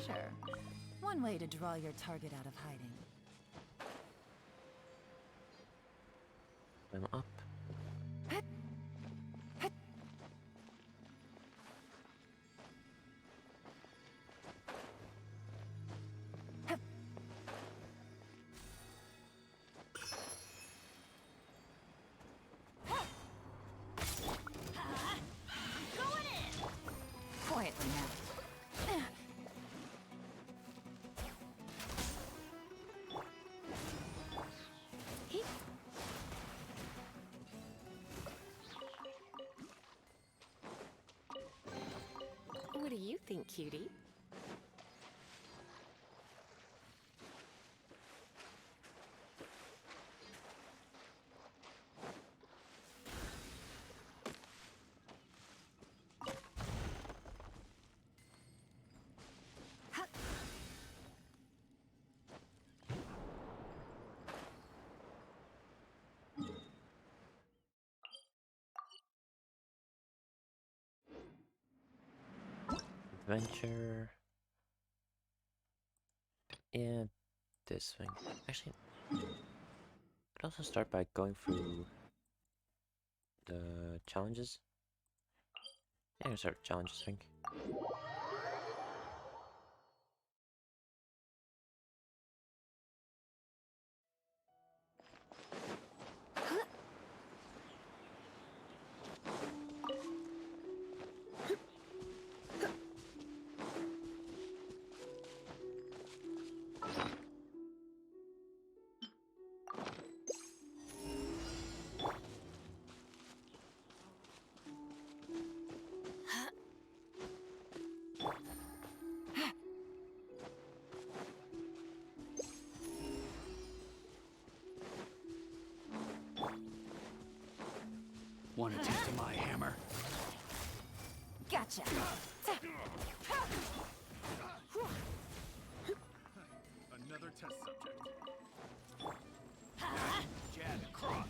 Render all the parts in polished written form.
treasure. One way to draw your target out of hiding. I'm up. Quietly now. What do you think, cutie? Adventure. And this thing. Actually, I'd also start by going through the challenges. Yeah, I'm gonna start with challenges, I think. Want a taste of my hammer? Gotcha. Another test subject. Jab and cross.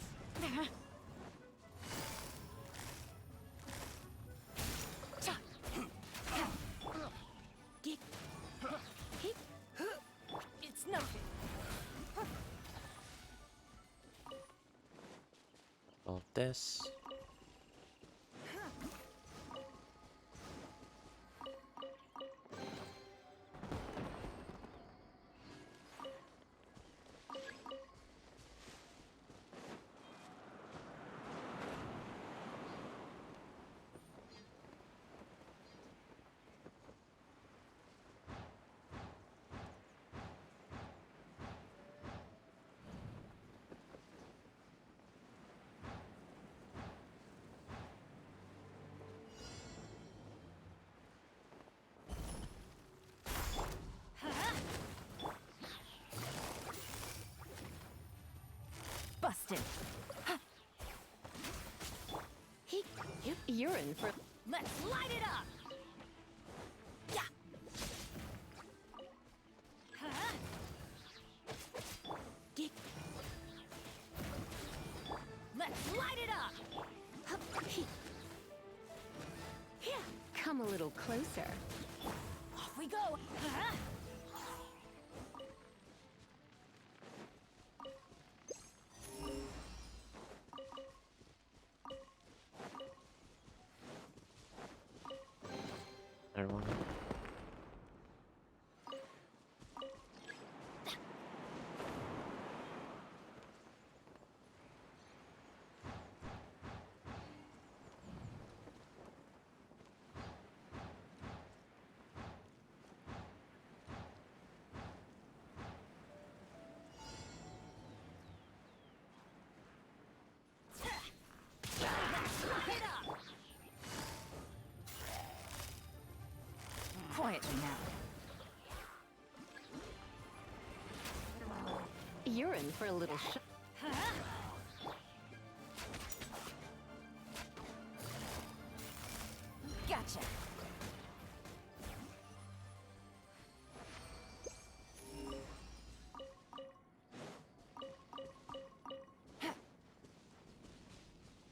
It's nothing. All this. Busted. You're in for... Let's light it up. Yeah. Let's light it up. Come a little closer. Off we go. Everyone. Light it up. Quietly now. You're in for a little shock. Gotcha.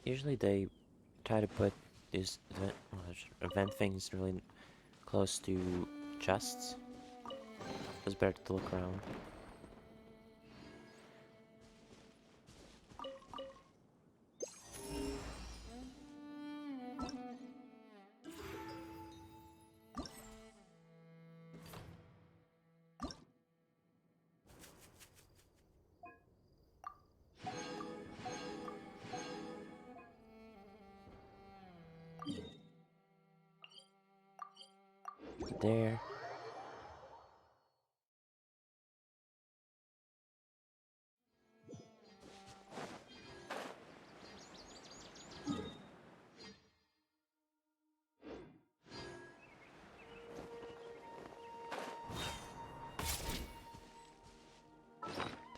Usually they try to put these event things really close to chests, It's better to look around. There.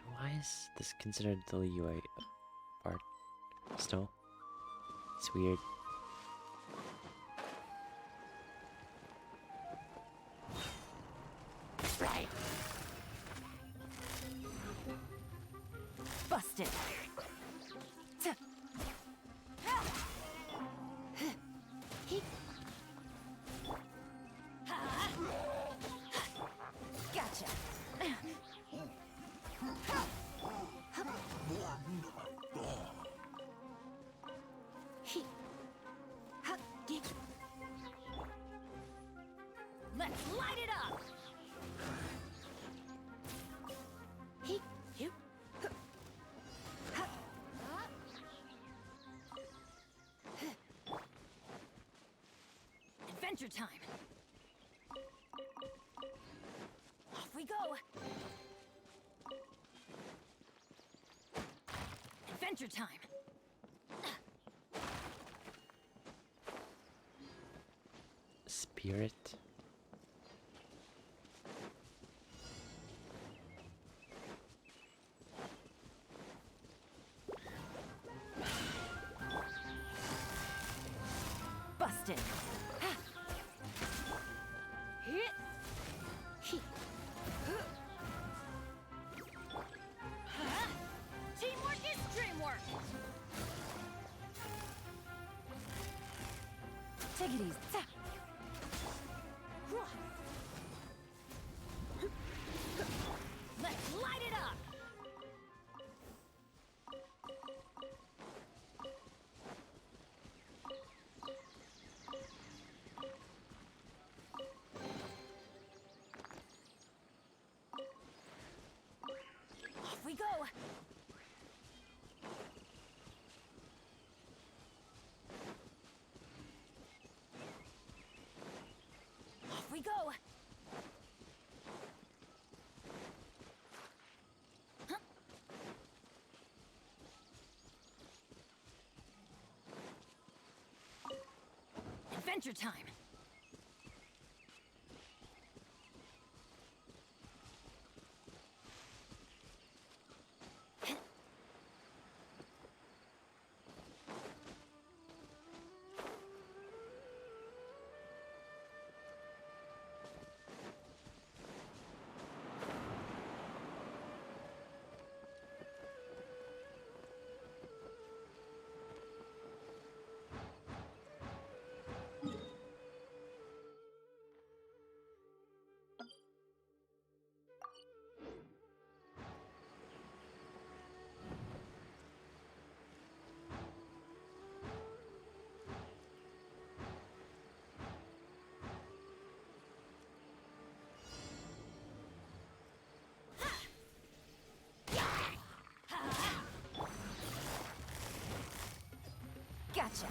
Why is this considered the UI part still? It's weird. Right. Busted. Gotcha. Let's light it up. Adventure time. Off we go. Adventure time. Spirit. Busted. Teamwork is dreamwork. Take it easy. Let's light it up. Off we go. Off we go. Huh? Adventure time. Gotcha.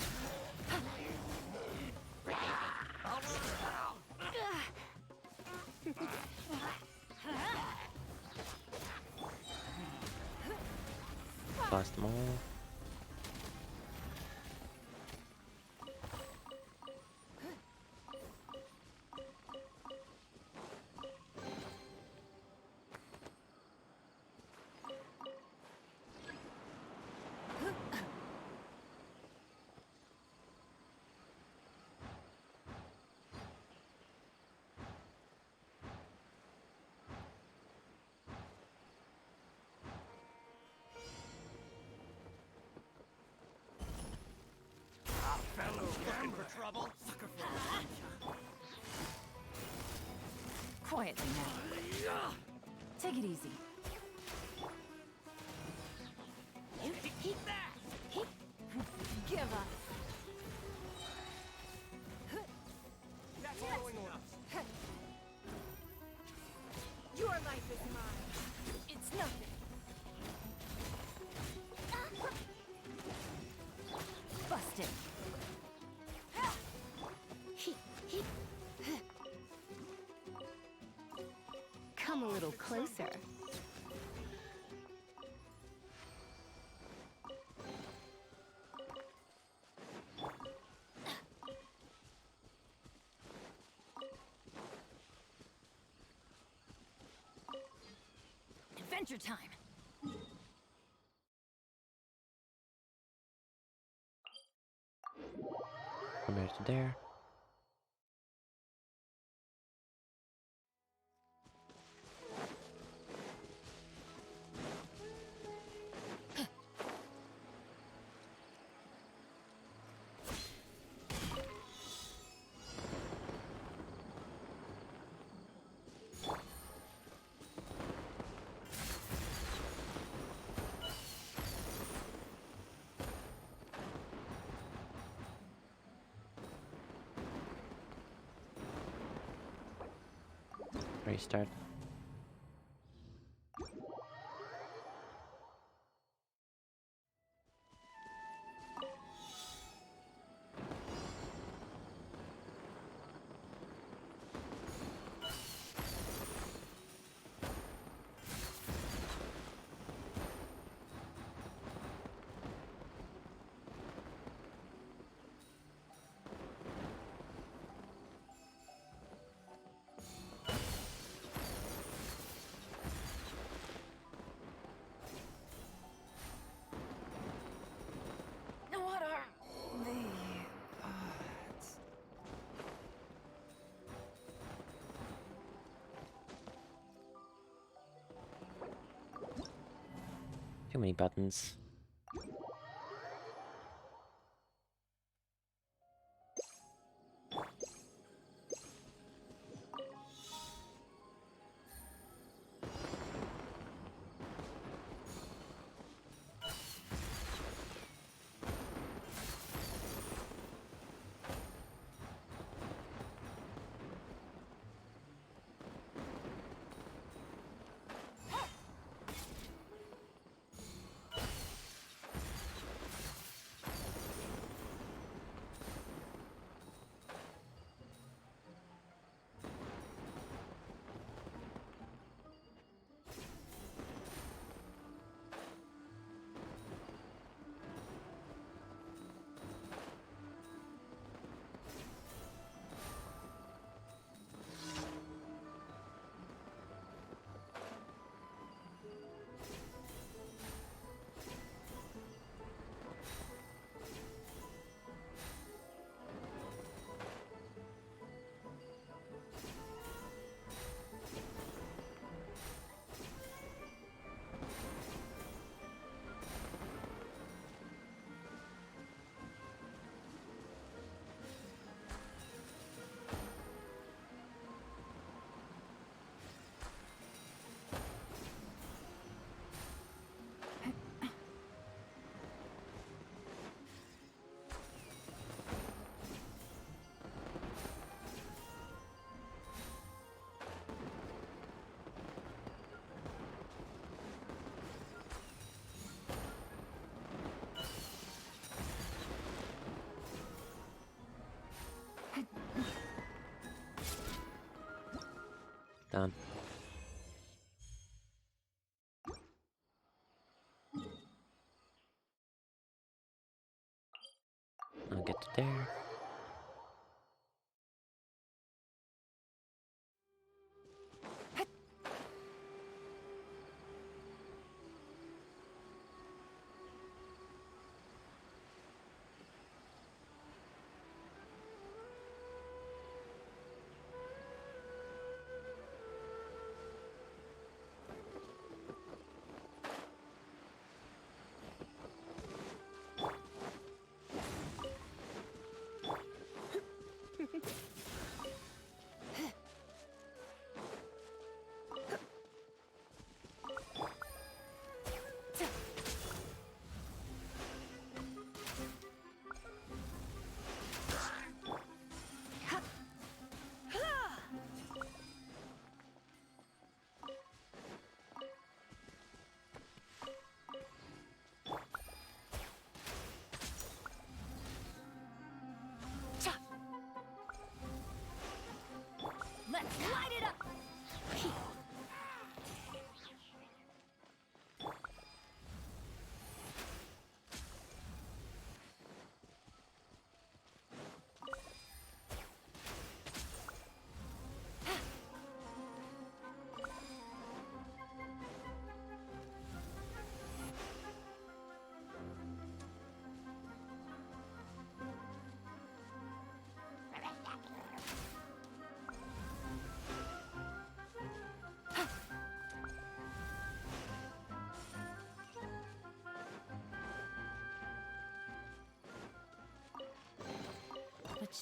Blast them all. Looking for trouble? Sucker for Quietly now. Take it easy. Keep that! Give up. That's following orders. Your life is mine. It's nothing. Busted. Come a little closer. Adventure time. From there to there. Restart. What are the odds? Too many buttons. Done. I'll get to there.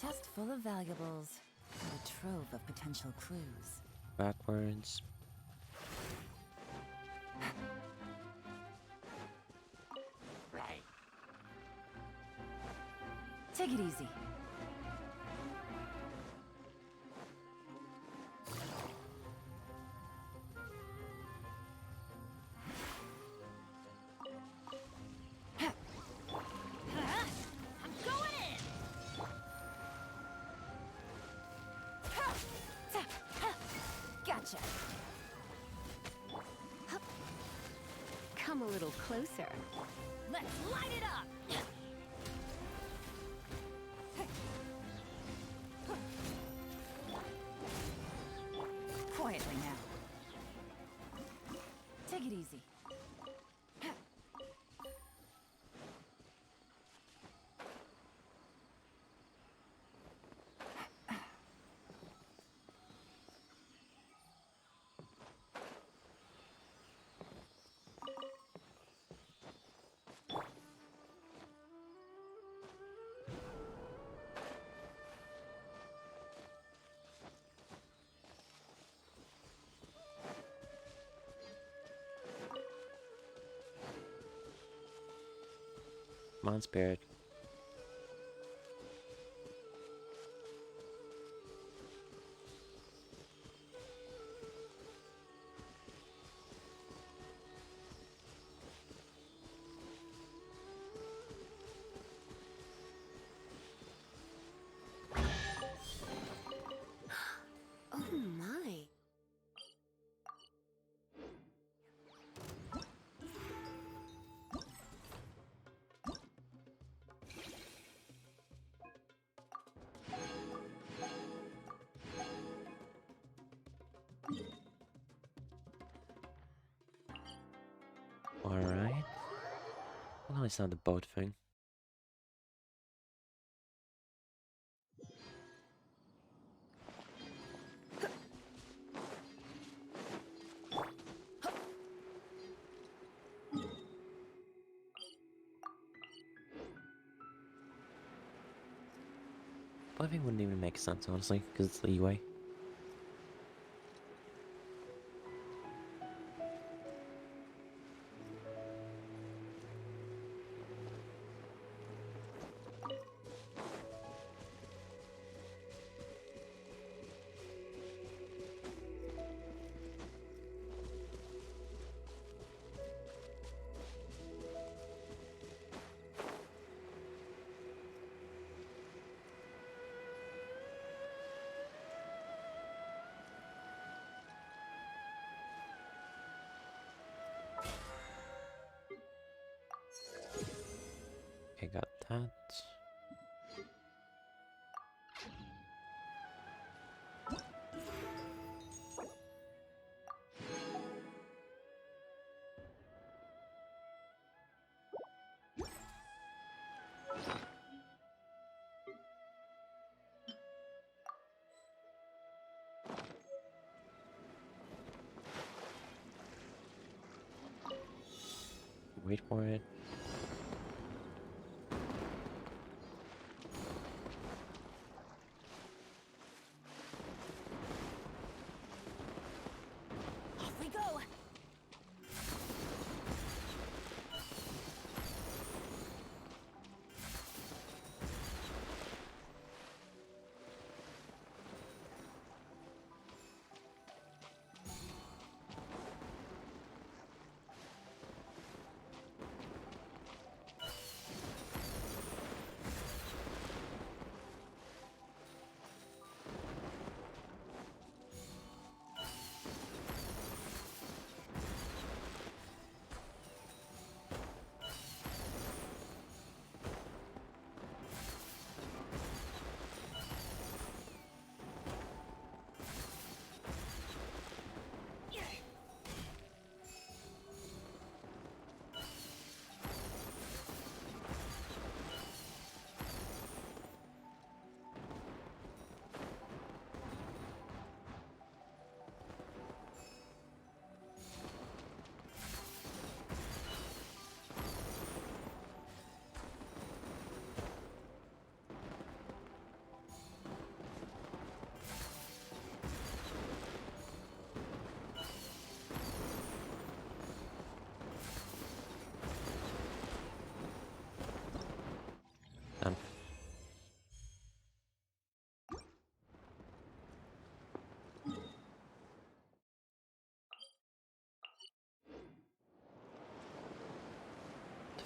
Chest full of valuables. And a trove of potential clues. Backwards. Right. Take it easy. I'm going in. Gotcha. Come a little closer. Let's light it up. Quietly now. Take it easy. Come on, spirit. Oh my. Alright. Well, it's not the boat thing. Boating wouldn't even make sense, honestly, because it's leeway. Okay, got that. Wait for it. Off we go.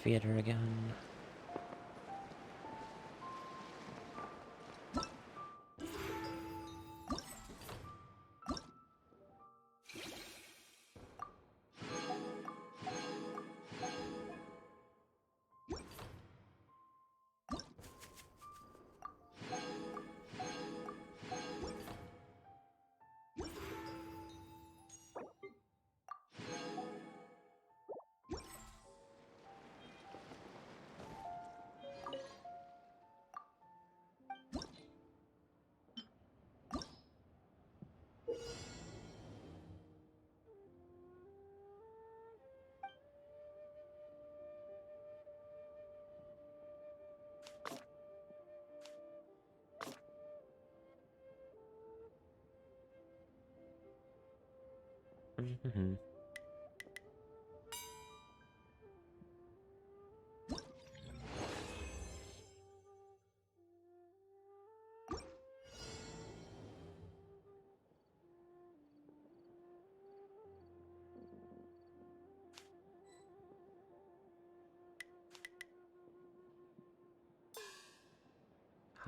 theater again. Mm-hmm.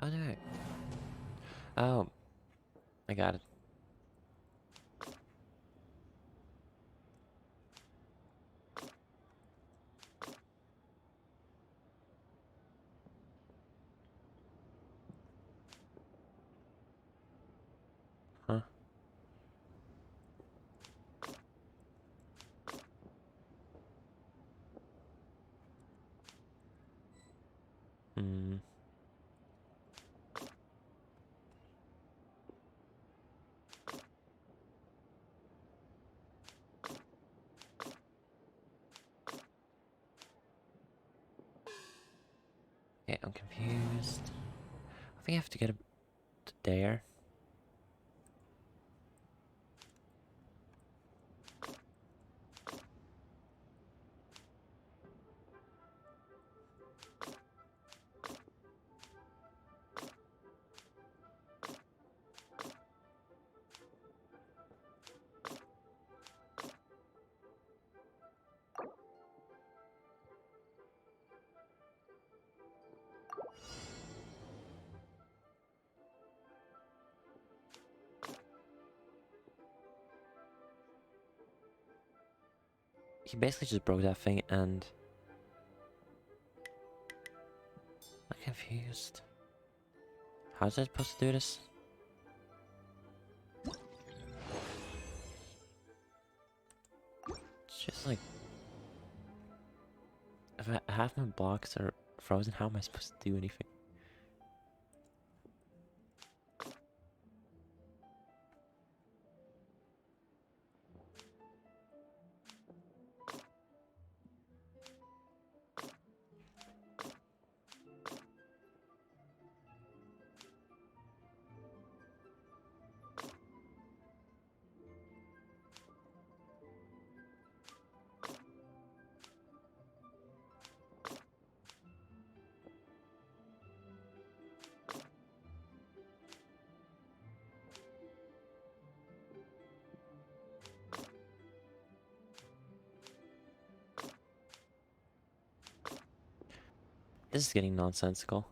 How do I? Oh, I got it. Huh? Hmm. Okay, I'm confused. I think I have to get up to there. He basically just broke that thing and... I'm confused. How's I supposed to do this? It's just like... If half my blocks are frozen, how am I supposed to do anything? This is getting nonsensical.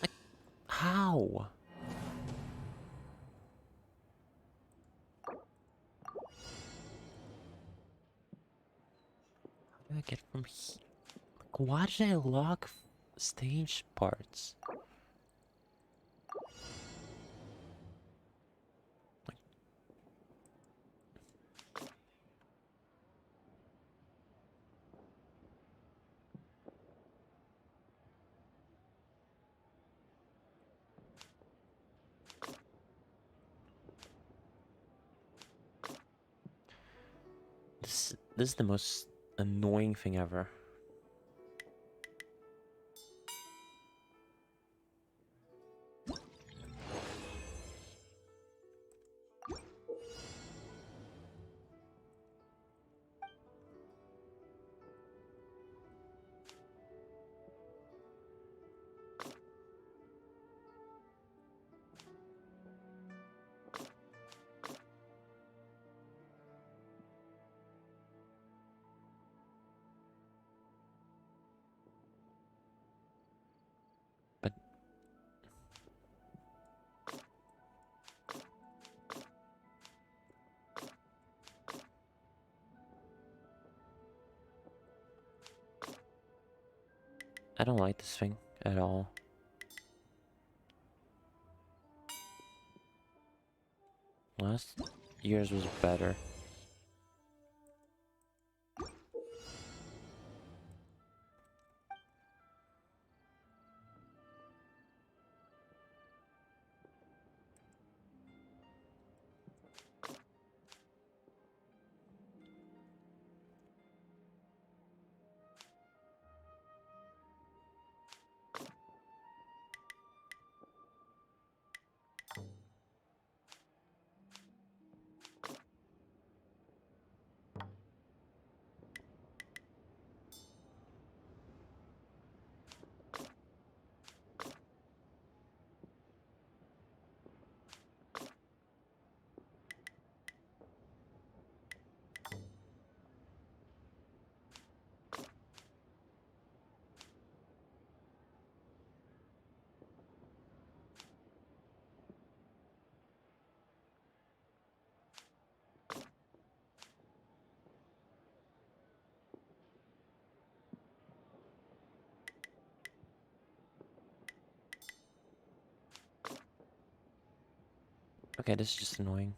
Like, how? How do I get from here? Like, why did I lock stage parts? This is the most annoying thing ever. don't like this thing at all. Last year's was better. Okay, this is just annoying.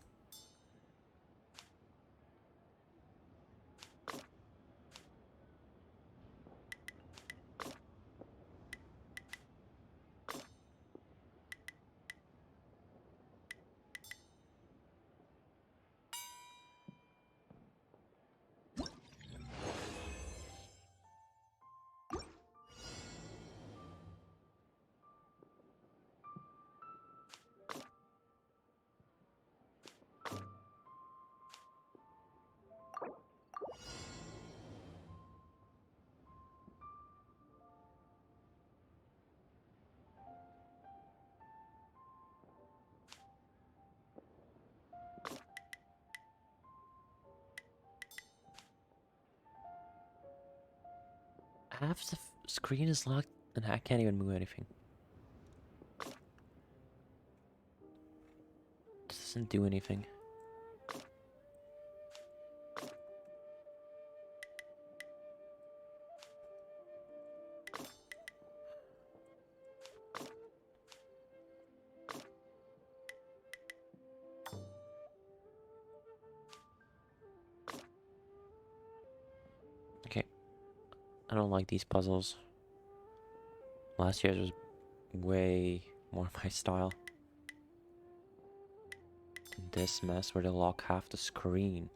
Half the screen is locked and I can't even move anything. This doesn't do anything. Okay. I don't like these puzzles. Last year's was way more my style. This mess where they lock half the screen.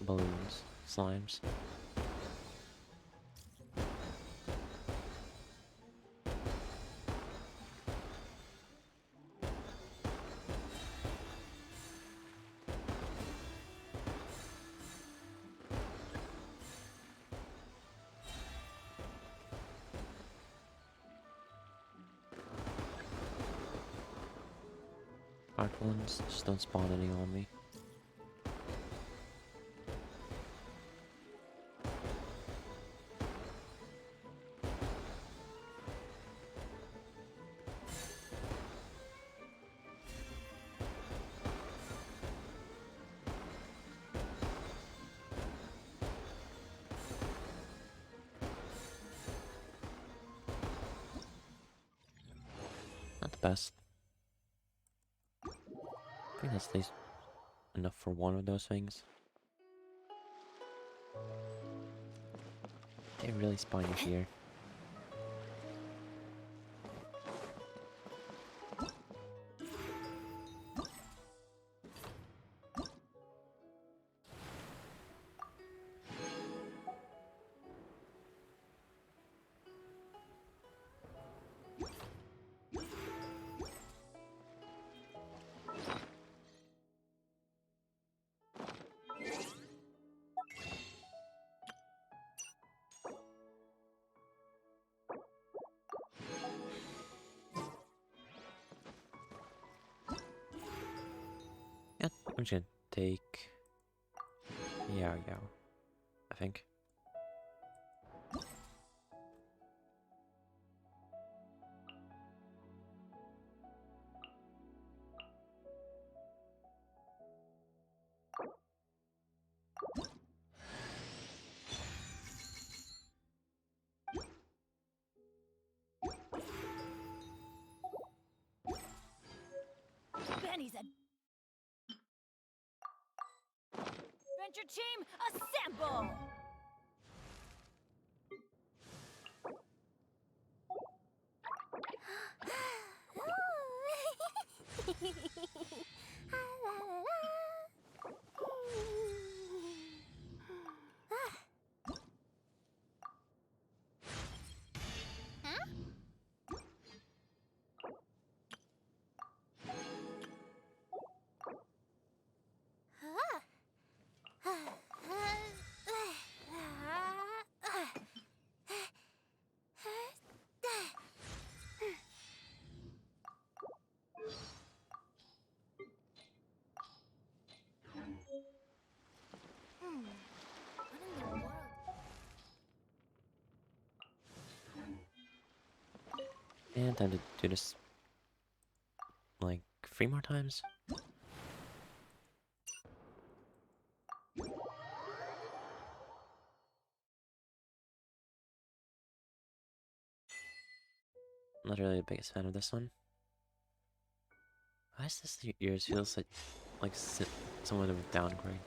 Balloons, slimes. Dark ones just don't spawn any on me. best. I think that's at least enough for one of those things. They really spawn you here. Yeah, I'm just gonna take Yao Yao, I think. Benny's a Venture team, assemble! And time to do this like 3 more times. Not really the biggest fan of this one. Why does this yours feels like somewhat of a downgrade?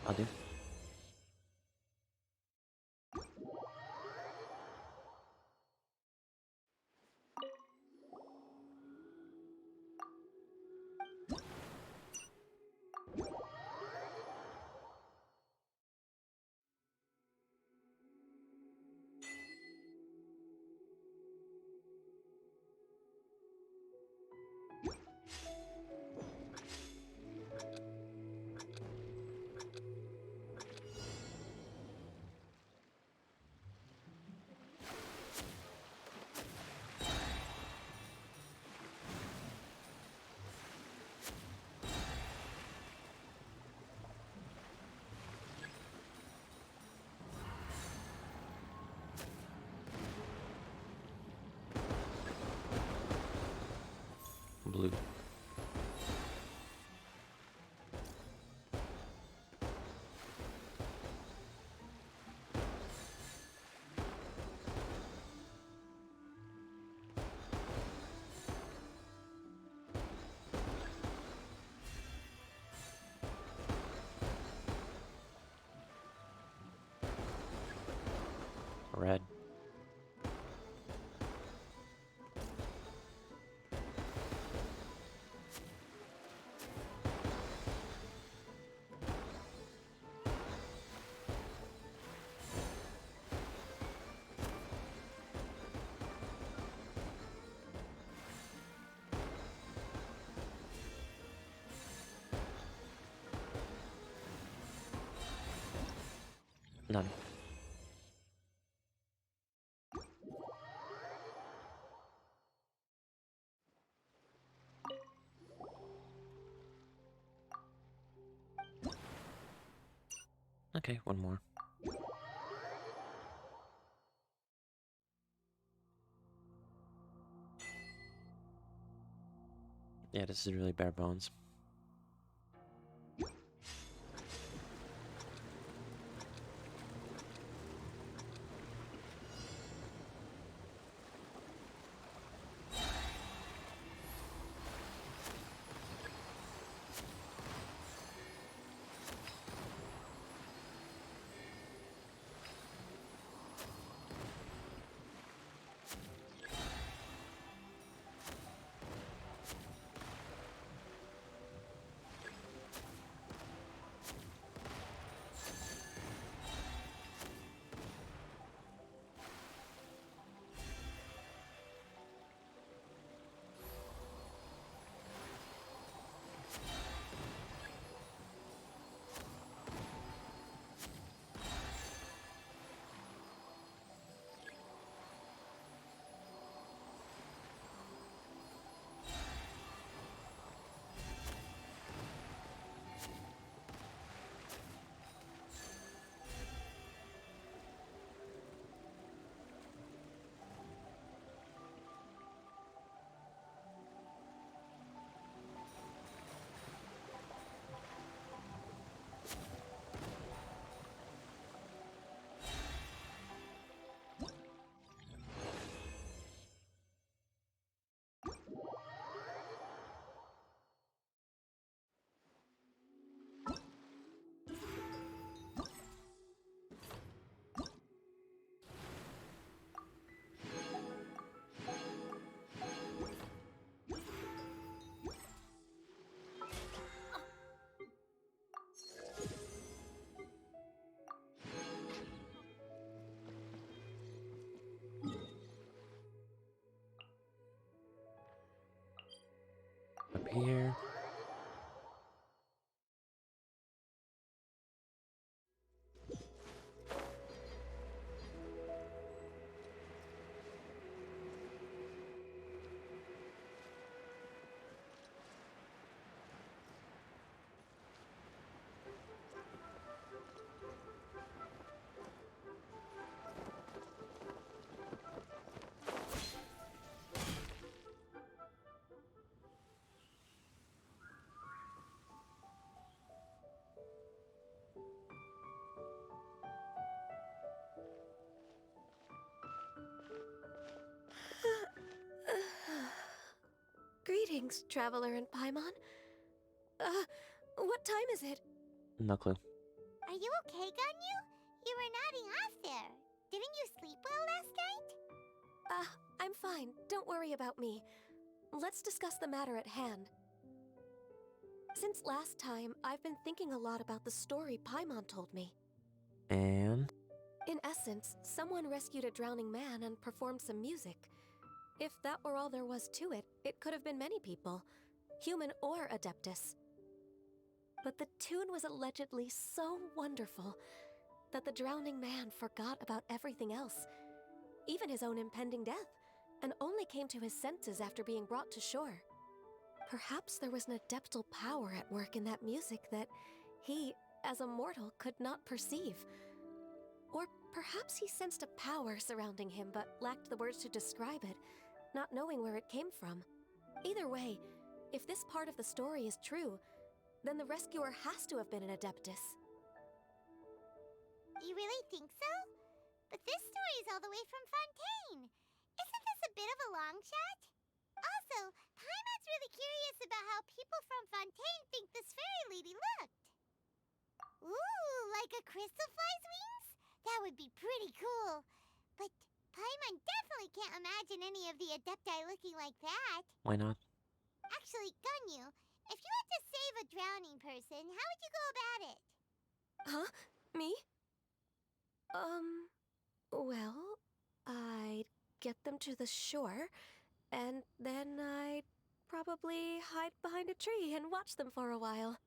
I'll do. Blue. None. Okay, one more. Yeah, this is really bare bones. Up here. Greetings, traveler in Paimon. What time is it? No clue. Are you okay, Ganyu? You were nodding off there. Didn't you sleep well last night? I'm fine. Don't worry about me. Let's discuss the matter at hand. Since last time, I've been thinking a lot about the story Paimon told me. And In essence, someone rescued a drowning man and performed some music. If that were all there was to it, it could have been many people, human or Adeptus. But the tune was allegedly so wonderful that the drowning man forgot about everything else, even his own impending death, and only came to his senses after being brought to shore. Perhaps there was an adeptal power at work in that music that he, as a mortal, could not perceive. Or perhaps he sensed a power surrounding him but lacked the words to describe it, not knowing where it came from. Either way, if this part of the story is true, then the rescuer has to have been an Adeptus. You really think so? But this story is all the way from Fontaine. Isn't this a bit of a long shot? Also, Paimon's really curious about how people from Fontaine think this fairy lady looked. Ooh, like a crystal fly's wings? That would be pretty cool. But Paimon definitely can't imagine any of the Adepti looking like that. why not? Actually, Ganyu, if you had to save a drowning person, how would you go about it? Huh? Me? Well, I'd get them to the shore, and then I'd probably hide behind a tree and watch them for a while.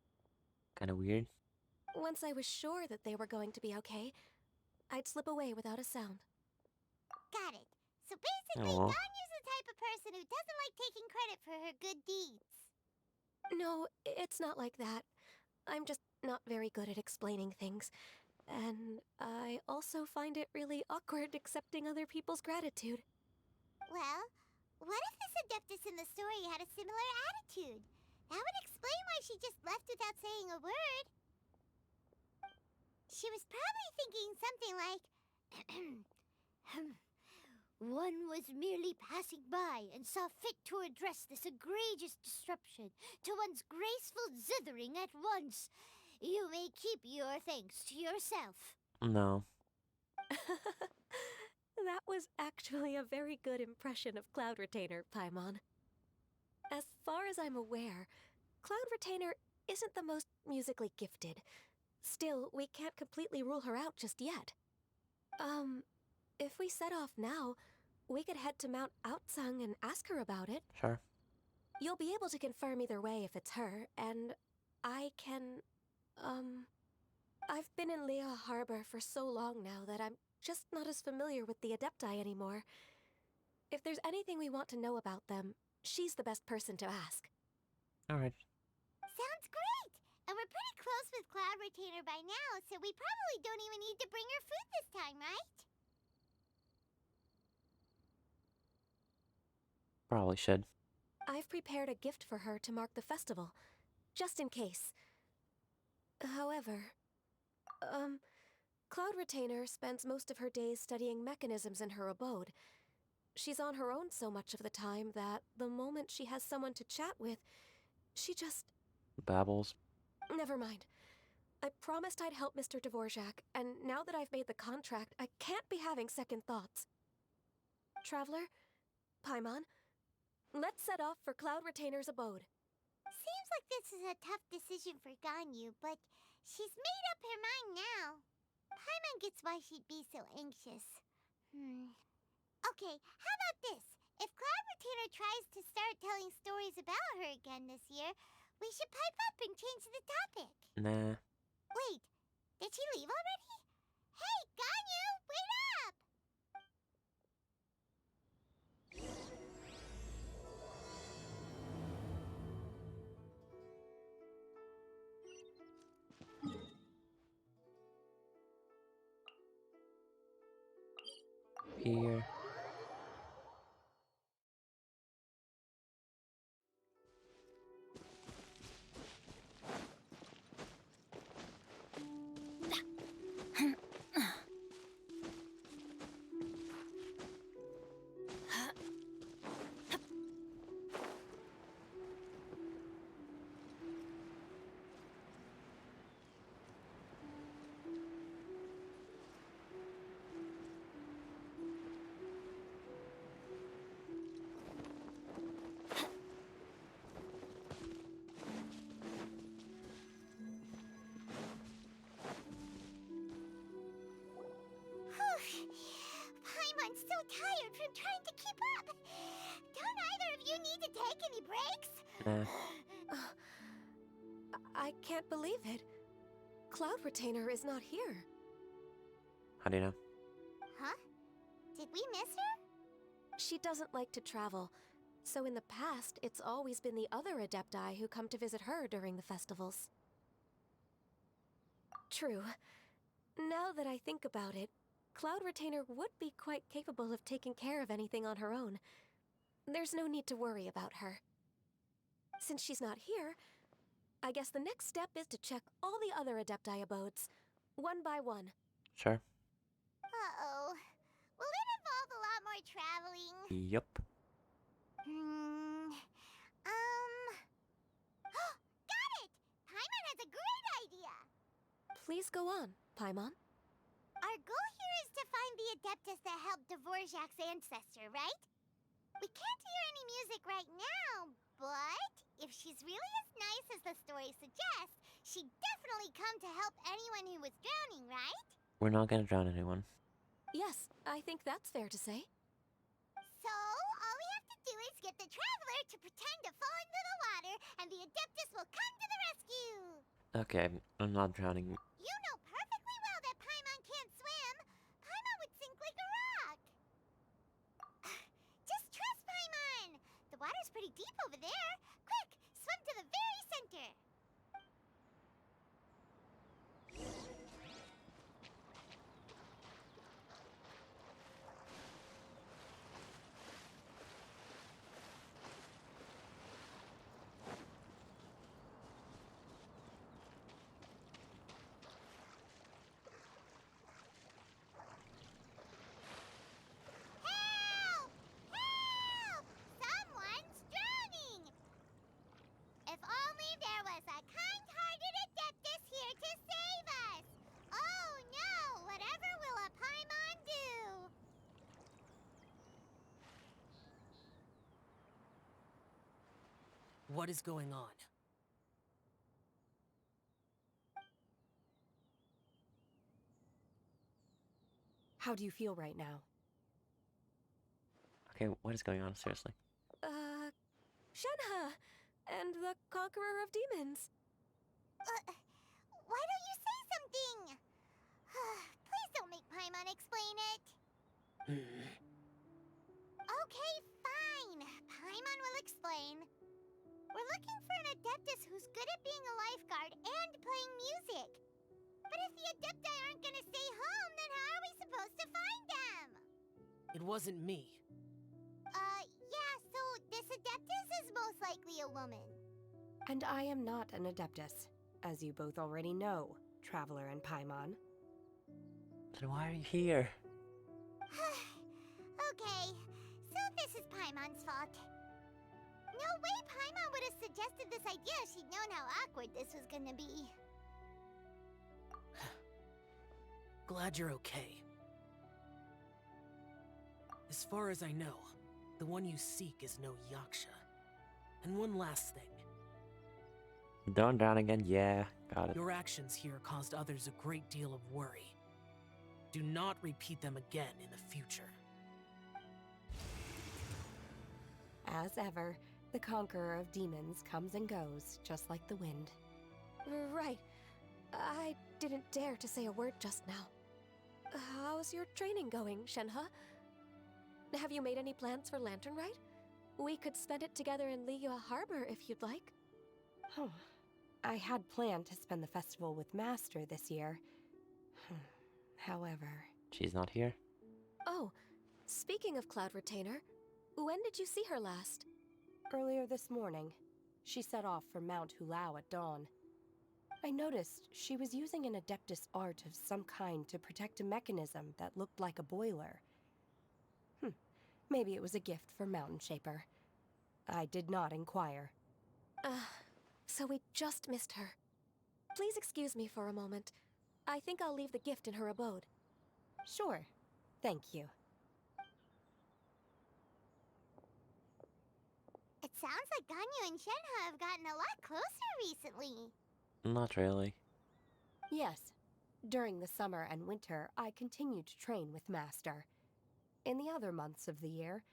Kinda weird. Once I was sure that they were going to be okay, I'd slip away without a sound. Got it. So basically, Aw. Ganya's the type of person who doesn't like taking credit for her good deeds. No, it's not like that. I'm just not very good at explaining things. And I also find it really awkward accepting other people's gratitude. Well, what if this Adeptus in the story had a similar attitude? That would explain why she just left without saying a word. She was probably thinking something like, one was merely passing by and saw fit to address this egregious disruption to one's graceful zithering at once. You may keep your thanks to yourself. No. That was actually a very good impression of Cloud Retainer, Paimon. As far as I'm aware, Cloud Retainer isn't the most musically gifted. Still, we can't completely rule her out just yet. If we set off now, we could head to Mount Outsung and ask her about it. Sure. You'll be able to confirm either way if it's her, and I can, I've been in Lea Harbor for so long now that I'm just not as familiar with the Adepti anymore. If there's anything we want to know about them, she's the best person to ask. Alright. Sounds great! And we're pretty close with Cloud Retainer by now, so we probably don't even need to bring her food this time, right? Probably should. I've prepared a gift for her to mark the festival, just in case. However, Cloud Retainer spends most of her days studying mechanisms in her abode. She's on her own so much of the time that the moment she has someone to chat with, she just... Babbles. Never mind. I promised I'd help Mr. Dvorak, and now that I've made the contract, I can't be having second thoughts. Traveler, Paimon, let's set off for Cloud Retainer's abode. Seems like this is a tough decision for Ganyu, but she's made up her mind now. Paimon gets why she'd be so anxious. Okay, how about this? If Cloud Retainer tries to start telling stories about her again this year, we should pipe up and change the topic. Nah. Wait, did she leave already? Hey, Ganyu, wait up! Here. Paimon's so tired from trying to keep up. Don't either of you need to take any breaks? Nah. I can't believe it. Cloud Retainer is not here. How do you know? Huh? Did we miss her? She doesn't like to travel, so in the past, it's always been the other Adepti who come to visit her during the festivals. True. Now that I think about it, Cloud Retainer would be quite capable of taking care of anything on her own. There's no need to worry about her. Since she's not here, I guess the next step is to check all the other Adepti abodes, one by one. Sure. Uh-oh. Will it involve a lot more traveling? Yup. Got it! Paimon has a great idea! Please go on, Paimon. Our goal here is to find the Adeptus that helped Dvorak's ancestor, right? We can't hear any music right now, but if she's really as nice as the story suggests, she'd definitely come to help anyone who was drowning, right? We're not gonna drown anyone. Yes, I think that's fair to say. So, all we have to do is get the Traveler to pretend to fall into the water, and the Adeptus will come to the rescue! Okay, I'm not drowning. You know perfectly well that Paimon can't swim! What is going on? How do you feel right now? Okay, what is going on? Seriously. Shenhe! And the Conqueror of Demons. Why don't you say something? Please don't make Paimon explain it. Okay, fine. Paimon will explain. We're looking for an Adeptus who's good at being a lifeguard and playing music. But if the Adepti aren't gonna stay home, then how are we supposed to find them? It wasn't me. Yeah, so this Adeptus is most likely a woman. And I am not an Adeptus, as you both already know, Traveler and Paimon. Then why are you here? Okay, so this is Paimon's fault. No way Paimon would have suggested this idea if she'd known how awkward this was gonna be. Glad you're okay. As far as I know, the one you seek is no Yaksha. And one last thing. Don't drown again? Yeah, got it. Your actions here caused others a great deal of worry. Do not repeat them again in the future. As ever, the Conqueror of Demons comes and goes, just like the wind. Right. I didn't dare to say a word just now. How's your training going, Shenhe? Have you made any plans for Lantern Rite? We could spend it together in Liyue Harbor if you'd like. Oh, I had planned to spend the festival with Master this year. However... She's not here? Oh, speaking of Cloud Retainer, when did you see her last? Earlier this morning, she set off for Mount Hulao at dawn. I noticed she was using an Adeptus art of some kind to protect a mechanism that looked like a boiler. Maybe it was a gift for Mountain Shaper. I did not inquire. So we just missed her. Please excuse me for a moment. I think I'll leave the gift in her abode. Sure. Thank you. It sounds like Ganyu and Shenhe have gotten a lot closer recently. Not really. Yes. During the summer and winter, I continue to train with Master. In the other months of the year,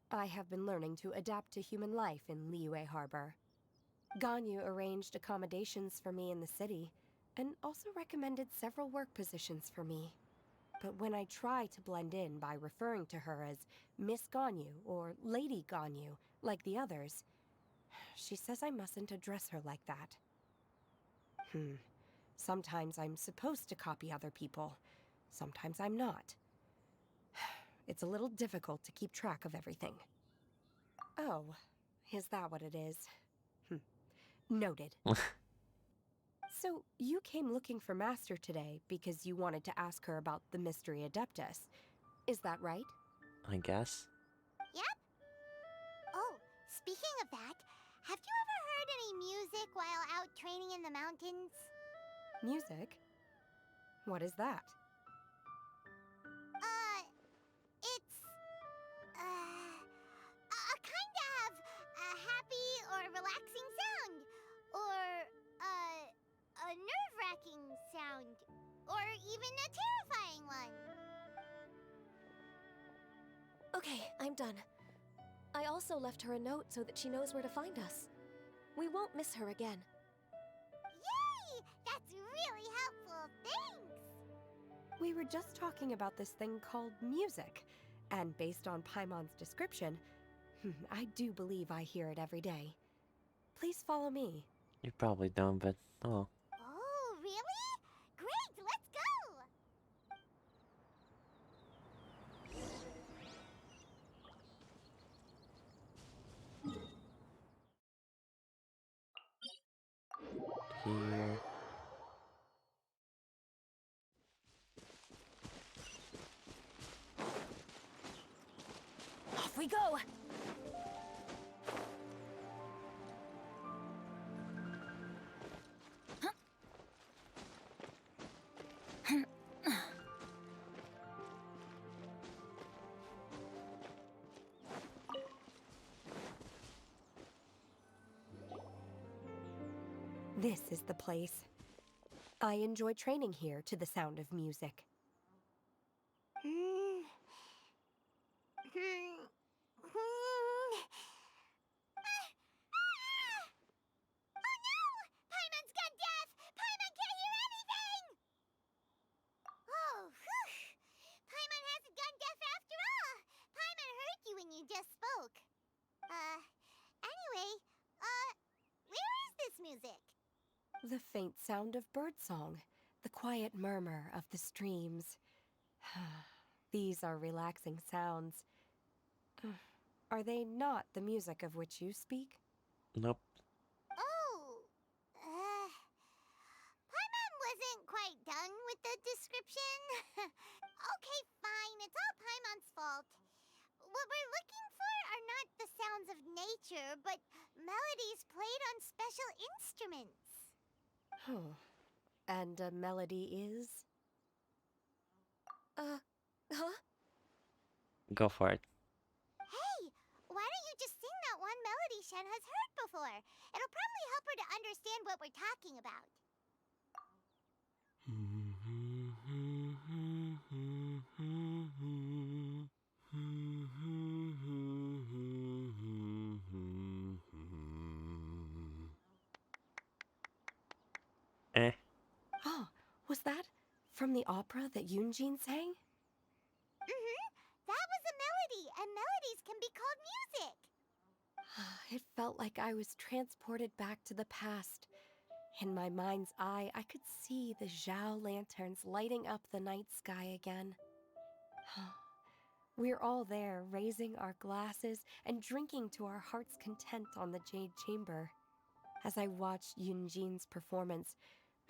I have been learning to adapt to human life in Liyue Harbor. Ganyu arranged accommodations for me in the city, and also recommended several work positions for me. But when I try to blend in by referring to her as Miss Ganyu or Lady Ganyu, like the others, she says I mustn't address her like that. Sometimes I'm supposed to copy other people, sometimes I'm not. It's a little difficult to keep track of everything. Oh, is that what it is? Noted. So, you came looking for Master today because you wanted to ask her about the Mystery Adeptus. Is that right? I guess. Yep. Oh, speaking of that, have you ever heard any music while out training in the mountains? Music? What is that? It's, a kind of a happy or relaxing sound. Or, a nerve-wracking sound. Or even a terrifying one. Okay, I'm done. I also left her a note so that she knows where to find us. We won't miss her again. Yay! That's really helpful. Thanks! We were just talking about this thing called music, and based on Paimon's description, I do believe I hear it every day. Please follow me. You probably don't, but oh. Oh, really? Great, let's go! Here. Off we go! This is the place. I enjoy training here to the sound of music. Hmm. Hmm. Hmm. Oh no! Paimon's gone deaf! Paimon can't hear anything! Oh, whew! Paimon hasn't gone deaf after all! Paimon heard you when you just spoke. Anyway, where is this music? The faint sound of birdsong, the quiet murmur of the streams. These are relaxing sounds. Are they not the music of which you speak? Nope. Oh, Paimon wasn't quite done with the description. Okay, fine, it's all Paimon's fault. What we're looking for are not the sounds of nature, but melodies played on special instruments. Oh. And a melody is? Huh? Go for it. Hey, why don't you just sing that one melody Shen has heard before? It'll probably help her to understand what we're talking about. Eh. Oh, was that from the opera that Yunjin sang? That was a melody, and melodies can be called music. It felt like I was transported back to the past. In my mind's eye, I could see the Zhao lanterns lighting up the night sky again. We're all there, raising our glasses and drinking to our heart's content on the Jade Chamber. As I watched Yunjin's performance,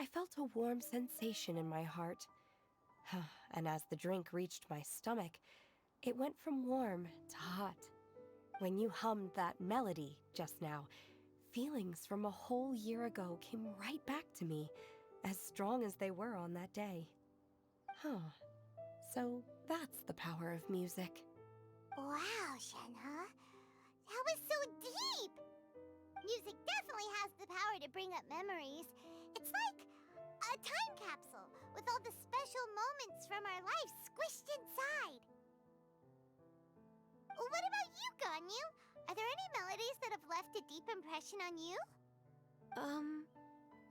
I felt a warm sensation in my heart. And as the drink reached my stomach, it went from warm to hot. When you hummed that melody just now, feelings from a whole year ago came right back to me, as strong as they were on that day. So that's the power of music. Wow, Shenhe. That was so deep! Music definitely has the power to bring up memories. It's like a time capsule with all the special moments from our lives squished inside. What about you, Ganyu? Are there any melodies that have left a deep impression on you?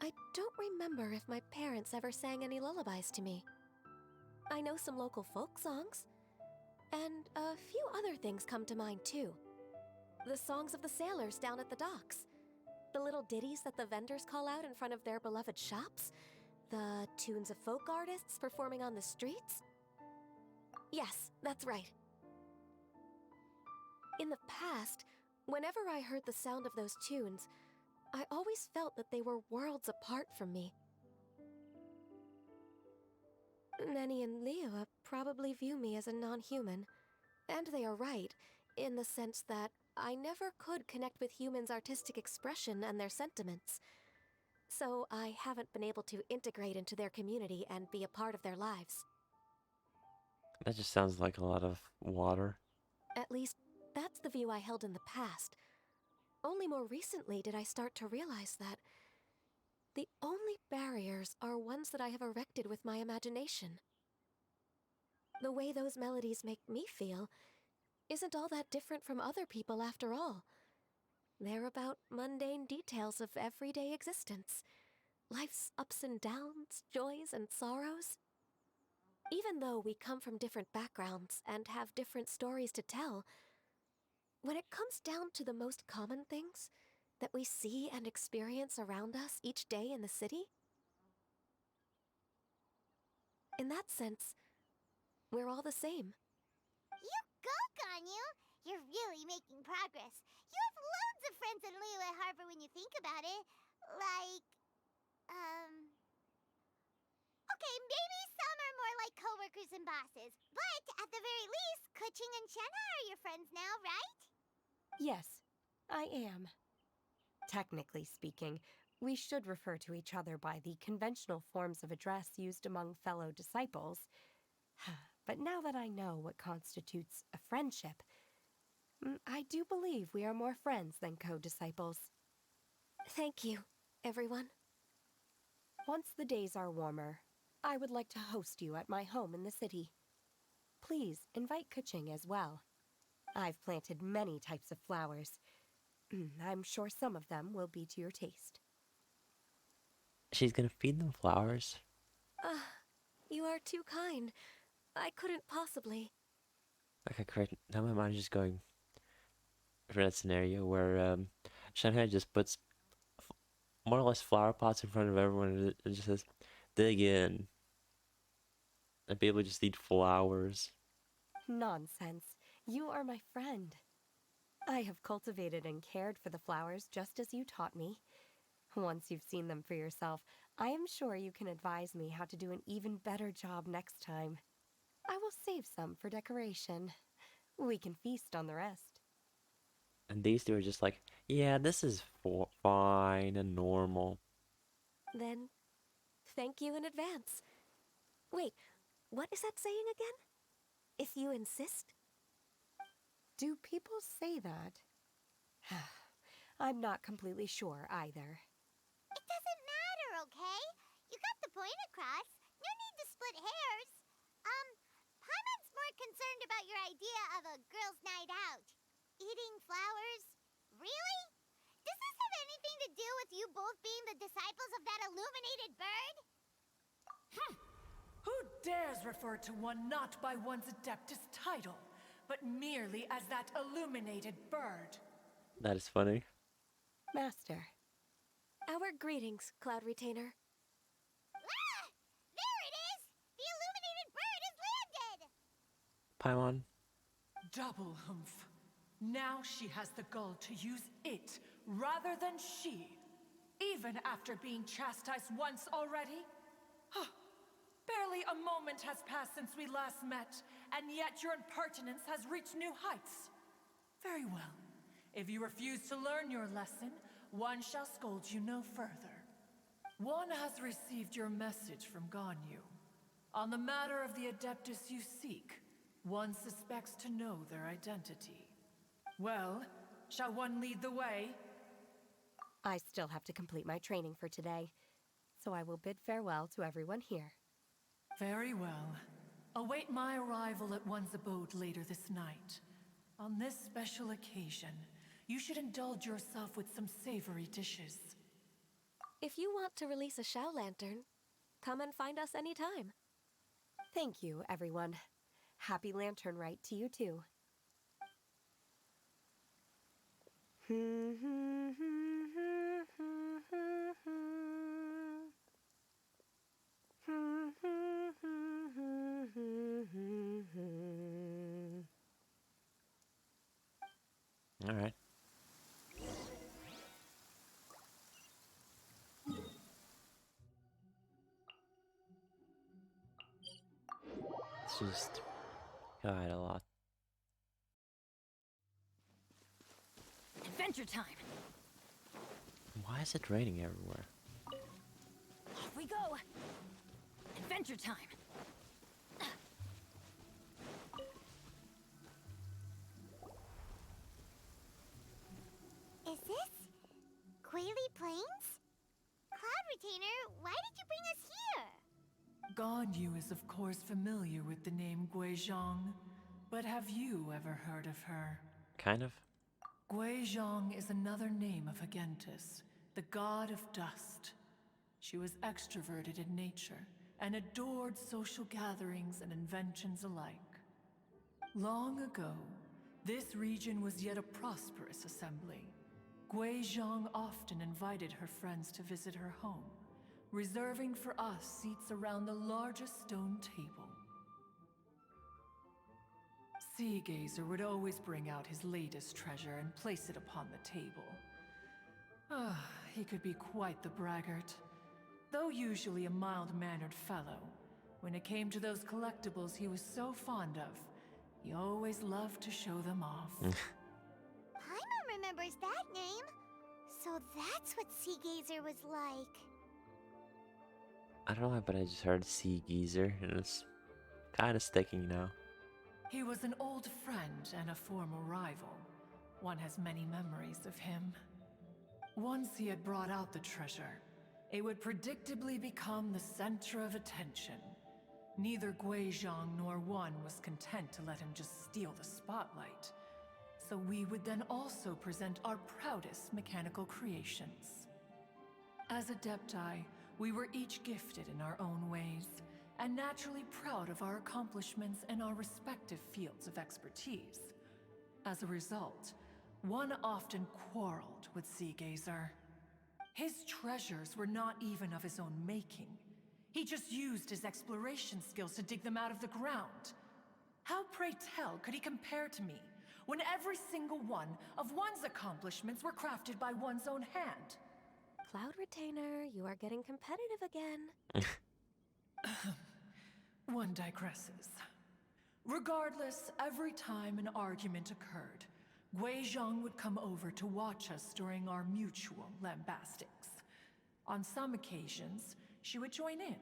I don't remember if my parents ever sang any lullabies to me. I know some local folk songs, and a few other things come to mind too. The songs of the sailors down at the docks, the little ditties that the vendors call out in front of their beloved shops, the tunes of folk artists performing on the streets. Yes, that's right. In the past, whenever I heard the sound of those tunes, I always felt that they were worlds apart from me. Nenny and Liyue probably view me as a non-human, and they are right, in the sense that I never could connect with humans' artistic expression and their sentiments. So I haven't been able to integrate into their community and be a part of their lives. That just sounds like a lot of water. At least, that's the view I held in the past. Only more recently did I start to realize that the only barriers are ones that I have erected with my imagination. The way those melodies make me feel isn't all that different from other people after all. They're about mundane details of everyday existence, life's ups and downs, joys and sorrows. Even though we come from different backgrounds and have different stories to tell, when it comes down to the most common things that we see and experience around us each day in the city, in that sense, we're all the same. You go, Ganyu! You're really making progress. You have loads of friends in Liyue Harbor when you think about it. Like, okay, maybe some are more like coworkers and bosses. But at the very least, Keqing and Shenhe are your friends now, right? Yes, I am. Technically speaking, we should refer to each other by the conventional forms of address used among fellow disciples. But now that I know what constitutes a friendship, I do believe we are more friends than co-disciples. Thank you, everyone. Once the days are warmer, I would like to host you at my home in the city. Please invite Kuching as well. I've planted many types of flowers. I'm sure some of them will be to your taste. She's gonna feed them flowers. Ah, you are too kind. I couldn't possibly. Okay, correct. Now my mind is just going for that scenario where Shanghai just puts more or less flower pots in front of everyone and it just says, dig in. And people just eat flowers. Nonsense. You are my friend. I have cultivated and cared for the flowers just as you taught me. Once you've seen them for yourself, I am sure you can advise me how to do an even better job next time. I will save some for decoration. We can feast on the rest. And these two are just like, yeah, this is fine and normal. Then, thank you in advance. Wait, what is that saying again? If you insist? Do people say that? I'm not completely sure either. It doesn't matter, okay? You got the point across. No need to split hairs. Paimon's more concerned about your idea of a girls' night out. Eating flowers? Really? Does this have anything to do with you both being the disciples of that illuminated bird? Who dares refer to one not by one's Adeptus title, but merely as that illuminated bird? That is funny. Master. Our greetings, Cloud Retainer. Ah! There it is! The illuminated bird has landed! Paimon. Double humph. Now she has the gall to use it rather than she. Even after being chastised once already? Barely a moment has passed since we last met, and yet your impertinence has reached new heights. Very well. If you refuse to learn your lesson, one shall scold you no further. One has received your message from Ganyu. On the matter of the Adeptus you seek, one suspects to know their identity. Well, shall one lead the way? I still have to complete my training for today, so I will bid farewell to everyone here. Very well. Await my arrival at one's abode later this night. On this special occasion, you should indulge yourself with some savory dishes. If you want to release a Shao Lantern, come and find us anytime. Thank you, everyone. Happy Lantern Rite to you too. All right. It's just God, a lot. Adventure time! Why is it raining everywhere? Off we go! Adventure time! Is this Quaily Plains? Cloud Retainer, why did you bring us here? Ganyu is of course familiar with the name Guizhong, but have you ever heard of her? Kind of. Guizhong is another name of Agentis, the god of dust. She was extroverted in nature and adored social gatherings and inventions alike. Long ago, this region was yet a prosperous assembly. Guizhong often invited her friends to visit her home, reserving for us seats around the largest stone table. Sea Gazer would always bring out his latest treasure and place it upon the table. He could be quite the braggart. Though usually a mild-mannered fellow, when it came to those collectibles he was so fond of, he always loved to show them off. Paimon remembers that name. So that's what Sea Gazer was like. I don't know why, but I just heard Sea Geezer, and it's kind of sticking now. He was an old friend and a former rival. One has many memories of him. Once he had brought out the treasure, it would predictably become the center of attention. Neither Guizhong nor One was content to let him just steal the spotlight. So we would then also present our proudest mechanical creations. As Adepti, we were each gifted in our own ways, and naturally proud of our accomplishments in our respective fields of expertise. As a result, One often quarreled with Seagazer. His treasures were not even of his own making. He just used his exploration skills to dig them out of the ground. How, pray tell, could he compare to me, when every single one of One's accomplishments were crafted by one's own hand? Cloud Retainer, you are getting competitive again. One digresses. Regardless, every time an argument occurred, Guizhong would come over to watch us during our mutual lambastics. On some occasions, she would join in,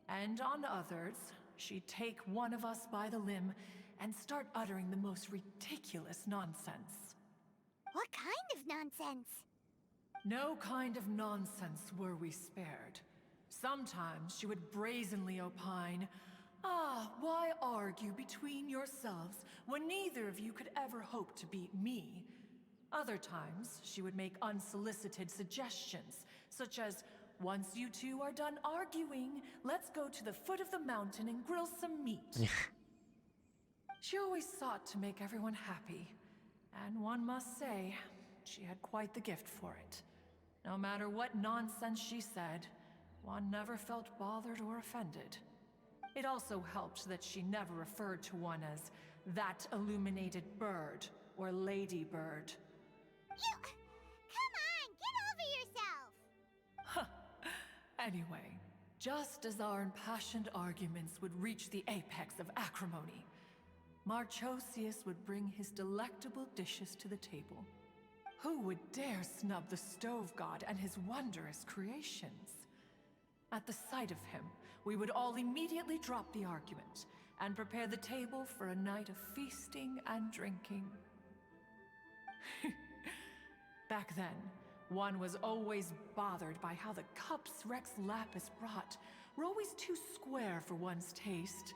and on others, she'd take one of us by the limb and start uttering the most ridiculous nonsense. What kind of nonsense? No kind of nonsense were we spared. Sometimes she would brazenly opine, why argue between yourselves when neither of you could ever hope to beat me? Other times, she would make unsolicited suggestions, such as, once you two are done arguing, let's go to the foot of the mountain and grill some meat. She always sought to make everyone happy, and one must say, she had quite the gift for it. No matter what nonsense she said, One never felt bothered or offended. It also helped that she never referred to One as that illuminated bird or ladybird. You... Come on, get over yourself! Anyway, just as our impassioned arguments would reach the apex of acrimony, Marchosius would bring his delectable dishes to the table. Who would dare snub the stove god and his wondrous creations? At the sight of him, we would all immediately drop the argument and prepare the table for a night of feasting and drinking. Back then, One was always bothered by how the cups Rex Lapis brought were always too square for one's taste.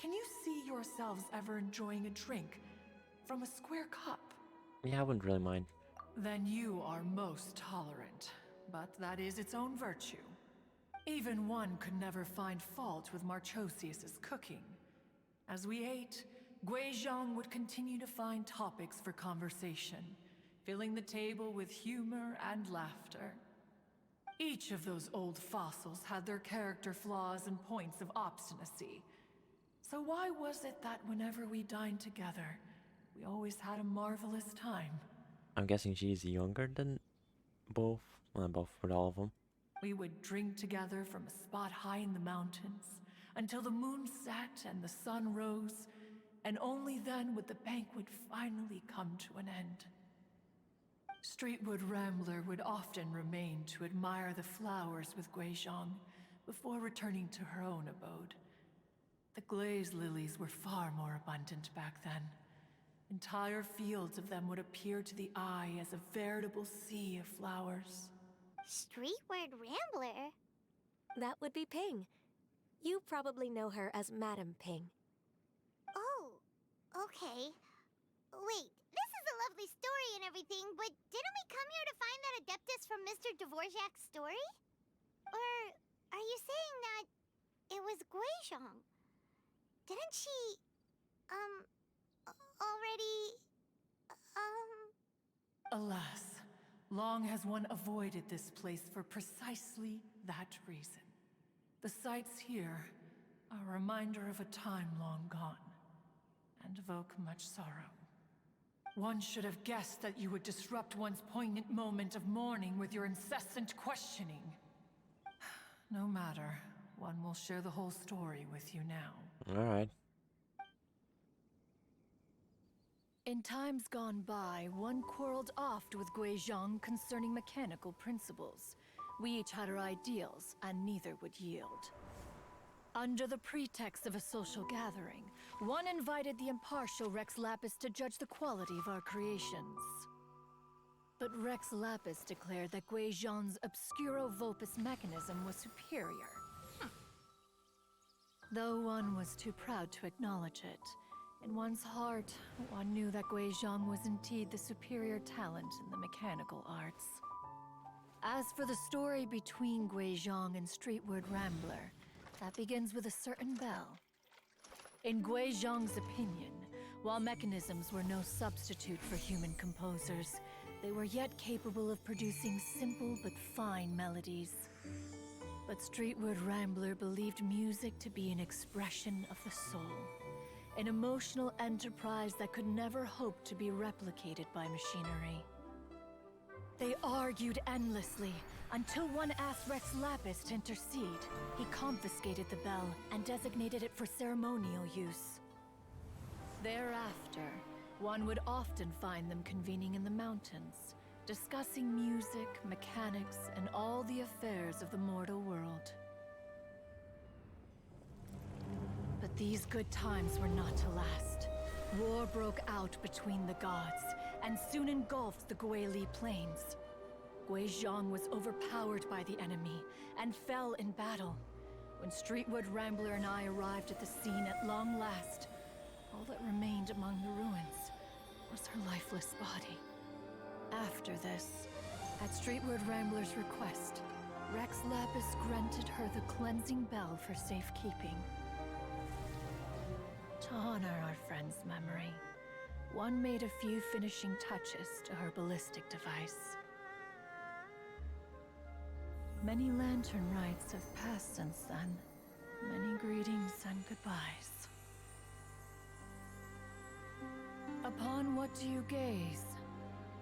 Can you see yourselves ever enjoying a drink from a square cup? Yeah, I wouldn't really mind. Then you are most tolerant, but that is its own virtue. Even One could never find fault with Marchosius's cooking. As we ate, Guizhong would continue to find topics for conversation, filling the table with humor and laughter. Each of those old fossils had their character flaws and points of obstinacy. So why was it that whenever we dined together, we always had a marvelous time? I'm guessing she's younger than both. Well, both, but all of them. We would drink together from a spot high in the mountains, until the moon set and the sun rose, and only then would the banquet finally come to an end. Streetwood Rambler would often remain to admire the flowers with Guizhong before returning to her own abode. The glaze lilies were far more abundant back then. Entire fields of them would appear to the eye as a veritable sea of flowers. Streetward Rambler? That would be Ping. You probably know her as Madam Ping. Oh, okay. Wait, this is a lovely story and everything, but didn't we come here to find that Adeptus from Mr. Dvorak's story? Or are you saying that it was Guizhong? Didn't she, already, Alas, long has one avoided this place for precisely that reason. The sights here are a reminder of a time long gone, and evoke much sorrow. One should have guessed that you would disrupt one's poignant moment of mourning with your incessant questioning. No matter, one will share the whole story with you now. Alright. In times gone by, one quarreled oft with Guizhong concerning mechanical principles. We each had our ideals, and neither would yield. Under the pretext of a social gathering, one invited the impartial Rex Lapis to judge the quality of our creations. But Rex Lapis declared that Guizhong's Obscuro Vulpus mechanism was superior. Though one was too proud to acknowledge it, in one's heart, one knew that Guizhong was indeed the superior talent in the mechanical arts. As for the story between Guizhong and Streetward Rambler, that begins with a certain bell. In Guizhong's opinion, while mechanisms were no substitute for human composers, they were yet capable of producing simple but fine melodies. But Streetward Rambler believed music to be an expression of the soul, an emotional enterprise that could never hope to be replicated by machinery. They argued endlessly, until one asked Rex Lapis to intercede. He confiscated the bell and designated it for ceremonial use. Thereafter, one would often find them convening in the mountains, discussing music, mechanics, and all the affairs of the mortal world. But these good times were not to last. War broke out between the gods, and soon engulfed the Guili Plains. Guizhong was overpowered by the enemy, and fell in battle. When Streetward Rambler and I arrived at the scene at long last, all that remained among the ruins was her lifeless body. After this, at Streetward Rambler's request, Rex Lapis granted her the cleansing bell for safekeeping. To honor our friend's memory, one made a few finishing touches to her ballistic device. Many lantern rites have passed since then. Many greetings and goodbyes. Upon what do you gaze?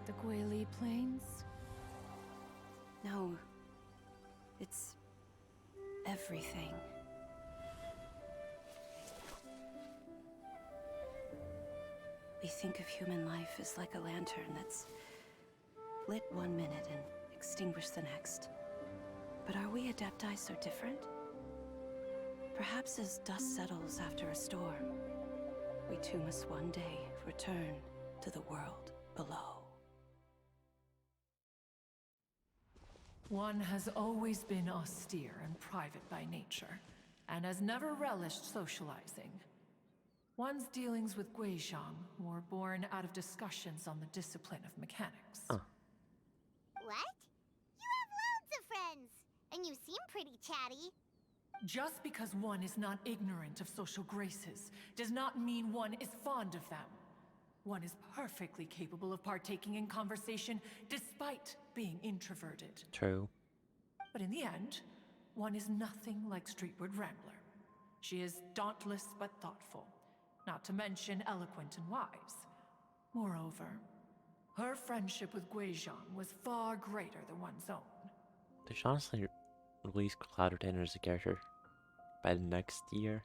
The Guili Plains? No. It's everything. We think of human life as like a lantern that's lit one minute and extinguished the next. But are we Adepti so different? Perhaps as dust settles after a storm, we too must one day return to the world below. One has always been austere and private by nature, and has never relished socializing. One's dealings with Guizhong were born out of discussions on the discipline of mechanics. What? You have loads of friends, and you seem pretty chatty. Just because one is not ignorant of social graces does not mean one is fond of them. One is perfectly capable of partaking in conversation despite being introverted. True. But in the end, one is nothing like Streetward Rambler. She is dauntless but thoughtful, not to mention eloquent and wise. Moreover, her friendship with Guizhong was far greater than one's own. They should honestly release Cloud Retainer as a character by the next year.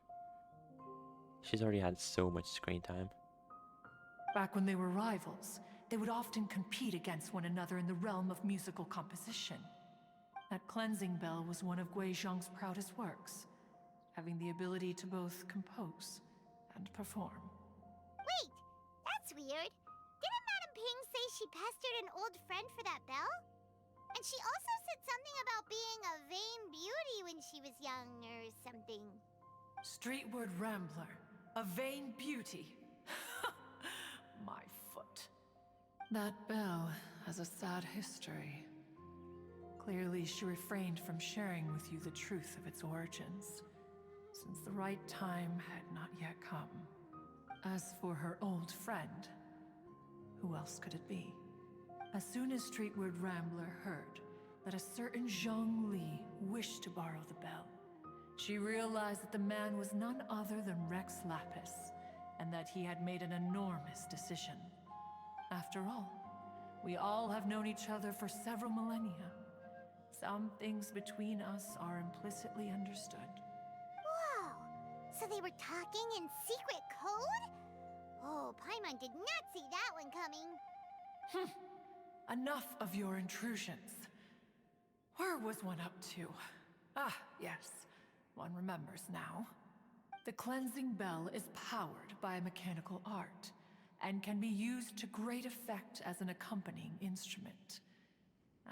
She's already had so much screen time. Back when they were rivals, they would often compete against one another in the realm of musical composition. That cleansing bell was one of Guizhong's proudest works, having the ability to both compose and perform. Wait, that's weird. Didn't Madame Ping say she pestered an old friend for that bell? And she also said something about being a vain beauty when she was young or something. Streetward Rambler, a vain beauty. My foot. That bell has a sad history. Clearly, she refrained from sharing with you the truth of its origins, since the right time had not yet come. As for her old friend, who else could it be? As soon as Streetward Rambler heard that a certain Zhang Li wished to borrow the bell, she realized that the man was none other than Rex Lapis, and that he had made an enormous decision. After all, we all have known each other for several millennia. Some things between us are implicitly understood. Whoa! So they were talking in secret code? Oh, Paimon did not see that one coming. Enough of your intrusions. Where was one up to? Ah, yes. One remembers now. The cleansing bell is powered by a mechanical art, and can be used to great effect as an accompanying instrument.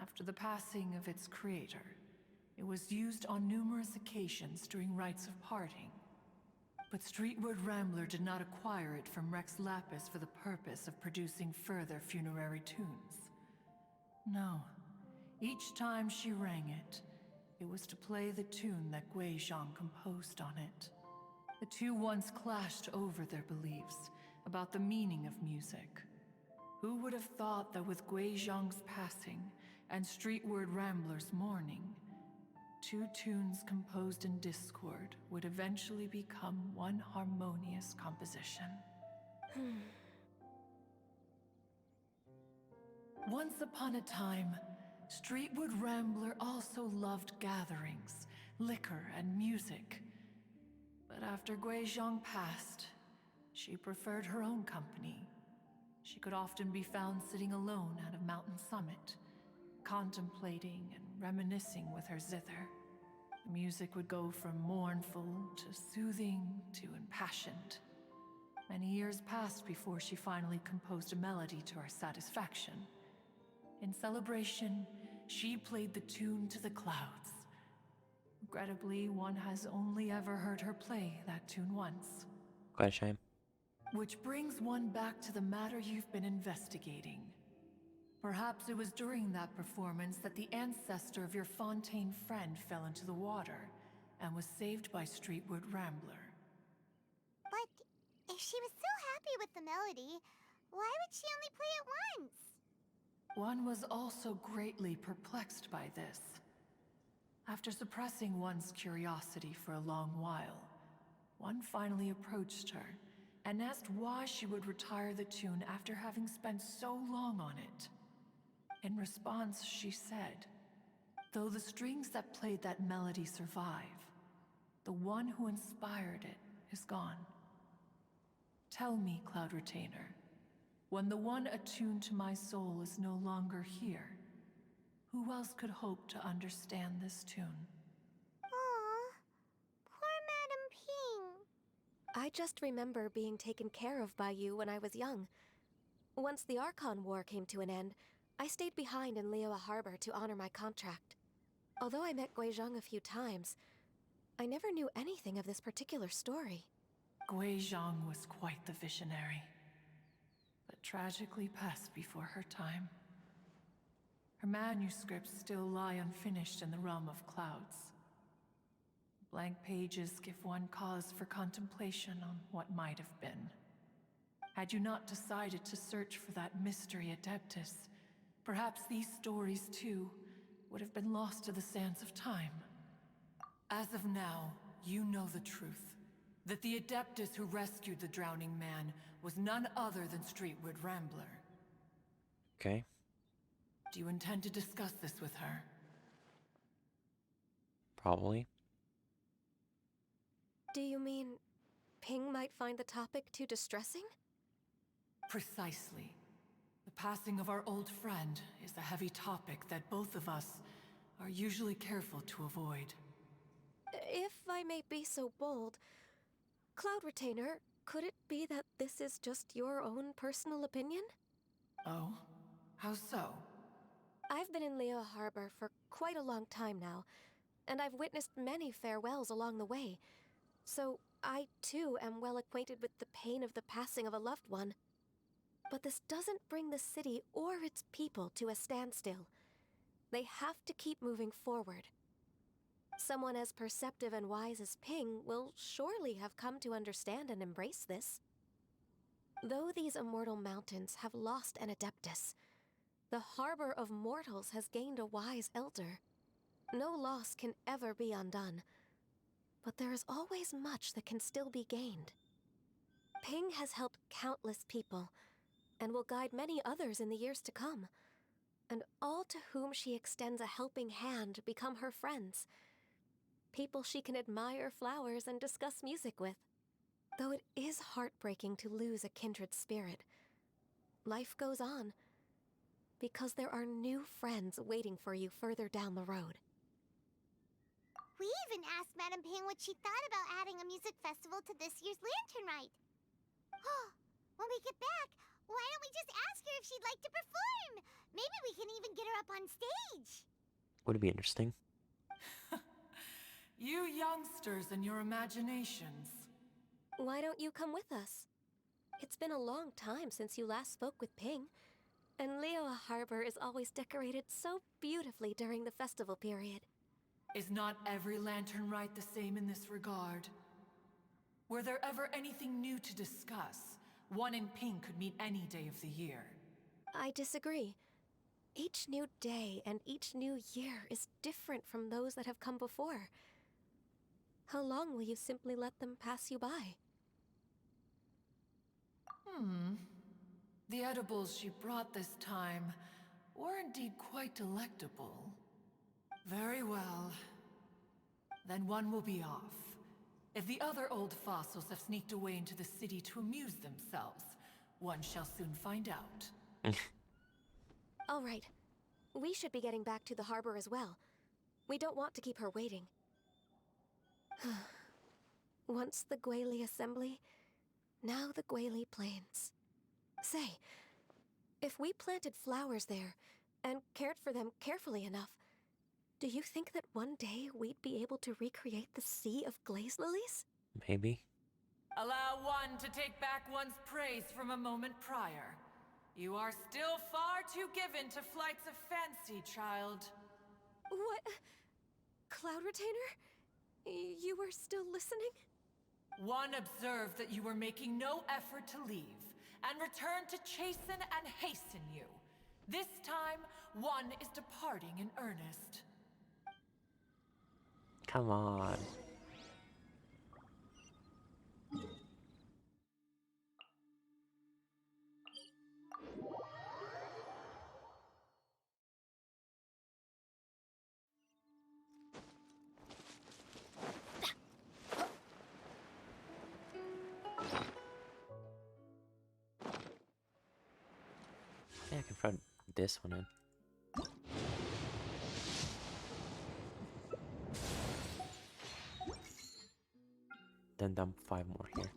After the passing of its creator, it was used on numerous occasions during rites of parting. But Streetward Rambler did not acquire it from Rex Lapis for the purpose of producing further funerary tunes. No. Each time she rang it, it was to play the tune that Gui Zhang composed on it. The two once clashed over their beliefs about the meaning of music. Who would have thought that with Gui Zhang's passing and Streetward Rambler's mourning, two tunes composed in discord would eventually become one harmonious composition? Once upon a time, Streetwood Rambler also loved gatherings, liquor, and music. But after Gui Zhang passed, she preferred her own company. She could often be found sitting alone at a mountain summit, contemplating and reminiscing with her zither. The music would go from mournful to soothing to impassioned. Many years passed before she finally composed a melody to her satisfaction. In celebration, she played the tune to the clouds. Regrettably, one has only ever heard her play that tune once. Quite a shame. Which brings one back to the matter you've been investigating. Perhaps it was during that performance that the ancestor of your Fontaine friend fell into the water and was saved by Streetwood Rambler. But if she was so happy with the melody, why would she only play it once? One was also greatly perplexed by this. After suppressing one's curiosity for a long while, one finally approached her and asked why she would retire the tune after having spent so long on it. In response, she said, "Though the strings that played that melody survive, the one who inspired it is gone. Tell me, Cloud Retainer, when the one attuned to my soul is no longer here, who else could hope to understand this tune?" Aw, poor Madame Ping. I just remember being taken care of by you when I was young. Once the Archon War came to an end, I stayed behind in Liyue Harbor to honor my contract. Although I met Gui Zhang a few times, I never knew anything of this particular story. Gui Zhang was quite the visionary, but tragically passed before her time. Her manuscripts still lie unfinished in the realm of clouds. Blank pages give one cause for contemplation on what might have been. Had you not decided to search for that mystery Adeptus, perhaps these stories, too, would have been lost to the sands of time. As of now, you know the truth. That the Adeptus who rescued the drowning man was none other than Streetwood Rambler. Okay. Do you intend to discuss this with her? Probably. Do you mean Ping might find the topic too distressing? Precisely. The passing of our old friend is a heavy topic that both of us are usually careful to avoid. If I may be so bold, Cloud Retainer, could it be that this is just your own personal opinion? Oh? How so? I've been in Liyue Harbor for quite a long time now, and I've witnessed many farewells along the way, so I too am well acquainted with the pain of the passing of a loved one. But this doesn't bring the city or its people to a standstill. They have to keep moving forward. Someone as perceptive and wise as Ping will surely have come to understand and embrace this. Though these immortal mountains have lost an Adeptus, the harbor of mortals has gained a wise elder. No loss can ever be undone, but there is always much that can still be gained. Ping has helped countless people, and will guide many others in the years to come. And all to whom she extends a helping hand become her friends. People she can admire flowers and discuss music with. Though it is heartbreaking to lose a kindred spirit, life goes on, because there are new friends waiting for you further down the road. We even asked Madame Ping what she thought about adding a music festival to this year's Lantern Rite. When we get back, why don't we just ask her if she'd like to perform? Maybe we can even get her up on stage. Would it be interesting? You youngsters and your imaginations. Why don't you come with us? It's been a long time since you last spoke with Ping, and Liyue Harbor is always decorated so beautifully during the festival period. Is not every lantern rite the same in this regard? Were there ever anything new to discuss? One in Ping could meet any day of the year. I disagree. Each new day and each new year is different from those that have come before. How long will you simply let them pass you by? The edibles she brought this time were indeed quite delectable. Very well. Then one will be off. If the other old fossils have sneaked away into the city to amuse themselves, one shall soon find out. All right. We should be getting back to the harbor as well. We don't want to keep her waiting. Once the Guili Assembly, now the Guili Plains. Say, if we planted flowers there and cared for them carefully enough, do you think that one day we'd be able to recreate the sea of glaze lilies? Maybe. Allow one to take back one's praise from a moment prior. You are still far too given to flights of fancy, child. What? Cloud Retainer? You were still listening? One observed that you were making no effort to leave, and returned to chasten and hasten you. This time, one is departing in earnest. Come on. Yeah, I can throw this one in. Then dump 5 more here.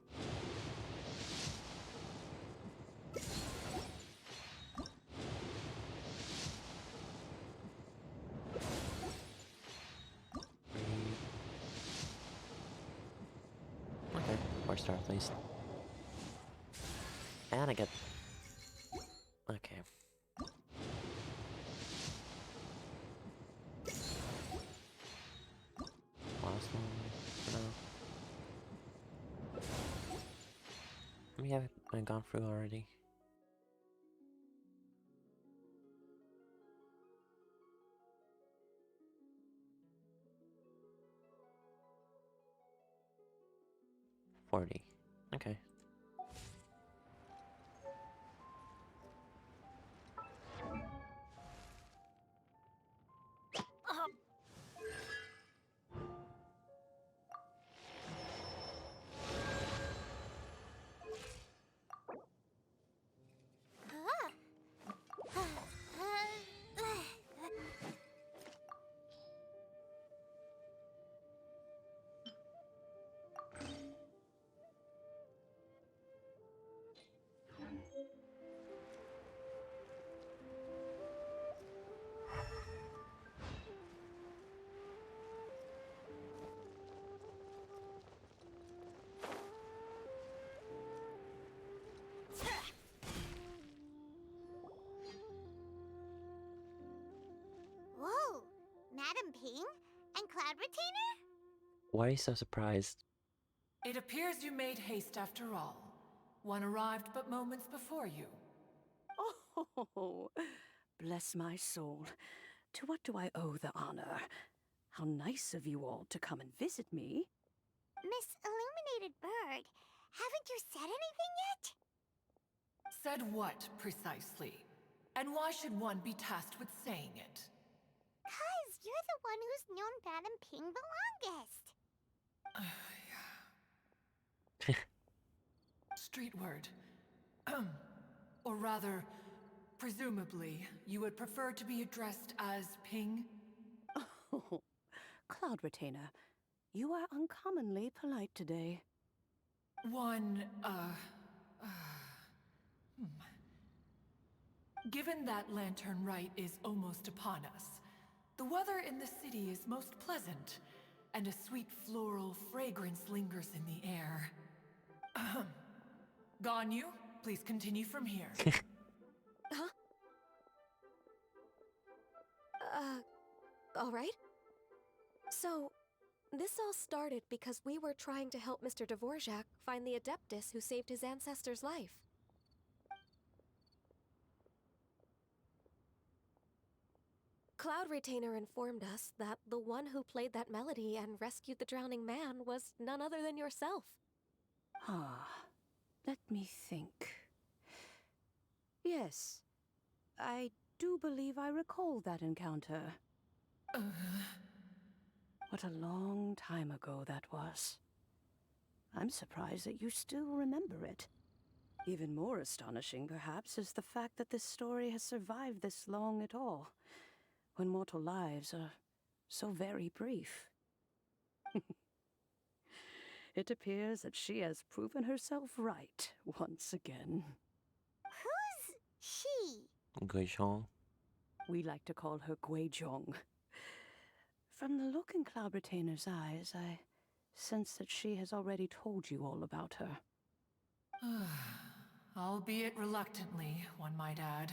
Okay, 4 star at least. And I get... Okay. Last one for now. We haven't gone through already. $40. Okay. Whoa! Madam Ping? And Cloud Retainer? Why are you so surprised? It appears you made haste after all. One arrived but moments before you. Oh, bless my soul. To what do I owe the honor? How nice of you all to come and visit me. Miss Illuminated Bird, haven't you said anything yet? Said what, precisely? And why should one be tasked with saying it? 'Cause you're the one who's known Madam Ping the longest. Street word. Or rather, presumably, you would prefer to be addressed as Ping? Oh, Cloud Retainer, you are uncommonly polite today. One, Given that Lantern Rite is almost upon us, the weather in the city is most pleasant, and a sweet floral fragrance lingers in the air. Ahem. Ganyu, please continue from here. Huh? Alright. So, this all started because we were trying to help Mr. Dvorak find the Adeptus who saved his ancestor's life. Cloud Retainer informed us that the one who played that melody and rescued the drowning man was none other than yourself. Ah, let me think. Yes, I do believe I recall that encounter. What a long time ago that was. I'm surprised that you still remember it. Even more astonishing, perhaps, is the fact that this story has survived this long at all, when mortal lives are so very brief. It appears that she has proven herself right once again. Who's she? Guizhong. We like to call her Guizhong. From the look in Cloud Retainer's eyes, I sense that she has already told you all about her. Albeit reluctantly, one might add.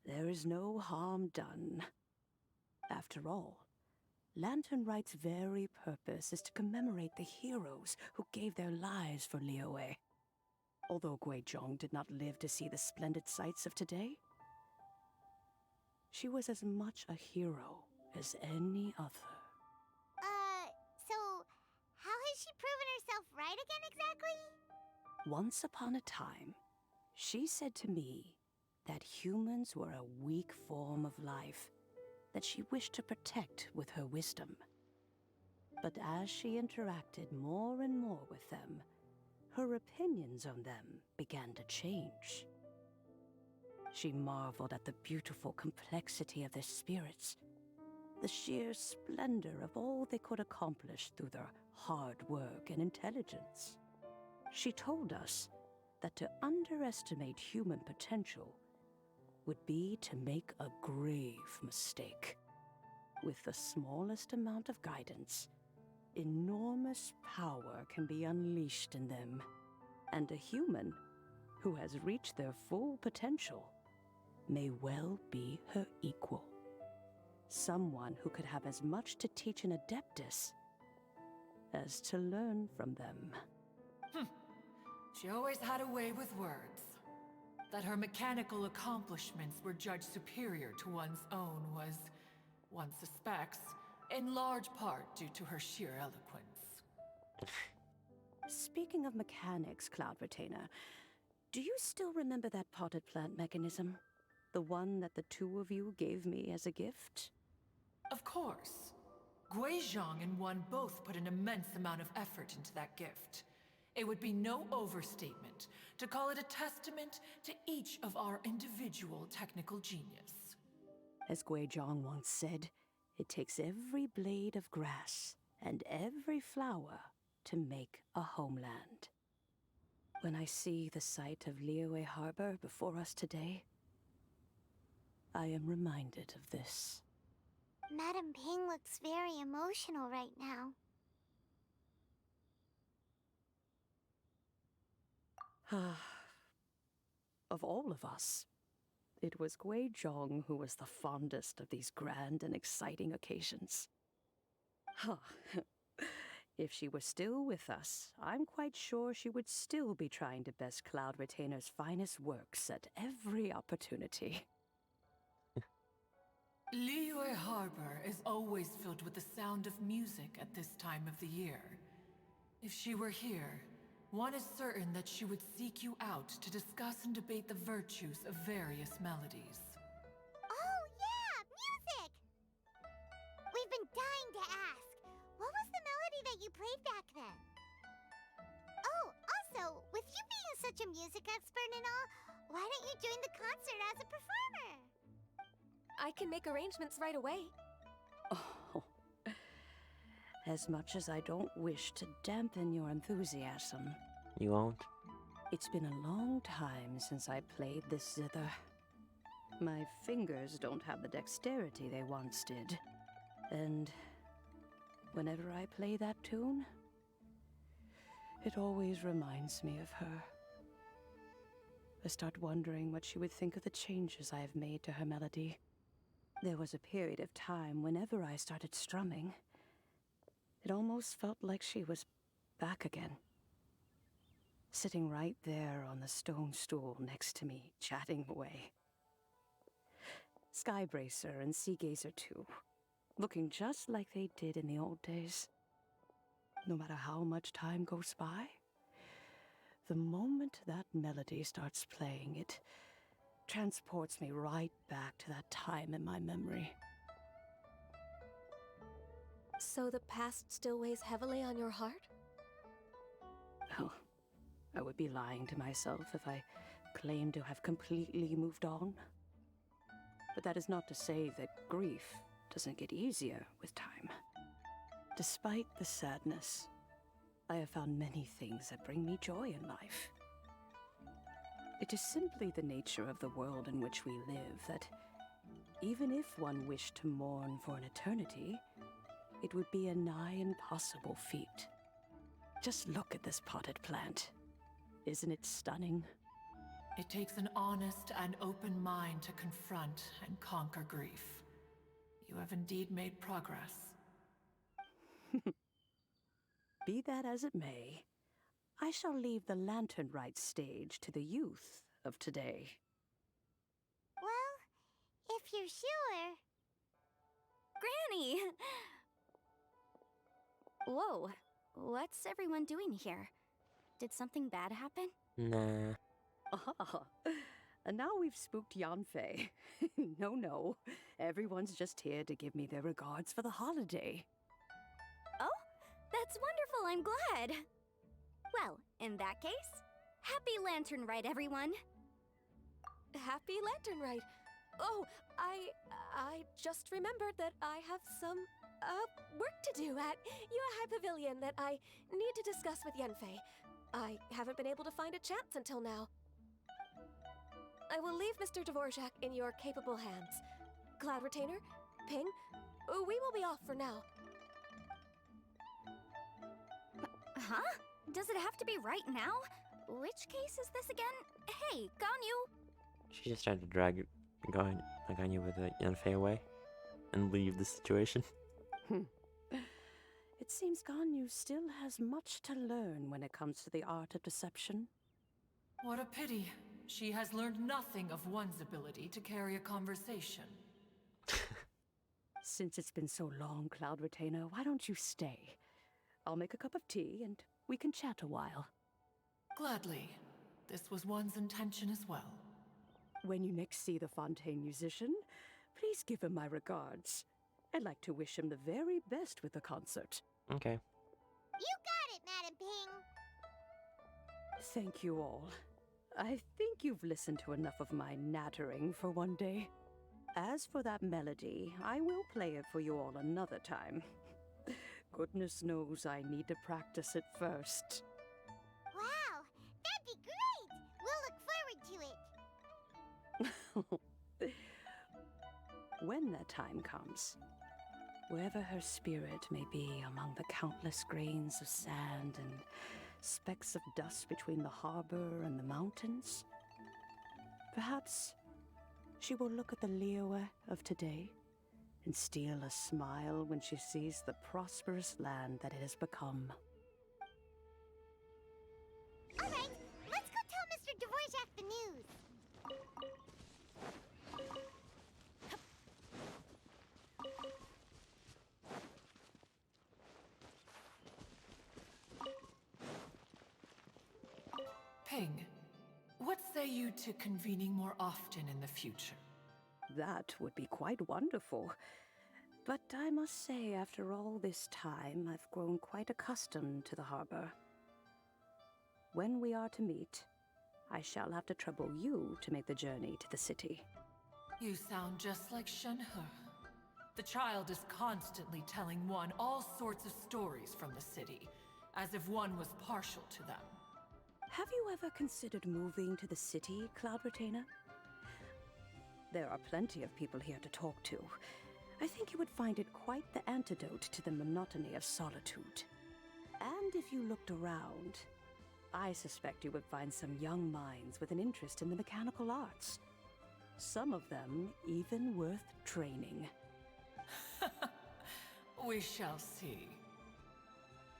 There is no harm done. After all, Lantern Rite's very purpose is to commemorate the heroes who gave their lives for Liyue. Although Guizhong did not live to see the splendid sights of today, she was as much a hero as any other. So, how has she proven herself right again exactly? Once upon a time, she said to me that humans were a weak form of life that she wished to protect with her wisdom. But as she interacted more and more with them, her opinions on them began to change. She marveled at the beautiful complexity of their spirits, the sheer splendor of all they could accomplish through their hard work and intelligence. She told us that to underestimate human potential would be to make a grave mistake. With the smallest amount of guidance, enormous power can be unleashed in them, and a human who has reached their full potential may well be her equal. Someone who could have as much to teach an Adeptus as to learn from them. She always had a way with words. That her mechanical accomplishments were judged superior to one's own was, one suspects, in large part due to her sheer eloquence. Speaking of mechanics, Cloud Retainer, do you still remember that potted plant mechanism? The one that the two of you gave me as a gift? Of course. Guizhong and one both put an immense amount of effort into that gift. It would be no overstatement to call it a testament to each of our individual technical genius. As Guizhong once said, it takes every blade of grass and every flower to make a homeland. When I see the sight of Liyue Harbor before us today, I am reminded of this. Madame Ping looks very emotional right now. Of all of us, it was Guizhong who was the fondest of these grand and exciting occasions. If she were still with us, I'm quite sure she would still be trying to best Cloud Retainer's finest works at every opportunity. Liyue Harbor is always filled with the sound of music at this time of the year. If she were here, one is certain that she would seek you out to discuss and debate the virtues of various melodies. Oh, yeah! Music! We've been dying to ask. What was the melody that you played back then? Oh, also, with you being such a music expert and all, why don't you join the concert as a performer? I can make arrangements right away. Oh, as much as I don't wish to dampen your enthusiasm, You won't? It's been a long time since I played this zither. My fingers don't have the dexterity they once did. And whenever I play that tune, it always reminds me of her. I start wondering what she would think of the changes I have made to her melody. There was a period of time whenever I started strumming, it almost felt like she was back again. Sitting right there on the stone stool next to me, chatting away. Skybracer and Seagazer too, looking just like they did in the old days. No matter how much time goes by, the moment that melody starts playing, it transports me right back to that time in my memory. So the past still weighs heavily on your heart? Oh, I would be lying to myself if I claimed to have completely moved on. But that is not to say that grief doesn't get easier with time. Despite the sadness, I have found many things that bring me joy in life. It is simply the nature of the world in which we live that even if one wished to mourn for an eternity, it would be a nigh impossible feat. Just look at this potted plant. Isn't it stunning? It takes an honest and open mind to confront and conquer grief. You have indeed made progress. Be that as it may, I shall leave the lantern rite stage to the youth of today. Well, if you're sure. Granny! Whoa, what's everyone doing here? Did something bad happen? Nah. Ah, and now we've spooked Yanfei. No, everyone's just here to give me their regards for the holiday. Oh, that's wonderful, I'm glad. Well, in that case, happy Lantern Rite, everyone. Happy Lantern Rite. Oh, I just remembered that I have some, work to do at Yuehai Pavilion that I need to discuss with Yanfei. I haven't been able to find a chance until now. I will leave Mr. Dvorak in your capable hands. Cloud Retainer, Ping, we will be off for now. Huh? Does it have to be right now? Which case is this again? Hey, Ganyu! She's just trying to drag Ganyu with Yanfei away and leave the situation. It seems Ganyu still has much to learn when it comes to the art of deception. What a pity. She has learned nothing of one's ability to carry a conversation. Since it's been so long, Cloud Retainer, why don't you stay? I'll make a cup of tea and we can chat a while. Gladly. This was one's intention as well. When you next see the Fontaine musician, please give him my regards. I'd like to wish him the very best with the concert. Okay. You got it, Madam Ping. Thank you all. I think you've listened to enough of my nattering for one day. As for that melody, I will play it for you all another time. Goodness knows I need to practice it first. Wow, that'd be great. We'll look forward to it. When that time comes, wherever her spirit may be among the countless grains of sand and specks of dust between the harbor and the mountains, perhaps she will look at the Liyue of today and steal a smile when she sees the prosperous land that it has become. All right, let's go tell Mr. Dvorak the news. Ping, what say you to convening more often in the future? That would be quite wonderful. But I must say, after all this time, I've grown quite accustomed to the harbor. When we are to meet, I shall have to trouble you to make the journey to the city. You sound just like Shenhe. The child is constantly telling one all sorts of stories from the city, as if one was partial to them. Have you ever considered moving to the city, Cloud Retainer? There are plenty of people here to talk to. I think you would find it quite the antidote to the monotony of solitude. And if you looked around, I suspect you would find some young minds with an interest in the mechanical arts. Some of them even worth training. We shall see.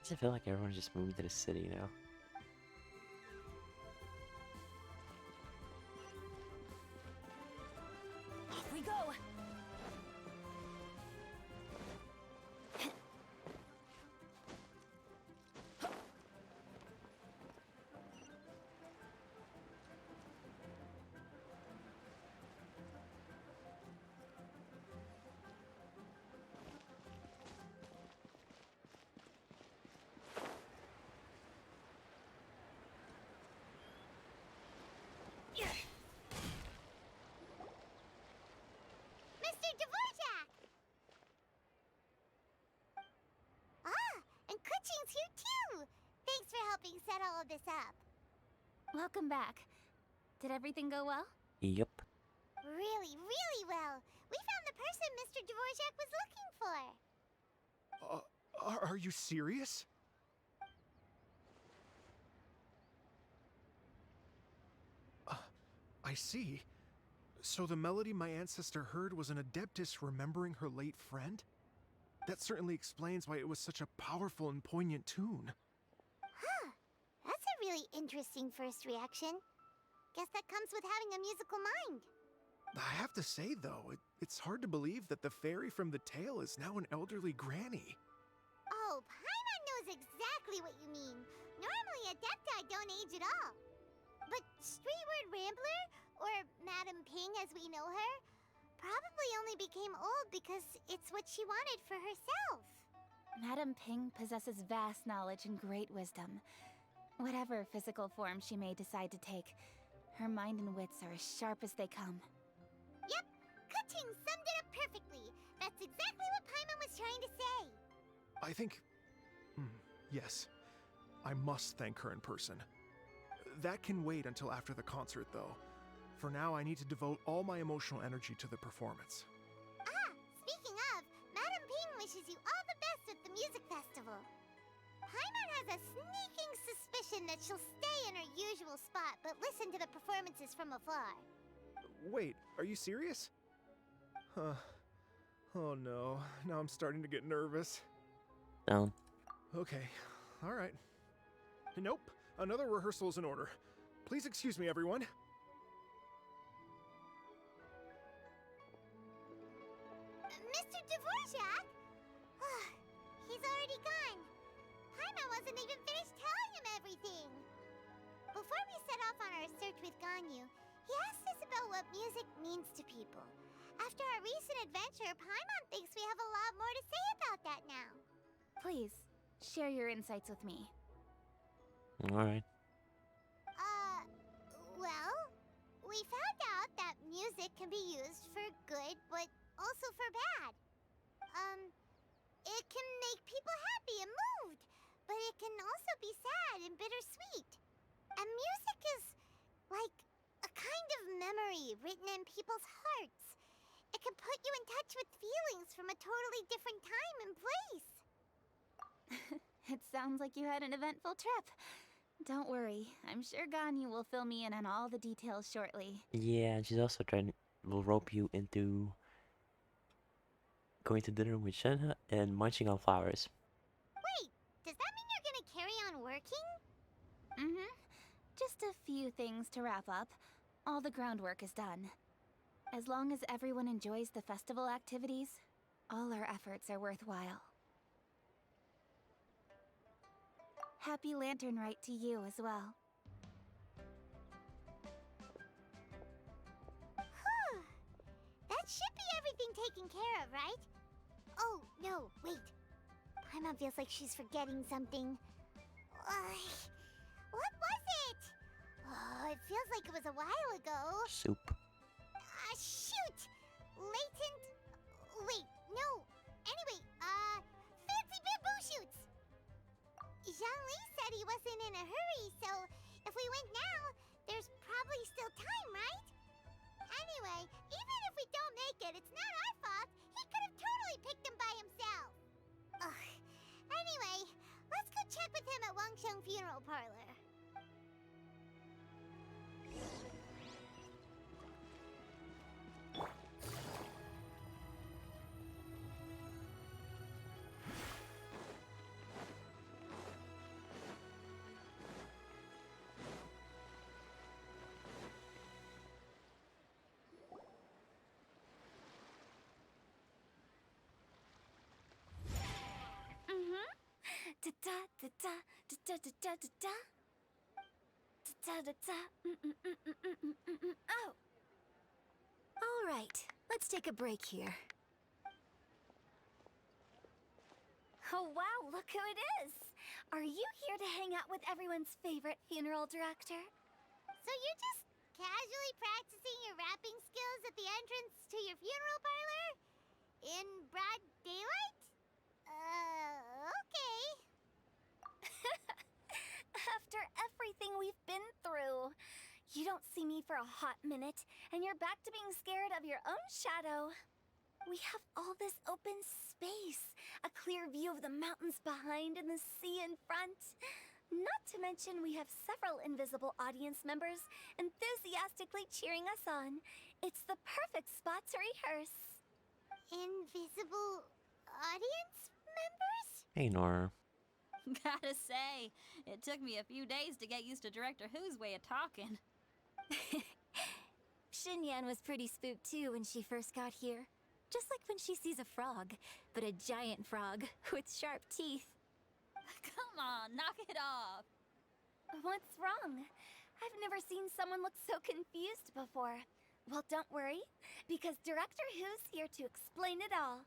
Does it feel like everyone's just moving to the city now? Off we go! Mr. Dvorak! Ah, and Kuchin's here too! Thanks for helping set all of this up. Welcome back. Did everything go well? Yep. Really, really well. We found the person Mr. Dvorak was looking for. Are you serious? I see. So the melody my ancestor heard was an adeptus remembering her late friend? That certainly explains why it was such a powerful and poignant tune. Huh. That's a really interesting first reaction. Guess that comes with having a musical mind. I have to say, though, it's hard to believe that the fairy from the tale is now an elderly granny. Oh, Paimon knows exactly what you mean. Normally, Adepti don't age at all. But Streetward Rambler, or Madam Ping as we know her, probably only became old because it's what she wanted for herself. Madam Ping possesses vast knowledge and great wisdom. Whatever physical form she may decide to take, her mind and wits are as sharp as they come. Yep, Kuching summed it up perfectly. That's exactly what Paimon was trying to say. I think... yes. I must thank her in person. That can wait until after the concert, though. For now, I need to devote all my emotional energy to the performance. Ah, speaking of, Madam Ping wishes you all the best at the music festival. Paimon has a sneaking suspicion that she'll stay in her usual spot, but listen to the performances from afar. Wait, are you serious? Huh. Oh no, now I'm starting to get nervous. Down. Okay, alright. Nope, another rehearsal is in order. Please excuse me, everyone. Mr. Dvorak? He's already gone. Paimon wasn't even finished telling him everything. Before we set off on our search with Ganyu, he asked us about what music means to people. After our recent adventure, Paimon thinks we have a lot more to say about that now. Please, share your insights with me. Alright. Well, we found out that music can be used for good, but also for bad. It can make people happy and moved, but it can also be sad and bittersweet. And music is like a kind of memory written in people's hearts. It can put you in touch with feelings from a totally different time and place. It sounds like you had an eventful trip. Don't worry, I'm sure Ganyu will fill me in on all the details shortly. Yeah, and she's also will rope you into going to dinner with Shenhe and munching on flowers. Wait, does that mean you're gonna carry on working? Mm-hmm. Just a few things to wrap up. All the groundwork is done. As long as everyone enjoys the festival activities, all our efforts are worthwhile. Happy Lantern Rite to you as well. Whew. That should be everything taken care of, right? Oh, no, wait. Paimon feels like she's forgetting something. What was it? Oh, it feels like it was a while ago. Soup. Shoot! Latent... Wait, no. Anyway, fancy bamboo shoots! Zhang Li said he wasn't in a hurry, so if we went now, there's probably still time, right? Anyway, even if we don't make it, it's not our fault. He could have totally picked him by himself. Ugh. Anyway, let's go check with him at Wangsheng Funeral Parlor. Da da da da da da da da da. Da da da. Oh. All right, let's take a break here. Oh wow, look who it is! Are you here to hang out with everyone's favorite funeral director? So you're just casually practicing your rapping skills at the entrance to your funeral parlor? In broad daylight? Okay. After everything we've been through, you don't see me for a hot minute, and you're back to being scared of your own shadow. We have all this open space, a clear view of the mountains behind and the sea in front. Not to mention we have several invisible audience members enthusiastically cheering us on. It's the perfect spot to rehearse. Invisible audience members? Hey, Nora. Gotta say, it took me a few days to get used to Director Who's way of talking. Xinyan was pretty spooked too when she first got here. Just like when she sees a frog, but a giant frog with sharp teeth. Come on, knock it off. What's wrong? I've never seen someone look so confused before. Well, don't worry, because Director Who's here to explain it all.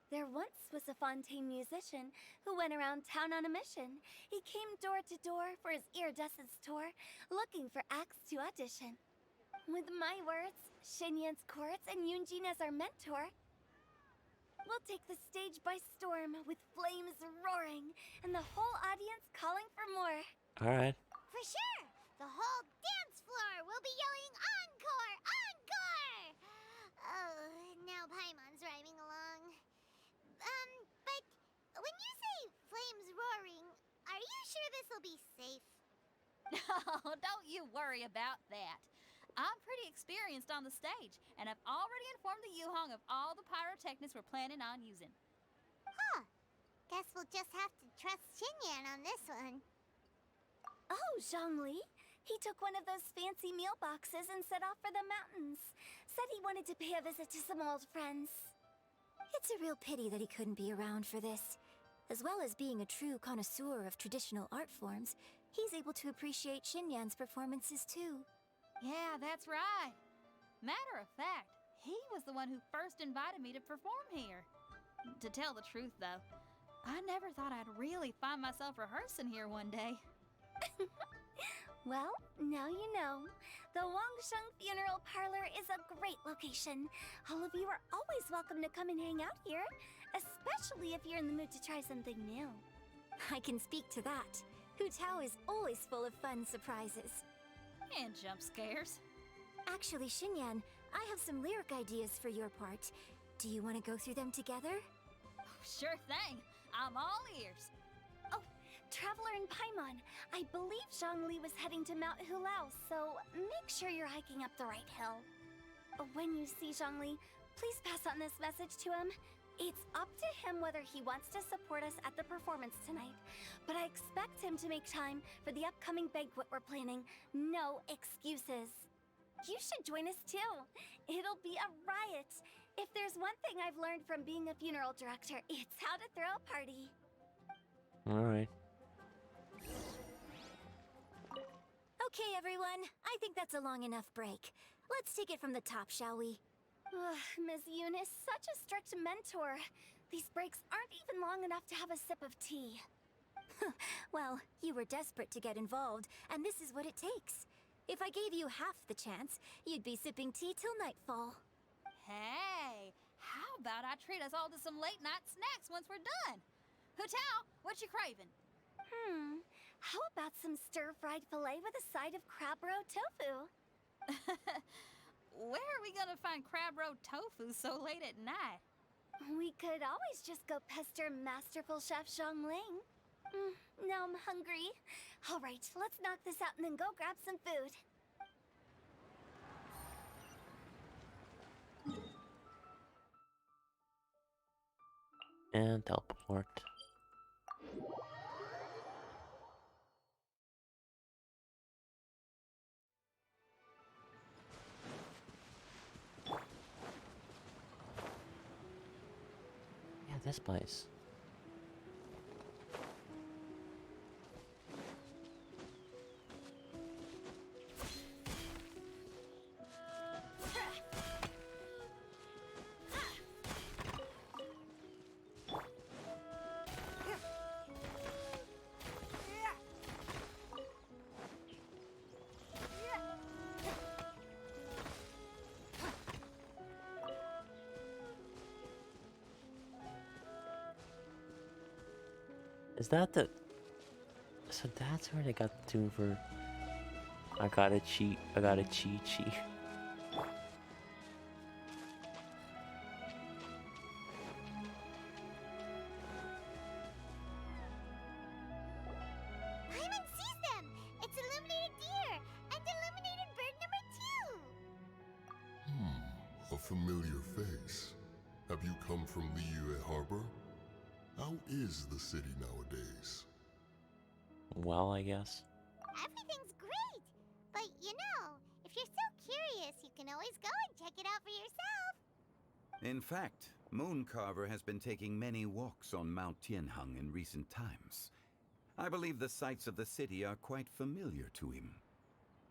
There once was a Fontaine musician who went around town on a mission. He came door to door for his iridescence tour, looking for acts to audition. With my words, Xinyan's chords, and Yunjin as our mentor, we'll take the stage by storm with flames roaring and the whole audience calling for more. Alright. For sure! The whole dance floor will be yelling encore! Encore! Oh, now Paimon's rhyming along. But when you say flames roaring, are you sure this'll be safe? No, don't you worry about that. I'm pretty experienced on the stage, and I've already informed the Yuhong of all the pyrotechnics we're planning on using. Huh. Guess we'll just have to trust Xinyan on this one. Oh, Zhongli. He took one of those fancy meal boxes and set off for the mountains. Said he wanted to pay a visit to some old friends. It's a real pity that he couldn't be around for this. As well as being a true connoisseur of traditional art forms, he's able to appreciate Xinyan's performances too. Yeah, that's right. Matter of fact, he was the one who first invited me to perform here. To tell the truth, though, I never thought I'd really find myself rehearsing here one day. Well, now you know. The Wangsheng Funeral Parlor is a great location. All of you are always welcome to come and hang out here, especially if you're in the mood to try something new. I can speak to that. Hu Tao is always full of fun surprises. And jump scares. Actually, Xinyan, I have some lyric ideas for your part. Do you want to go through them together? Sure thing. I'm all ears. Traveler in Paimon, I believe Zhongli was heading to Mount Hulao, so make sure you're hiking up the right hill. When you see Zhongli, please pass on this message to him. It's up to him whether he wants to support us at the performance tonight, but I expect him to make time for the upcoming banquet we're planning. No excuses. You should join us too. It'll be a riot. If there's one thing I've learned from being a funeral director, it's how to throw a party. Alright. Okay, everyone. I think that's a long enough break. Let's take it from the top, shall we? Ms. Eunice, such a strict mentor. These breaks aren't even long enough to have a sip of tea. Well, you were desperate to get involved, and this is what it takes. If I gave you half the chance, you'd be sipping tea till nightfall. Hey, how about I treat us all to some late-night snacks once we're done? Hu Tao, what you craving? How about some stir-fried filet with a side of crab roe tofu? Where are we gonna find crab roe tofu so late at night? We could always just go pester Masterful Chef Zhongling. Now I'm hungry. All right, let's knock this out and then go grab some food. And teleport. Yeah, this place. Is that the... So that's where they got the tune for... I gotta cheat, cheat. Paimon sees them! It's illuminated deer! And illuminated bird number 2! A familiar face. Have you come from Liyue Harbor? How is the city nowadays? Well, I guess. Everything's great! But you know, if you're so curious, you can always go and check it out for yourself! In fact, Mooncarver has been taking many walks on Mount Tianheng in recent times. I believe the sights of the city are quite familiar to him.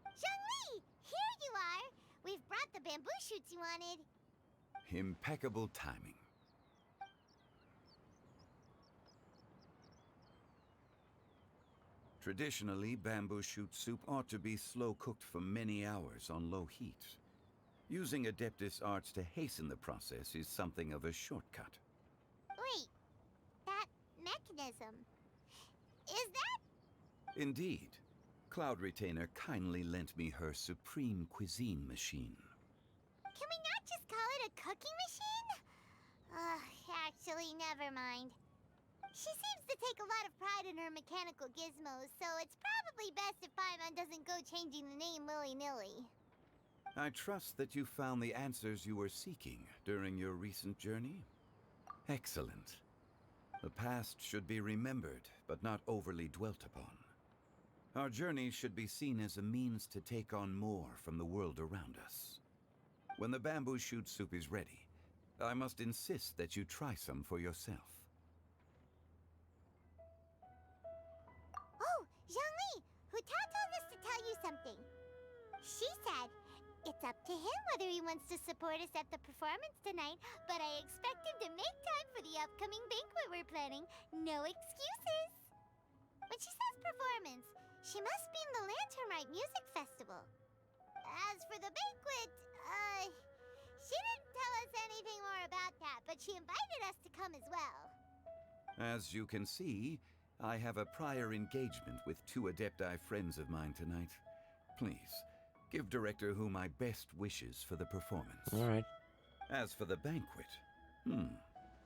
Zhongli! Here you are! We've brought the bamboo shoots you wanted. Impeccable timing. Traditionally, bamboo shoot soup ought to be slow-cooked for many hours on low heat. Using Adeptus arts to hasten the process is something of a shortcut. Wait, that mechanism... is that... Indeed. Cloud Retainer kindly lent me her supreme cuisine machine. Can we not just call it a cooking machine? Actually, never mind. She seems to take a lot of pride in her mechanical gizmos, so it's probably best if Paimon doesn't go changing the name willy-nilly. I trust that you found the answers you were seeking during your recent journey? Excellent. The past should be remembered, but not overly dwelt upon. Our journey should be seen as a means to take on more from the world around us. When the bamboo shoot soup is ready, I must insist that you try some for yourself. Oh, Zhongli! Hutao told us to tell you something. She said, it's up to him whether he wants to support us at the performance tonight, but I expect him to make time for the upcoming banquet we're planning. No excuses! When she says performance, she must mean the Lantern Rite Music Festival. As for the banquet, she didn't tell us anything more about that, but she invited us to come as well. As you can see, I have a prior engagement with 2 Adepti friends of mine tonight. Please, give Director Hu my best wishes for the performance. All right. As for the banquet,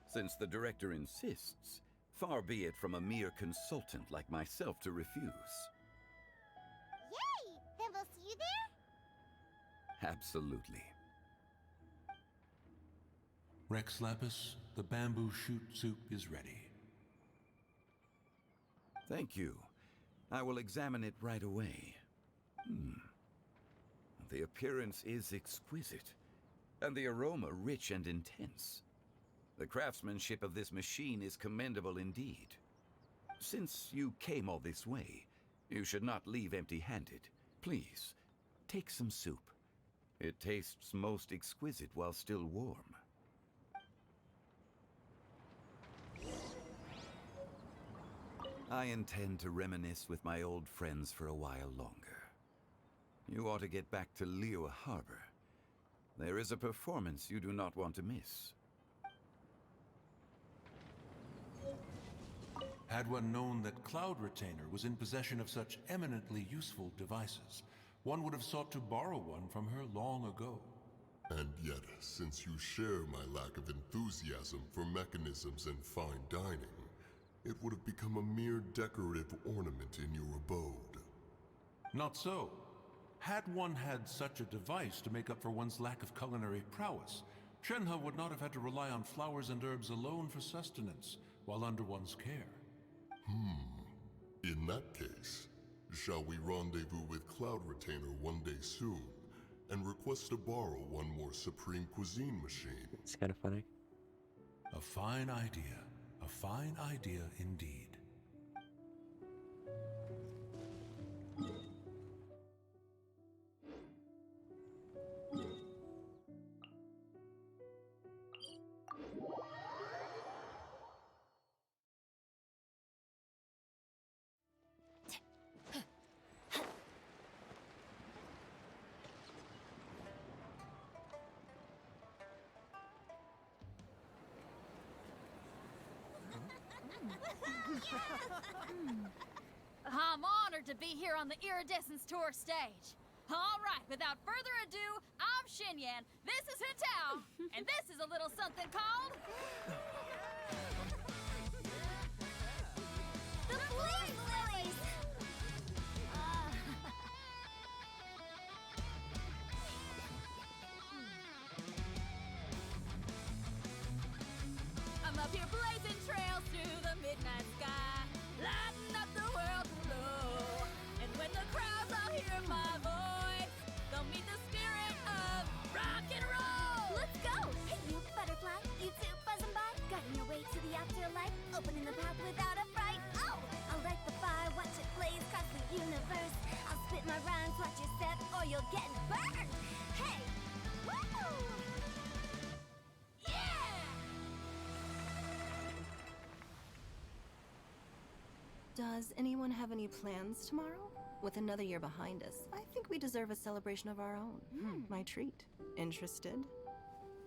since the Director insists, far be it from a mere consultant like myself to refuse. Yay! Then we'll see you there? Absolutely. Rex Lapis, the bamboo shoot soup is ready. Thank you. I will examine it right away. The appearance is exquisite, and the aroma rich and intense. The craftsmanship of this machine is commendable indeed. Since you came all this way, you should not leave empty-handed. Please, take some soup. It tastes most exquisite while still warm. I intend to reminisce with my old friends for a while longer. You ought to get back to Liyue Harbor. There is a performance you do not want to miss. Had one known that Cloud Retainer was in possession of such eminently useful devices, one would have sought to borrow one from her long ago. And yet, since you share my lack of enthusiasm for mechanisms and fine dining, it would have become a mere decorative ornament in your abode. Not so. Had one had such a device to make up for one's lack of culinary prowess, Shenhe would not have had to rely on flowers and herbs alone for sustenance while under one's care. In that case, shall we rendezvous with Cloud Retainer one day soon, and request to borrow one more Supreme Cuisine machine? It's kind of funny. A fine idea. A fine idea indeed. I'm honored to be here on the Iridescence Tour stage. All right, without further ado, I'm Xinyan, this is Hetao, and this is a little something called... The Blaze Lilies! I'm up here blazing trails through the midnight sky, lighting up the world below. And when the crowds all hear my voice, they'll meet the spirit of rock and roll. Let's go! Hey, you butterfly, you too buzzing by, guiding your way to the afterlife, opening the path without a fright. Oh, I'll light the fire, watch it blaze across the universe. I'll spit my rhymes, watch your step, or you'll get burned. Hey, woo! Does anyone have any plans tomorrow? With another year behind us, I think we deserve a celebration of our own. My treat. Interested?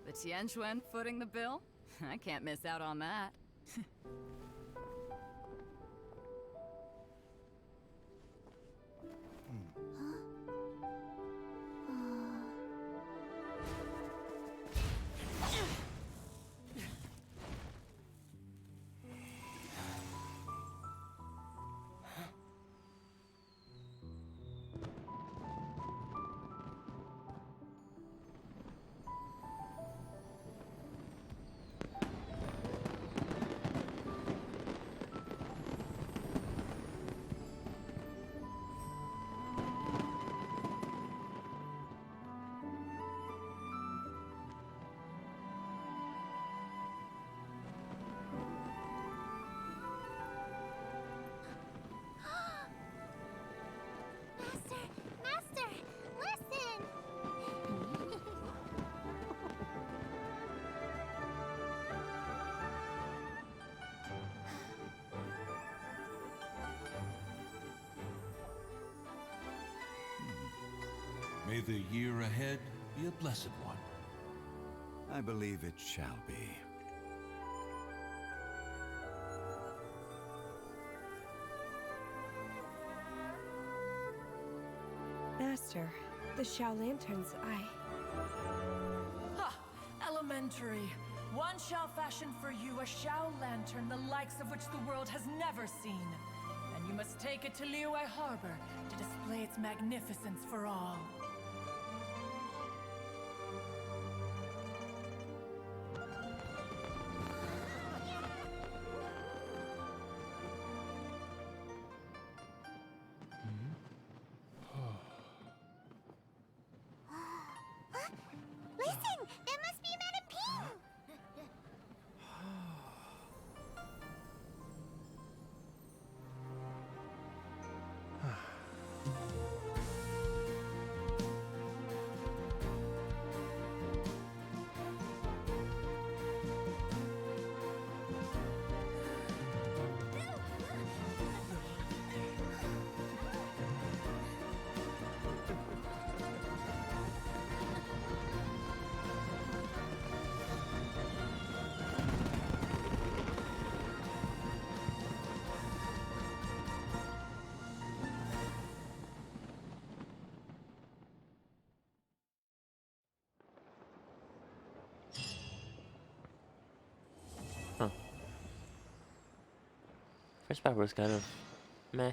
The Tianquan footing the bill? I can't miss out on that. Master, listen! May the year ahead be a blessed one. I believe it shall be. Master, the Xiao Lanterns, Ha! Elementary. One shall fashion for you a Xiao Lantern the likes of which the world has never seen. And you must take it to Liyue Harbor to display its magnificence for all. Listen! That must be Madame Ping! First part was kind of meh.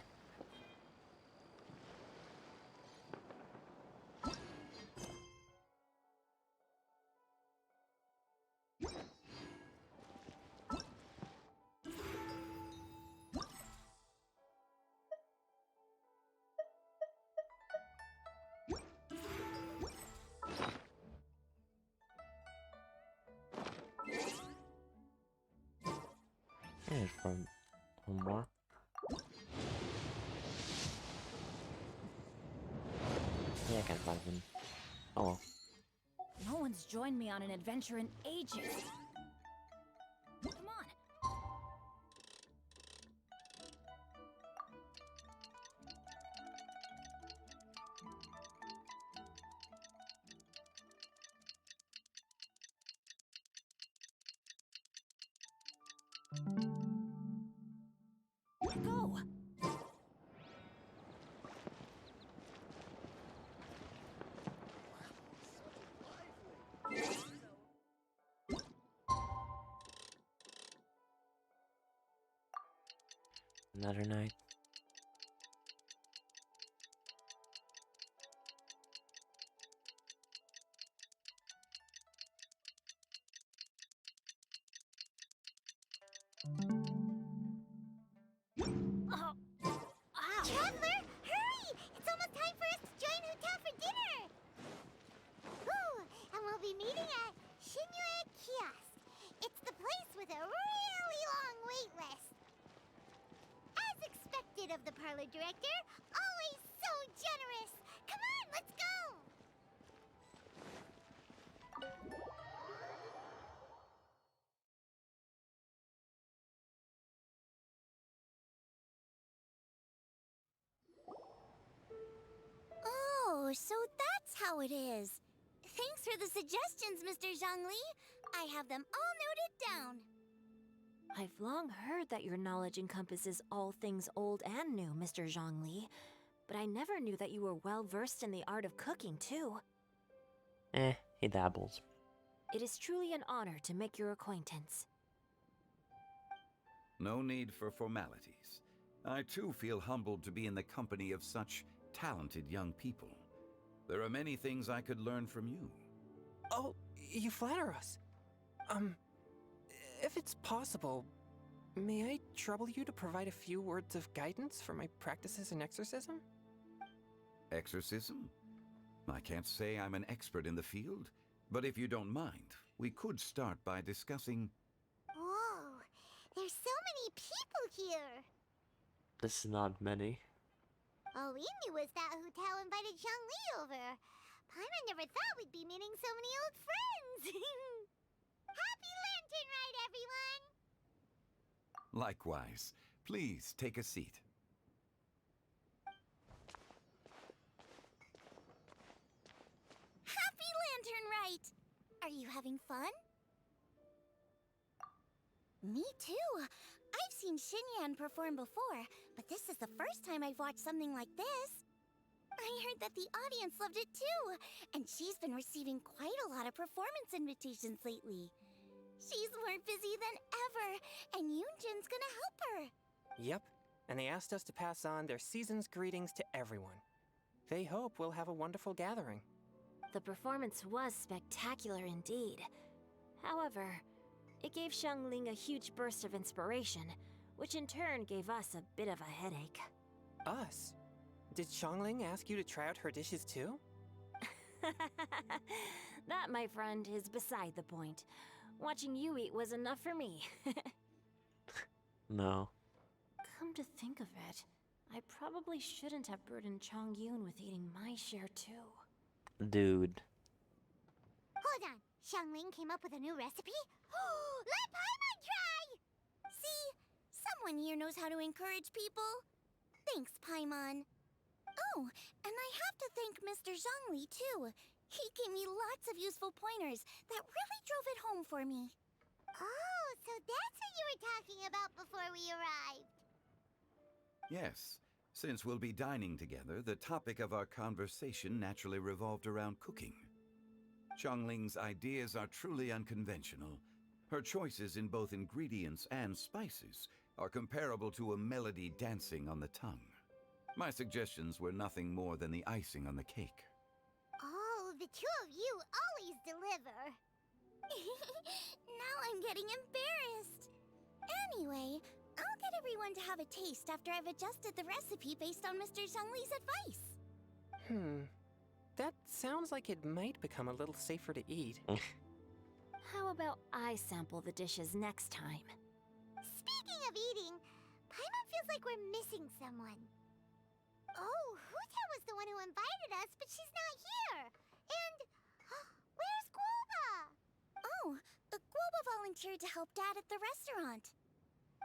Yeah, from more. Yeah, I can't find him. Oh well. No one's joined me on an adventure in ages. Come on. Go! Another night. Oh. Ow. Traveler, hurry! It's almost time for us to join Hotel for dinner! Ooh, and we'll be meeting at Shinyue Kiosk. It's the place with a really long wait list. As expected of the parlor director, always so generous. Come on, let's go! Oh, so that's how it is. Thanks for the suggestions, Mr. Zhongli. I have them all noted down. I've long heard that your knowledge encompasses all things old and new, Mr. Zhongli. But I never knew that you were well versed in the art of cooking, too. He dabbles. It is truly an honor to make your acquaintance. No need for formalities. I too feel humbled to be in the company of such talented young people. There are many things I could learn from you. Oh, you flatter us. If it's possible, may I trouble you to provide a few words of guidance for my practices in exorcism? Exorcism? I can't say I'm an expert in the field, but if you don't mind, we could start by discussing... Whoa, there's so many people here. This is not many. All we knew was that Hotel invited Zhongli over. Paimon never thought we'd be meeting so many old friends. Happy Lantern Rite, everyone! Likewise. Please take a seat. Happy Lantern Rite! Are you having fun? Me too. I've seen Xinyan perform before, but this is the first time I've watched something like this. I heard that the audience loved it too, and she's been receiving quite a lot of performance invitations lately. She's more busy than ever, and Yoonjin's gonna help her. Yep, and they asked us to pass on their season's greetings to everyone. They hope we'll have a wonderful gathering. The performance was spectacular indeed. However, it gave Xiangling a huge burst of inspiration, which in turn gave us a bit of a headache. Us? Did Xiangling ask you to try out her dishes too? That, my friend, is beside the point. Watching you eat was enough for me. No. Come to think of it, I probably shouldn't have burdened Chongyun with eating my share too. Dude. Hold on, Xiangling came up with a new recipe? Let Paimon try! See? Someone here knows how to encourage people. Thanks, Paimon. Oh, and I have to thank Mr. Zhongli, too. He gave me lots of useful pointers that really drove it home for me. Oh, so that's what you were talking about before we arrived. Yes. Since we'll be dining together, the topic of our conversation naturally revolved around cooking. Xiangling's ideas are truly unconventional. Her choices in both ingredients and spices are comparable to a melody dancing on the tongue. My suggestions were nothing more than the icing on the cake. Oh, the two of you always deliver. Now I'm getting embarrassed. Anyway, I'll get everyone to have a taste after I've adjusted the recipe based on Mr. Zhongli's advice. That sounds like it might become a little safer to eat. How about I sample the dishes next time? Speaking of eating, Paimon feels like we're missing someone. Oh, Huta was the one who invited us, but she's not here. And where's Guoba? Oh, Guoba volunteered to help Dad at the restaurant.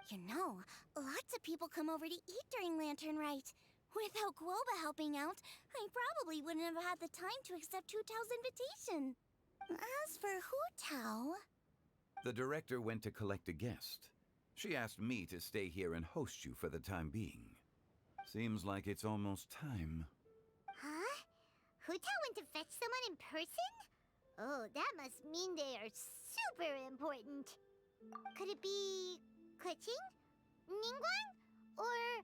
You know, lots of people come over to eat during Lantern Rite. Without Guoba helping out, I probably wouldn't have had the time to accept Hu Tao's invitation. As for Hu Tao... The director went to collect a guest. She asked me to stay here and host you for the time being. Seems like it's almost time. Huh? Hu Tao went to fetch someone in person? Oh, that must mean they are super important. Could it be... Keqing? Ningguang? Or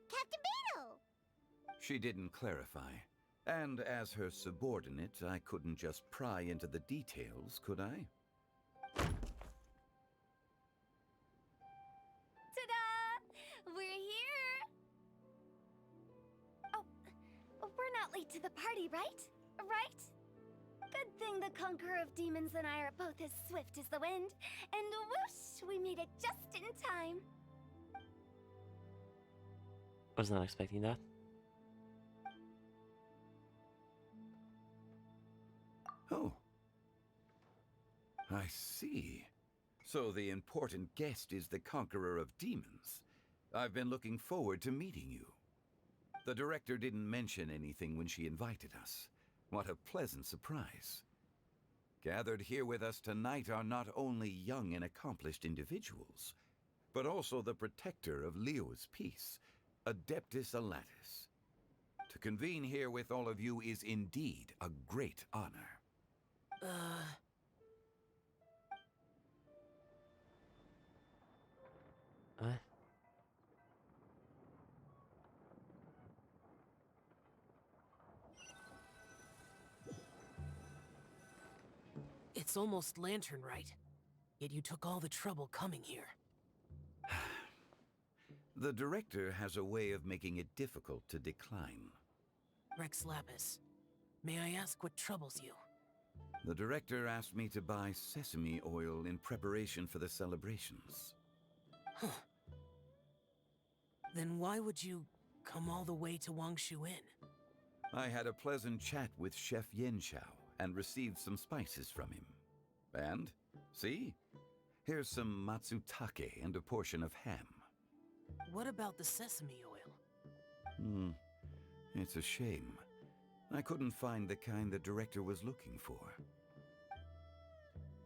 Captain Beidou? She didn't clarify. And as her subordinate, I couldn't just pry into the details, could I? Ta-da! We're here! Oh, we're not late to the party, right? Right? Good thing the Conqueror of Demons and I are both as swift as the wind. And whoosh, we made it just in time. Was not expecting that. Oh. I see. So the important guest is the Conqueror of Demons. I've been looking forward to meeting you. The director didn't mention anything when she invited us. What a pleasant surprise. Gathered here with us tonight are not only young and accomplished individuals, but also the protector of Liyue's peace, Adeptus Alatus. To convene here with all of you is indeed a great honor. It's almost Lantern Rite, yet you took all the trouble coming here. The director has a way of making it difficult to decline. Rex Lapis, may I ask what troubles you? The director asked me to buy sesame oil in preparation for the celebrations. Huh. Then why would you come all the way to Wangshu Inn? I had a pleasant chat with Chef Yanxiao and received some spices from him. And, see? Here's some matsutake and a portion of ham. What about the sesame oil? It's a shame. I couldn't find the kind the director was looking for.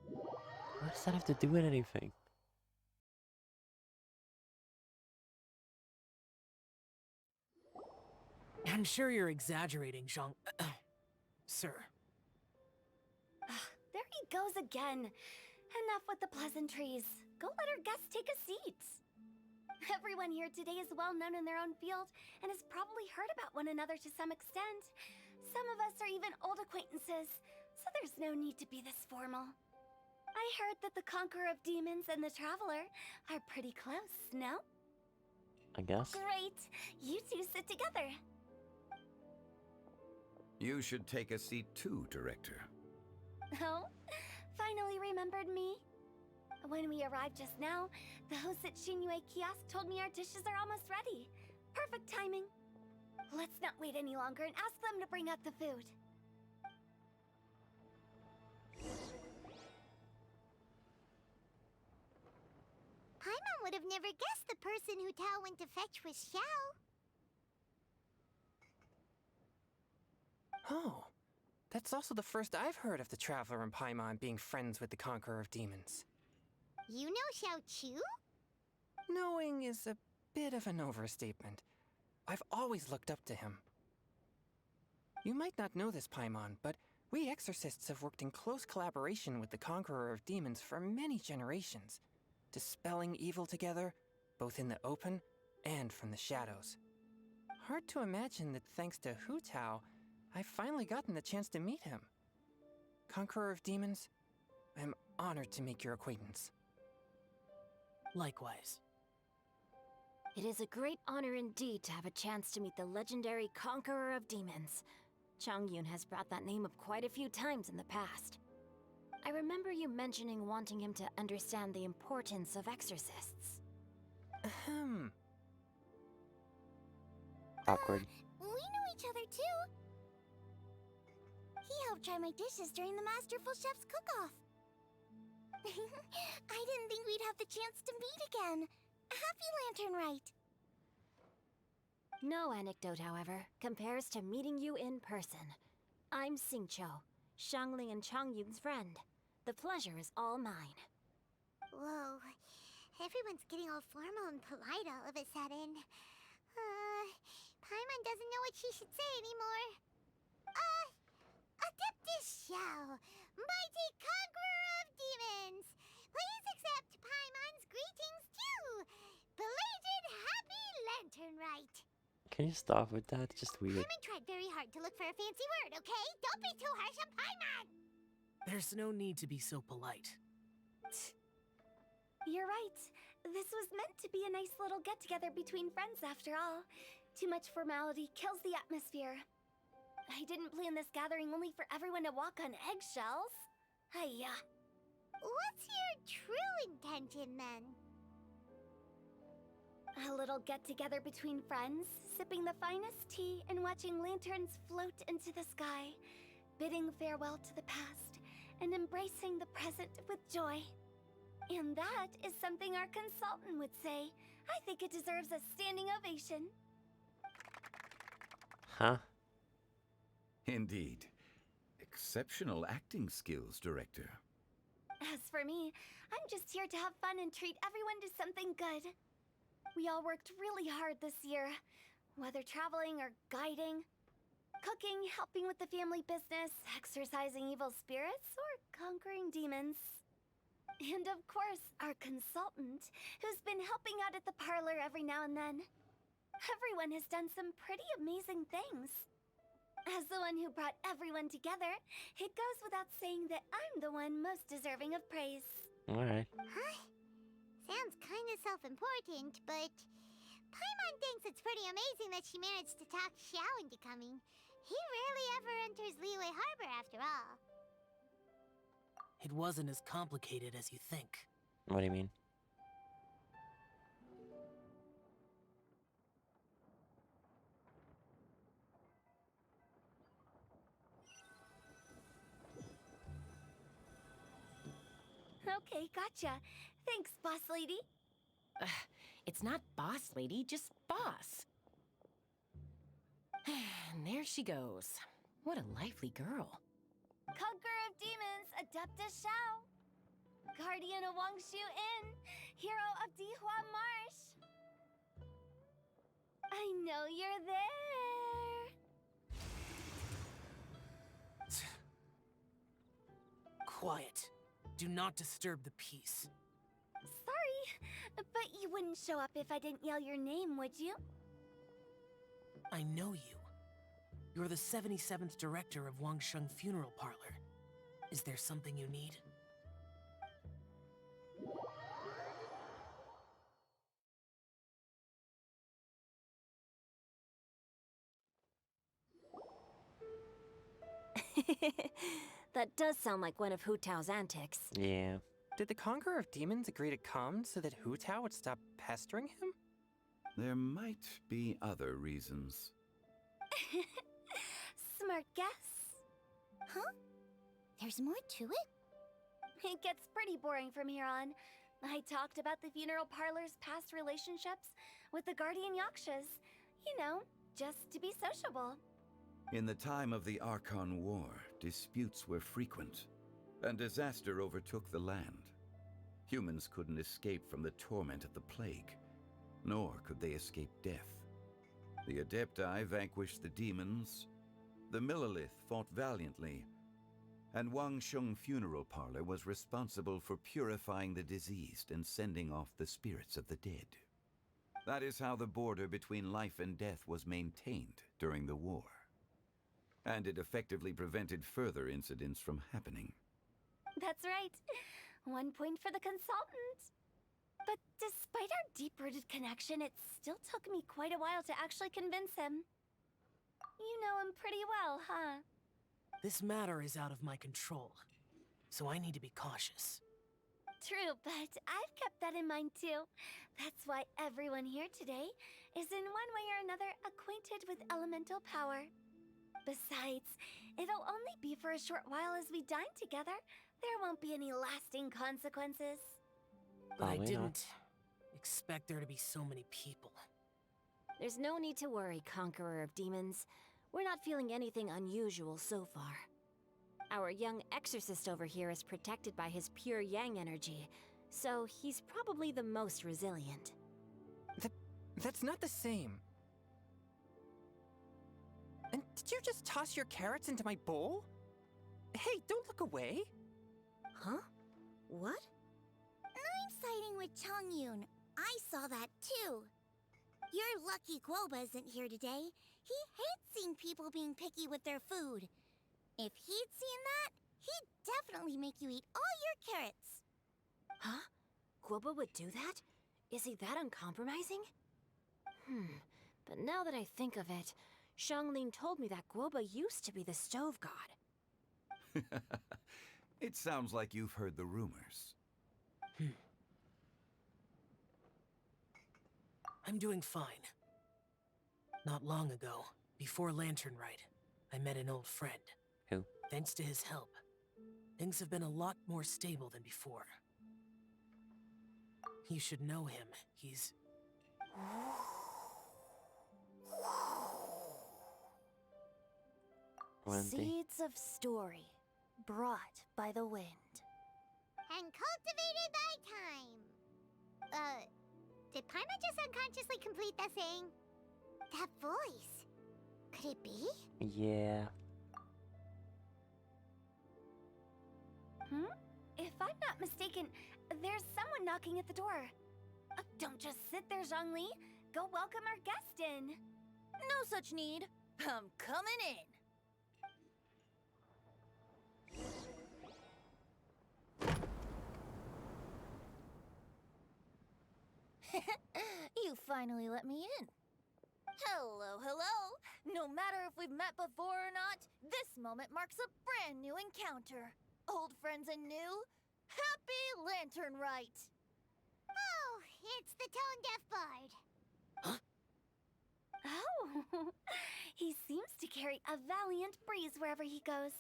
What does that have to do with anything? I'm sure you're exaggerating, Zhang... Sir. There he goes again. Enough with the pleasantries. Go let our guests take a seat. Everyone here today is well known in their own field and has probably heard about one another to some extent. Some of us are even old acquaintances, so there's no need to be this formal. I heard that the Conqueror of Demons and the Traveler are pretty close, no? I guess. Great! You two sit together. You should take a seat too, Director. Oh? Finally remembered me? When we arrived just now, the host at Xinyue Kiosk told me our dishes are almost ready. Perfect timing. Let's not wait any longer and ask them to bring out the food. Paimon would have never guessed the person Hu Tao went to fetch was Xiao. Oh, that's also the first I've heard of the Traveler and Paimon being friends with the Conqueror of Demons. You know Xiao Chu? Knowing is a bit of an overstatement. I've always looked up to him. You might not know this, Paimon, but we exorcists have worked in close collaboration with the Conqueror of Demons for many generations, dispelling evil together, both in the open and from the shadows. Hard to imagine that thanks to Hu Tao, I've finally gotten the chance to meet him. Conqueror of Demons, I'm honored to make your acquaintance. Likewise. It is a great honor indeed to have a chance to meet the legendary Conqueror of Demons. Changyun has brought that name up quite a few times in the past. I remember you mentioning wanting him to understand the importance of exorcists. Ahem. Awkward. We know each other too. He helped try my dishes during the Masterful Chef's cook-off. I didn't think we'd have the chance to meet again. Happy Lantern Rite. No anecdote, however, compares to meeting you in person. I'm Xingqiu, Shangli and Changyun's friend. The pleasure is all mine. Whoa. Everyone's getting all formal and polite all of a sudden. Paimon doesn't know what she should say anymore. Adeptus Xiao, mighty conqueror of demons. Please accept Paimon's greetings too. Belated Happy Lantern Rite. Can you stop with that? It's just weird. Paimon tried very hard to look for a fancy word, okay? Don't be too harsh on Paimon! There's no need to be so polite. You're right. This was meant to be a nice little get-together between friends after all. Too much formality kills the atmosphere. I didn't plan this gathering only for everyone to walk on eggshells. Hiya. What's your true intention, then? A little get-together between friends, sipping the finest tea and watching lanterns float into the sky, bidding farewell to the past and embracing the present with joy. And that is something our consultant would say. I think it deserves a standing ovation. Huh? Indeed. Exceptional acting skills, Director. As for me, I'm just here to have fun and treat everyone to something good. We all worked really hard this year, whether traveling or guiding, cooking, helping with the family business, exorcising evil spirits, or conquering demons. And of course, our consultant, who's been helping out at the parlor every now and then. Everyone has done some pretty amazing things. As the one who brought everyone together, it goes without saying that I'm the one most deserving of praise. Alright. Huh? Sounds kind of self-important, but Paimon thinks it's pretty amazing that she managed to talk Xiao into coming. He rarely ever enters Liyue Harbor after all. It wasn't as complicated as you think. What do you mean? Okay, gotcha. Thanks, boss lady. It's not boss lady, just boss. And there she goes. What a lively girl. Conqueror of Demons, Adeptus Xiao. Guardian of Wangshu Inn, hero of Dihua Marsh. I know you're there. Quiet. Do not disturb the peace. Sorry, but you wouldn't show up if I didn't yell your name, would you? I know you. You're the 77th director of Wangsheng Funeral Parlor. Is there something you need? That does sound like one of Hu Tao's antics. Yeah. Did the Conqueror of Demons agree to come so that Hu Tao would stop pestering him? There might be other reasons. Smart guess. Huh? There's more to it? It gets pretty boring from here on. I talked about the funeral parlor's past relationships with the Guardian Yakshas. You know, just to be sociable. In the time of the Archon War, disputes were frequent, and disaster overtook the land. Humans couldn't escape from the torment of the plague, nor could they escape death. The Adepti vanquished the demons, the Millelith fought valiantly, and Wangsheng Funeral Parlor was responsible for purifying the diseased and sending off the spirits of the dead. That is how the border between life and death was maintained during the war. And it effectively prevented further incidents from happening. That's right. 1 point for the consultant. But despite our deep-rooted connection, it still took me quite a while to actually convince him. You know him pretty well, huh? This matter is out of my control, so I need to be cautious. True, but I've kept that in mind too. That's why everyone here today is in one way or another acquainted with elemental power. Besides, it'll only be for a short while as we dine together. There won't be any lasting consequences. But I Probably not. didn't expect there to be so many people. There's no need to worry, Conqueror of Demons. We're not feeling anything unusual so far. Our young exorcist over here is protected by his pure yang energy, so he's probably the most resilient. That's not the same. And did you just toss your carrots into my bowl? Hey, don't look away. Huh? What? I'm siding with Chongyun. I saw that too. You're lucky Guoba isn't here today. He hates seeing people being picky with their food. If he'd seen that, he'd definitely make you eat all your carrots. Huh? Guoba would do that? Is he that uncompromising? But now that I think of it, Xianglin told me that Guoba used to be the stove god. It sounds like you've heard the rumors. I'm doing fine. Not long ago, before Lantern Rite, I met an old friend. Who? Thanks to his help, things have been a lot more stable than before. You should know him. He's... Seeds of story, brought by the wind. And cultivated by time. Did Paimon just unconsciously complete that saying? That voice. Could it be? Yeah. If I'm not mistaken, there's someone knocking at the door. Don't just sit there, Zhongli. Go welcome our guest in. No such need. I'm coming in. You finally let me in. Hello, hello. No matter if we've met before or not, this moment marks a brand new encounter. Old friends and new. Happy Lantern Rite. Oh, it's the tone-deaf bard. Oh, he seems to carry a valiant breeze wherever he goes.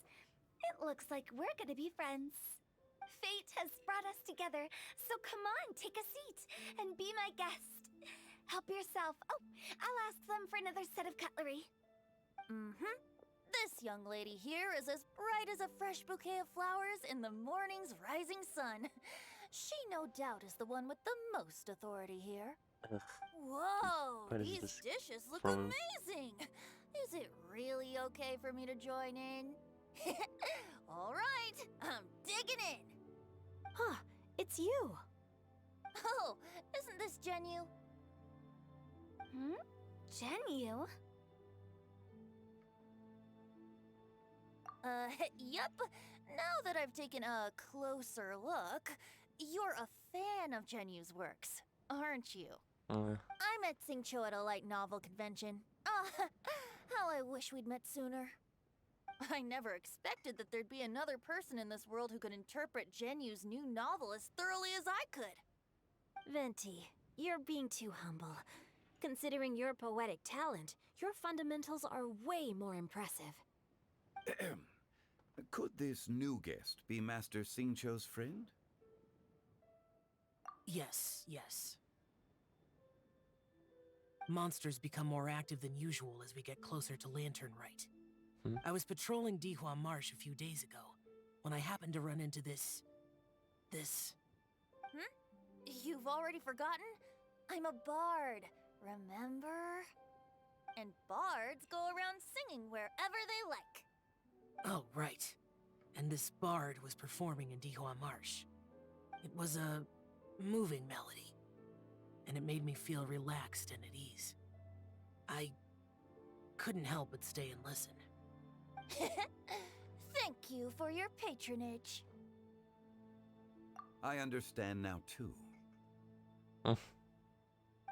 It looks like we're gonna be friends. Fate has brought us together, so come on, take a seat and be my guest. Help yourself. Oh, I'll ask them for another set of cutlery. This young lady here is as bright as a fresh bouquet of flowers in the morning's rising sun. She no doubt is the one with the most authority here. Ugh. Whoa, What is these this dishes look from? amazing. Is it really okay for me to join in? All right, I'm digging in. Huh, it's you. Oh, isn't this Genyu? Genyu? Yep. Now that I've taken a closer look, you're a fan of Genyu's works, aren't you? I met Xingqiu at a light novel convention. How I wish we'd met sooner. I never expected that there'd be another person in this world who could interpret Genyu's new novel as thoroughly as I could. Venti, you're being too humble. Considering your poetic talent, your fundamentals are way more impressive. Could this new guest be Master Xingqiu's friend? Yes. Monsters become more active than usual as we get closer to Lantern Rite. I was patrolling Dihua Marsh a few days ago, when I happened to run into this... You've already forgotten? I'm a bard, remember? And bards go around singing wherever they like. Oh, right. And this bard was performing in Dihua Marsh. It was a moving melody. and it made me feel relaxed and at ease. I couldn't help but stay and listen. Thank you for your patronage. I understand now, too.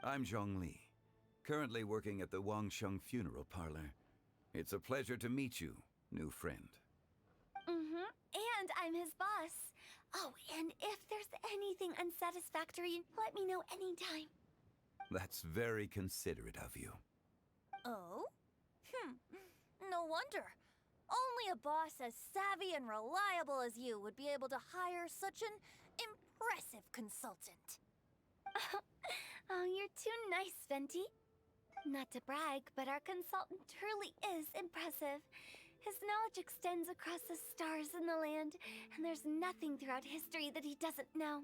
I'm Zhongli, currently working at the Wangsheng Funeral Parlor. It's a pleasure to meet you, new friend. And I'm his boss. Oh, and if there's anything unsatisfactory, let me know anytime. That's very considerate of you. Oh? No wonder. Only a boss as savvy and reliable as you would be able to hire such an impressive consultant. Oh, you're too nice, Venti. Not to brag, but our consultant truly is impressive. His knowledge extends across the stars and the land, and there's nothing throughout history that he doesn't know.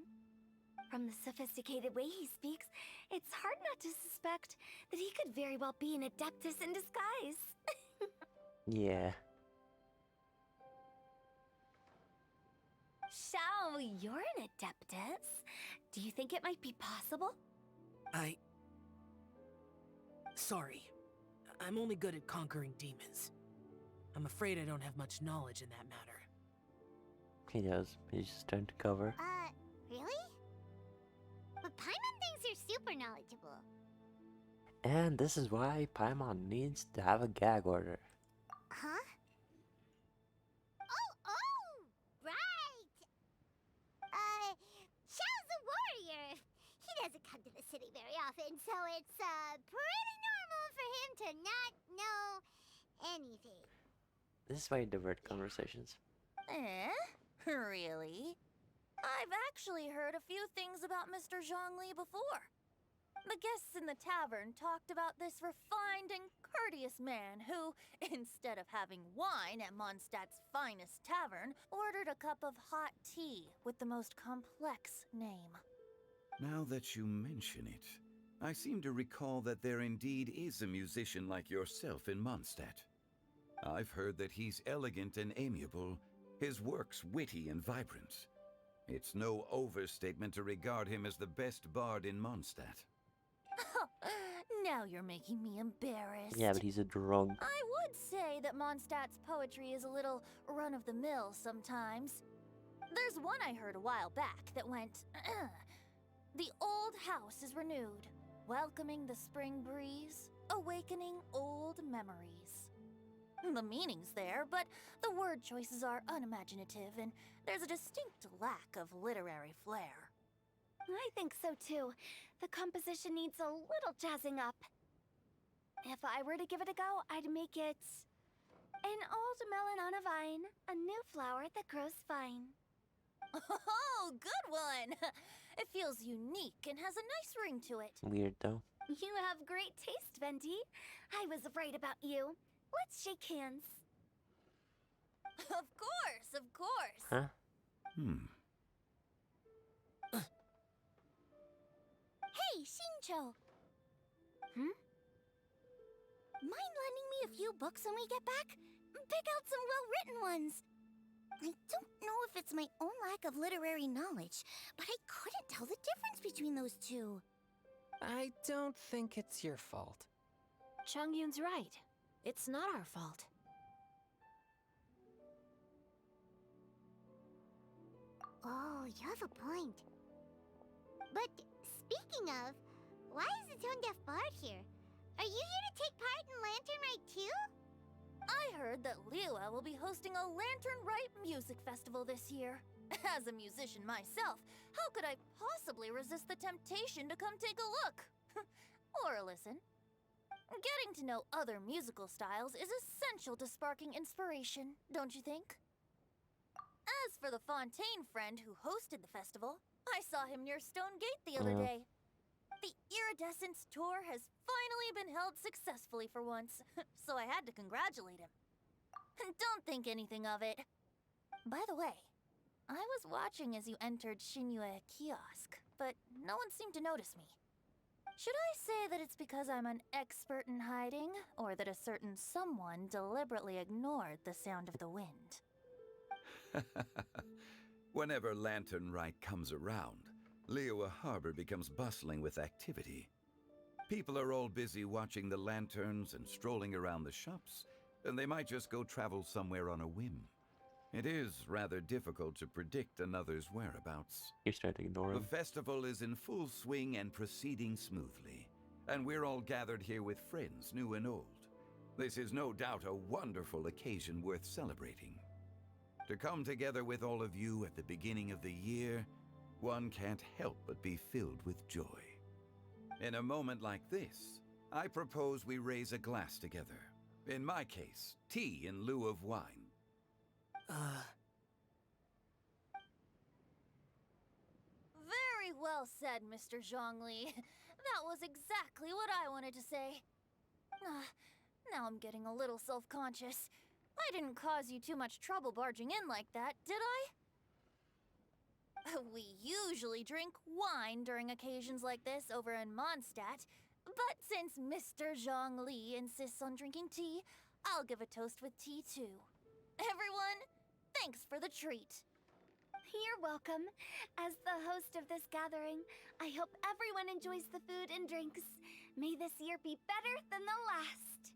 From the sophisticated way he speaks, it's hard not to suspect that he could very well be an adeptus in disguise. Yeah. Shao, you're an adeptus. Do you think it might be possible? Sorry. I'm only good at conquering demons. I'm afraid I don't have much knowledge in that matter. He does. He's just trying to cover. Really? But Paimon thinks you're super knowledgeable. And this is why Paimon needs to have a gag order. Huh? Oh! Right! Xiao's a warrior. He doesn't come to the city very often, so it's, pretty normal for him to not know anything. This is why you divert conversations. Really? I've actually heard a few things about Mr. Zhongli before. The guests in the tavern talked about this refined and courteous man who, instead of having wine at Mondstadt's finest tavern, ordered a cup of hot tea with the most complex name. Now that you mention it, I seem to recall that there indeed is a musician like yourself in Mondstadt. I've heard that he's elegant and amiable, his works witty and vibrant. It's no overstatement to regard him as the best bard in Mondstadt. Now you're making me embarrassed. Yeah, but he's a drunk. I would say that Mondstadt's poetry is a little run-of-the-mill sometimes. There's one I heard a while back that went, The old house is renewed, welcoming the spring breeze, awakening old memories. The meaning's there, but the word choices are unimaginative, and there's a distinct lack of literary flair. I think so too. The composition needs a little jazzing up. If I were to give it a go, I'd make it an old melon on a vine, a new flower that grows fine. Oh, good one! It feels unique and has a nice ring to it. Weird though. You have great taste, Venti. I was right about you. Let's shake hands. Of course, of course. Huh? Hey, Xingqiu! Mind lending me a few books when we get back? Pick out some well-written ones. I don't know if it's my own lack of literary knowledge, but I couldn't tell the difference between those two. I don't think it's your fault. Chongyun's right. It's not our fault. Oh, you have a point. But speaking of, why is the tone-deaf bard here? Are you here to take part in Lantern Rite too? I heard that Liyue will be hosting a Lantern Rite music festival this year. As a musician myself, how could I possibly resist the temptation to come take a look? Or listen. Getting to know other musical styles is essential to sparking inspiration, don't you think? As for the Fontaine friend who hosted the festival, I saw him near Stone Gate the other day. The Iridescence tour has finally been held successfully for once, so I had to congratulate him. Don't think anything of it. By the way, I was watching as you entered Xinyue Kiosk, but no one seemed to notice me. Should I say that it's because I'm an expert in hiding, or that a certain someone deliberately ignored the sound of the wind? Whenever Lantern Rite comes around, Liyue Harbor becomes bustling with activity. People are all busy watching the lanterns and strolling around the shops, and they might just go travel somewhere on a whim. It is rather difficult to predict another's whereabouts. You're starting to ignore him. The festival is in full swing and proceeding smoothly, and we're all gathered here with friends, new and old. This is no doubt a wonderful occasion worth celebrating. To come together with all of you at the beginning of the year, one can't help but be filled with joy. In a moment like this, I propose we raise a glass together. In my case, tea in lieu of wine. Very well said, Mr. Zhongli. That was exactly what I wanted to say. Now I'm getting a little self-conscious. I didn't cause you too much trouble barging in like that, did I? We usually drink wine during occasions like this over in Mondstadt, but since Mr. Zhongli insists on drinking tea, I'll give a toast with tea too. Everyone, thanks for the treat. You're welcome. As the host of this gathering, I hope everyone enjoys the food and drinks. May this year be better than the last.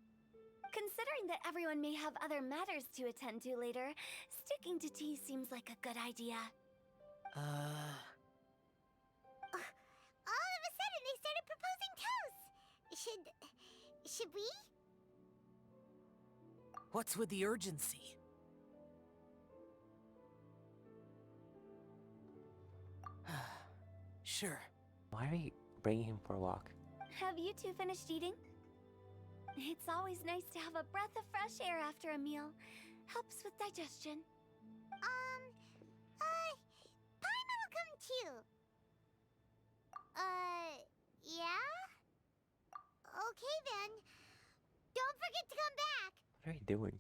Considering that everyone may have other matters to attend to later, sticking to tea seems like a good idea. All of a sudden, they started proposing toasts. Should we? What's with the urgency? Sure. Why are you bringing him for a walk? Have you two finished eating? It's always nice to have a breath of fresh air after a meal. Helps with digestion. Paimon will come too. Yeah? Okay then. Don't forget to come back. What are you doing?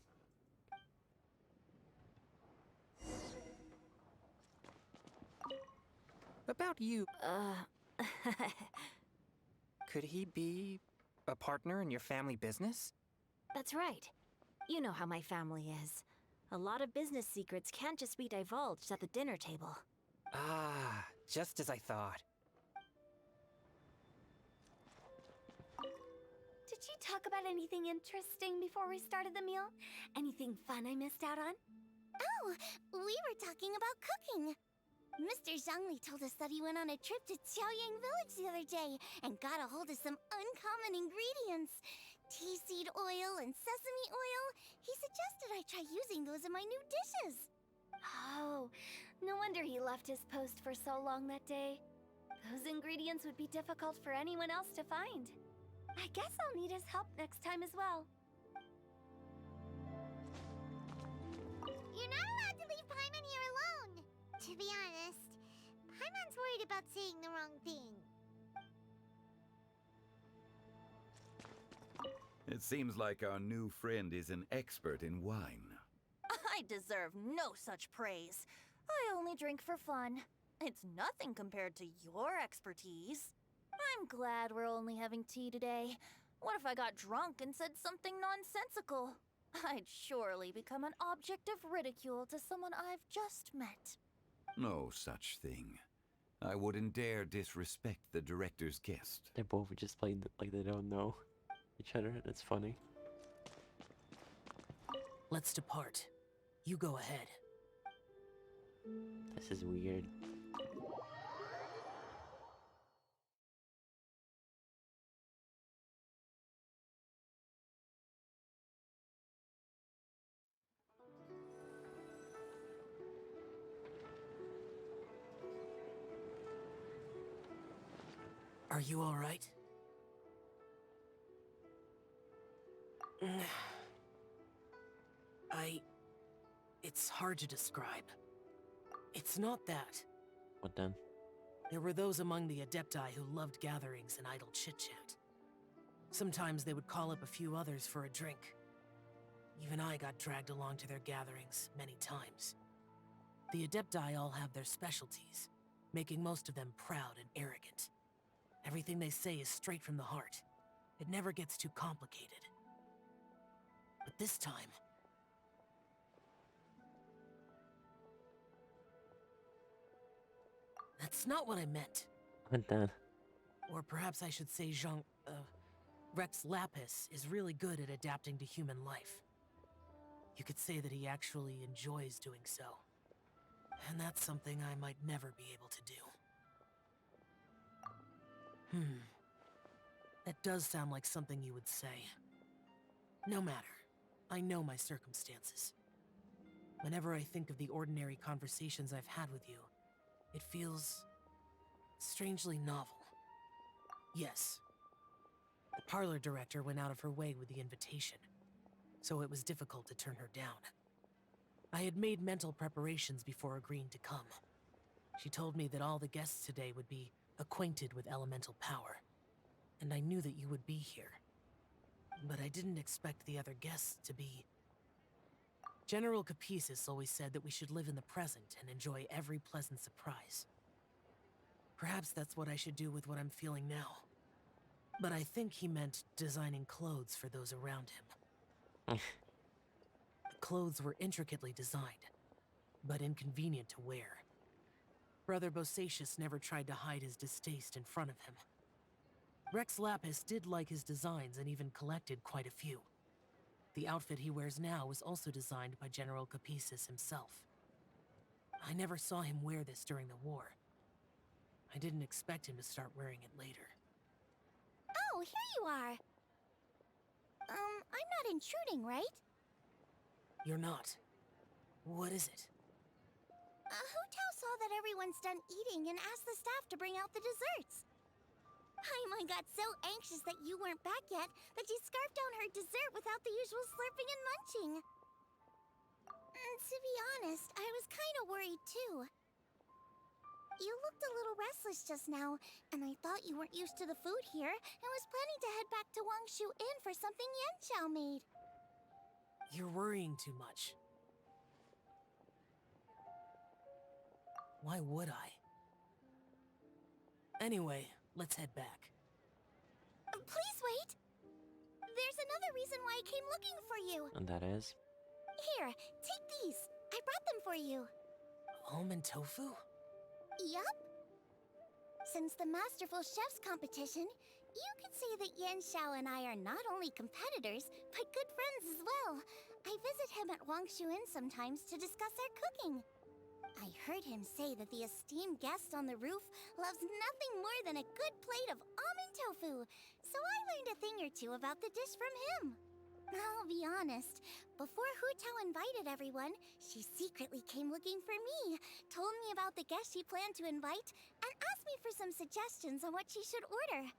About you. Could he be a partner in your family business? That's right. You know how my family is. A lot of business secrets can't just be divulged at the dinner table. Ah, just as I thought. Did you talk about anything interesting before we started the meal? Anything fun I missed out on? Oh, we were talking about cooking. Mr. Zhongli told us that he went on a trip to Qiaoyang Village the other day and got a hold of some uncommon ingredients. Tea seed oil and sesame oil. He suggested I try using those in my new dishes. Oh, no wonder he left his post for so long that day. Those ingredients would be difficult for anyone else to find. I guess I'll need his help next time as well. You're not allowed to leave Paimon here alone. To be honest, Paimon's worried about saying the wrong thing. It seems like our new friend is an expert in wine. I deserve no such praise. I only drink for fun. It's nothing compared to your expertise. I'm glad we're only having tea today. What if I got drunk and said something nonsensical? I'd surely become an object of ridicule to someone I've just met. No such thing. I wouldn't dare disrespect the director's guest. They both just playing like they don't know each other. That's funny. Let's depart. You go ahead. This is weird. Are you all right? It's hard to describe. It's not that. What then? There were those among the Adepti who loved gatherings and idle chit-chat. Sometimes they would call up a few others for a drink. Even I got dragged along to their gatherings many times. The Adepti all have their specialties, making most of them proud and arrogant. Everything they say is straight from the heart. It never gets too complicated. But this time... That's not what I meant. What then? Or perhaps I should say Rex Lapis is really good at adapting to human life. You could say that he actually enjoys doing so. And that's something I might never be able to do. That does sound like something you would say. No matter. I know my circumstances. Whenever I think of the ordinary conversations I've had with you, it feels strangely novel. Yes. The parlor director went out of her way with the invitation, so it was difficult to turn her down. I had made mental preparations before agreeing to come. She told me that all the guests today would be acquainted with elemental power, and I knew that you would be here. But I didn't expect the other guests to be... General Capisis always said that we should live in the present and enjoy every pleasant surprise. Perhaps that's what I should do with what I'm feeling now. But I think he meant designing clothes for those around him. The clothes were intricately designed, but inconvenient to wear. Brother Bosacius never tried to hide his distaste in front of him. Rex Lapis did like his designs and even collected quite a few. The outfit he wears now was also designed by General Capisis himself. I never saw him wear this during the war. I didn't expect him to start wearing it later. Oh, here you are. I'm not intruding, right? You're not. What is it? Hu Tao saw that everyone's done eating and asked the staff to bring out the desserts. Paimon got so anxious that you weren't back yet that she scarfed down her dessert without the usual slurping and munching. To be honest, I was kind of worried too. You looked a little restless just now, and I thought you weren't used to the food here and was planning to head back to Wangshu Inn for something Yanxiao made. You're worrying too much. Why would I? Anyway, let's head back. Please wait! There's another reason why I came looking for you. And that is? Here, take these. I brought them for you. Almond tofu? Yup. Since the Masterful Chef's competition, you could say that Yanxiao and I are not only competitors, but good friends as well. I visit him at Wangshu Inn sometimes to discuss our cooking. I heard him say that the esteemed guest on the roof loves nothing more than a good plate of almond tofu, so I learned a thing or two about the dish from him. I'll be honest, before Hu Tao invited everyone, she secretly came looking for me, told me about the guests she planned to invite, and asked me for some suggestions on what she should order.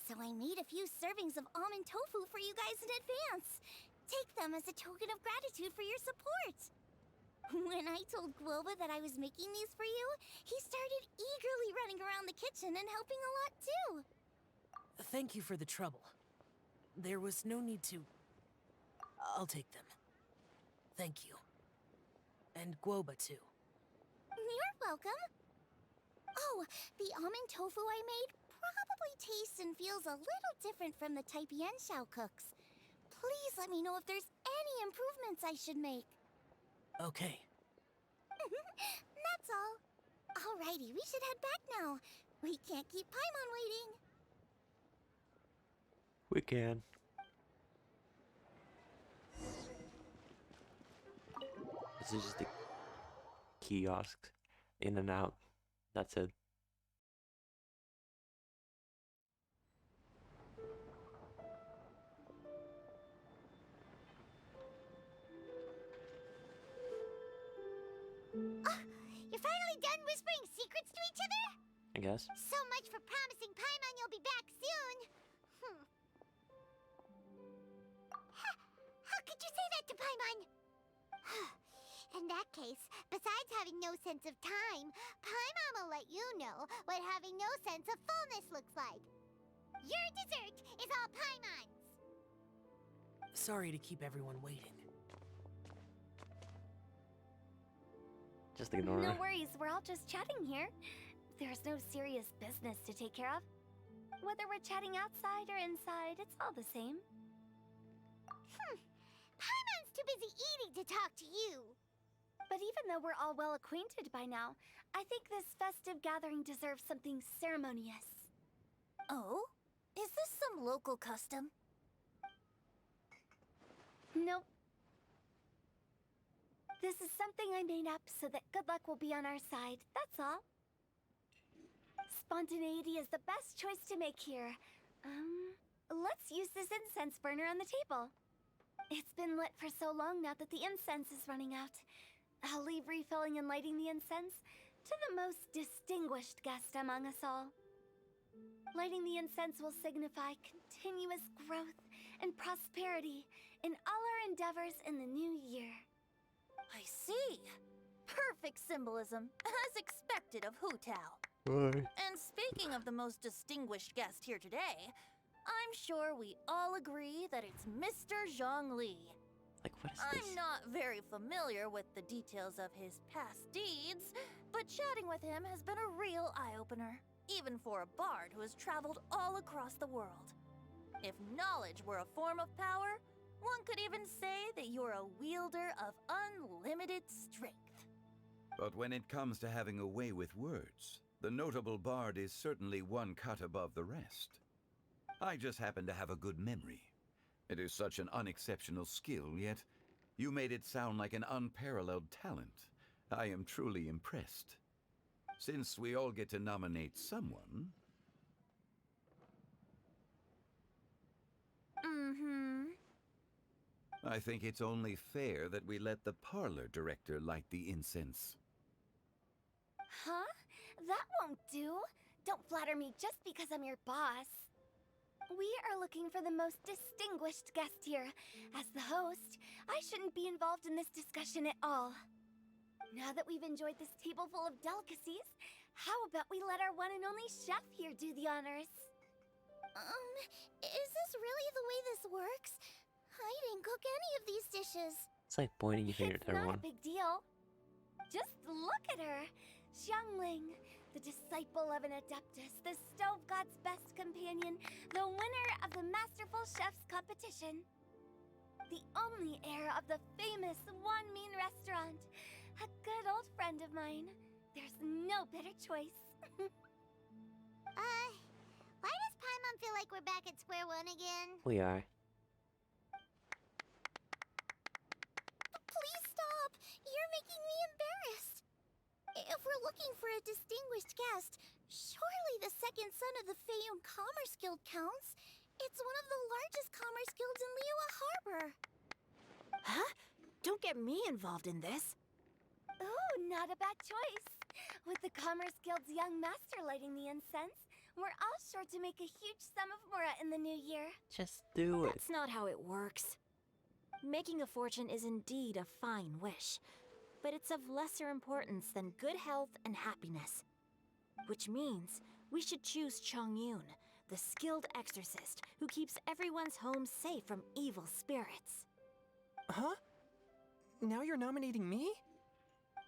So I made a few servings of almond tofu for you guys in advance. Take them as a token of gratitude for your support. When I told Guoba that I was making these for you, he started eagerly running around the kitchen and helping a lot too. Thank you for the trouble. There was no need to... I'll take them. Thank you. And Guoba too. You're welcome. Oh, the almond tofu I made probably tastes and feels a little different from the type Yanxiao cooks. Please let me know if there's any improvements I should make. Okay. That's all. Alrighty, we should head back now. We can't keep Paimon waiting. We can. This is just a kiosk. In and out. That's it. You're finally done whispering secrets to each other? I guess. So much for promising Paimon you'll be back soon. How could you say that to Paimon? In that case, besides having no sense of time, Paimon will let you know what having no sense of fullness looks like. Your dessert is all Paimon's. Sorry to keep everyone waiting. Just ignore No her. worries, we're all just chatting here. There's no serious business to take care of. Whether we're chatting outside or inside, it's all the same. Paimon's too busy eating to talk to you. But even though we're all well acquainted by now, I think this festive gathering deserves something ceremonious. Oh? Is this some local custom? Nope. This is something I made up so that good luck will be on our side, that's all. Spontaneity is the best choice to make here. Let's use this incense burner on the table. It's been lit for so long now that the incense is running out. I'll leave refilling and lighting the incense to the most distinguished guest among us all. Lighting the incense will signify continuous growth and prosperity in all our endeavors in the new year. I see. Perfect symbolism, as expected of Hu Tao. Why? And speaking of the most distinguished guest here today, I'm sure we all agree that it's Mr. Zhongli. Like, what is this? I'm not very familiar with the details of his past deeds, but chatting with him has been a real eye-opener, even for a bard who has traveled all across the world. If knowledge were a form of power, one could even say that you're a wielder of unlimited strength. But when it comes to having a way with words, the notable bard is certainly one cut above the rest. I just happen to have a good memory. It is such an unexceptional skill, yet you made it sound like an unparalleled talent. I am truly impressed. Since we all get to nominate someone... I think it's only fair that we let the parlor director light the incense. Huh? That won't do. Don't flatter me just because I'm your boss. We are looking for the most distinguished guest here. As the host, I shouldn't be involved in this discussion at all. Now that we've enjoyed this table full of delicacies, how about we let our one and only chef here do the honors? Is this really the way this works? I didn't cook any of these dishes. It's like pointing your finger It's at not everyone. a big deal. Just look at her. Xiangling, the disciple of an adeptus, the stove god's best companion, the winner of the Masterful Chef's competition. The only heir of the famous One Mean restaurant. A good old friend of mine. There's no better choice. Why does Paimon feel like we're back at square one again? We are. Please stop! You're making me embarrassed. If we're looking for a distinguished guest, surely the second son of the Feiyun Commerce Guild counts. It's one of the largest commerce guilds in Liyue Harbor. Huh? Don't get me involved in this. Ooh, not a bad choice. With the Commerce Guild's young master lighting the incense, we're all sure to make a huge sum of mora in the new year. Just do it. That's not how it works. Making a fortune is indeed a fine wish, but it's of lesser importance than good health and happiness. Which means we should choose Chongyun, the skilled exorcist who keeps everyone's home safe from evil spirits. Huh? Now you're nominating me?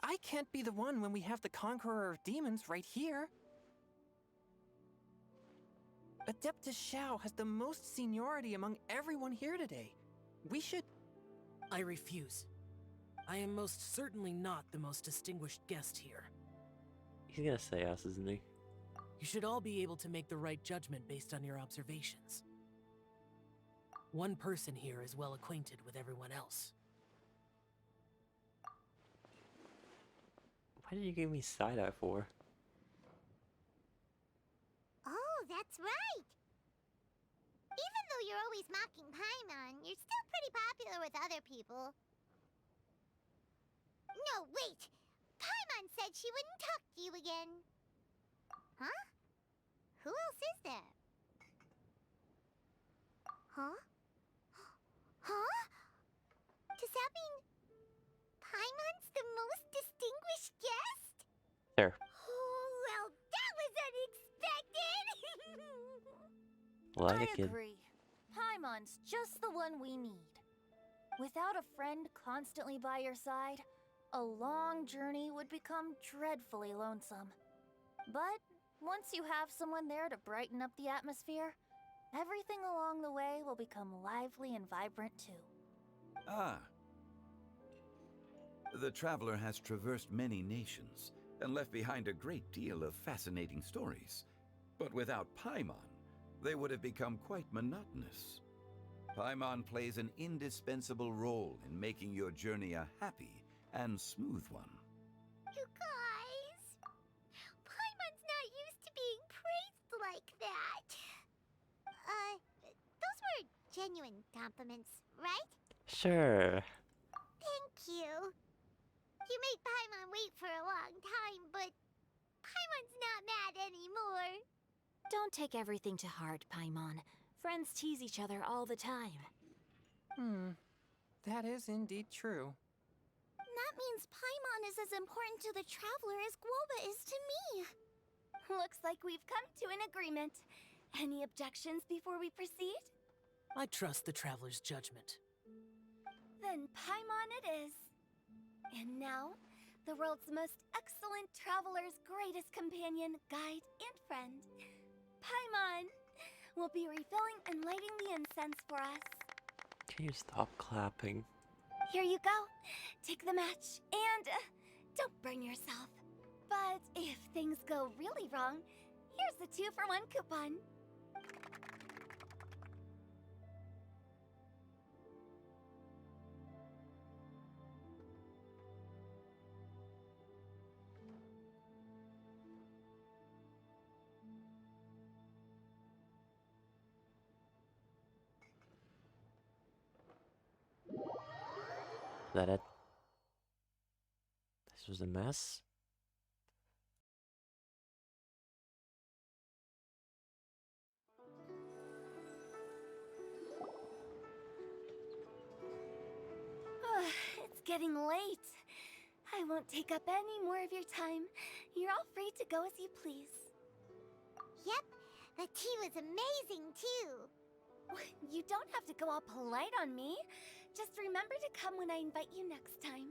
I can't be the one when we have the Conqueror of Demons right here. Adeptus Xiao has the most seniority among everyone here today. We should... I refuse. I am most certainly not the most distinguished guest here. He's gonna say us, isn't he? You should all be able to make the right judgment based on your observations. One person here is well acquainted with everyone else. Why did you give me side-eye for? Oh, that's right. Even though you're always mocking Paimon, you're still pretty popular with other people. No, wait! Paimon said she wouldn't talk to you again. Huh? Who else is there? Huh? Huh? Does that mean Paimon's the most distinguished guest? There. Oh, well, that was unexpected! Like I a kid. agree. Paimon's just the one we need. Without a friend constantly by your side, a long journey would become dreadfully lonesome. But once you have someone there to brighten up the atmosphere, everything along the way will become lively and vibrant too. Ah. The traveler has traversed many nations and left behind a great deal of fascinating stories. But without Paimon, they would have become quite monotonous. Paimon plays an indispensable role in making your journey a happy and smooth one. You guys, Paimon's not used to being praised like that. Those were genuine compliments, right? Sure. Thank you. You made Paimon wait for a long time, but Paimon's not mad anymore. Don't take everything to heart, Paimon. Friends tease each other all the time. That is indeed true. That means Paimon is as important to the traveler as Guoba is to me. Looks like we've come to an agreement. Any objections before we proceed? I trust the traveler's judgment. Then Paimon it is. And now, the world's most excellent traveler's greatest companion, guide, and friend, Paimon, will be refilling and lighting the incense for us. Can you stop clapping? Here you go. Take the match, and don't burn yourself. But if things go really wrong, here's the 2-for-1 coupon. Is that it? This was a mess? It's getting late. I won't take up any more of your time. You're all free to go as you please. Yep, the tea was amazing too. You don't have to go all polite on me. Just remember to come when I invite you next time.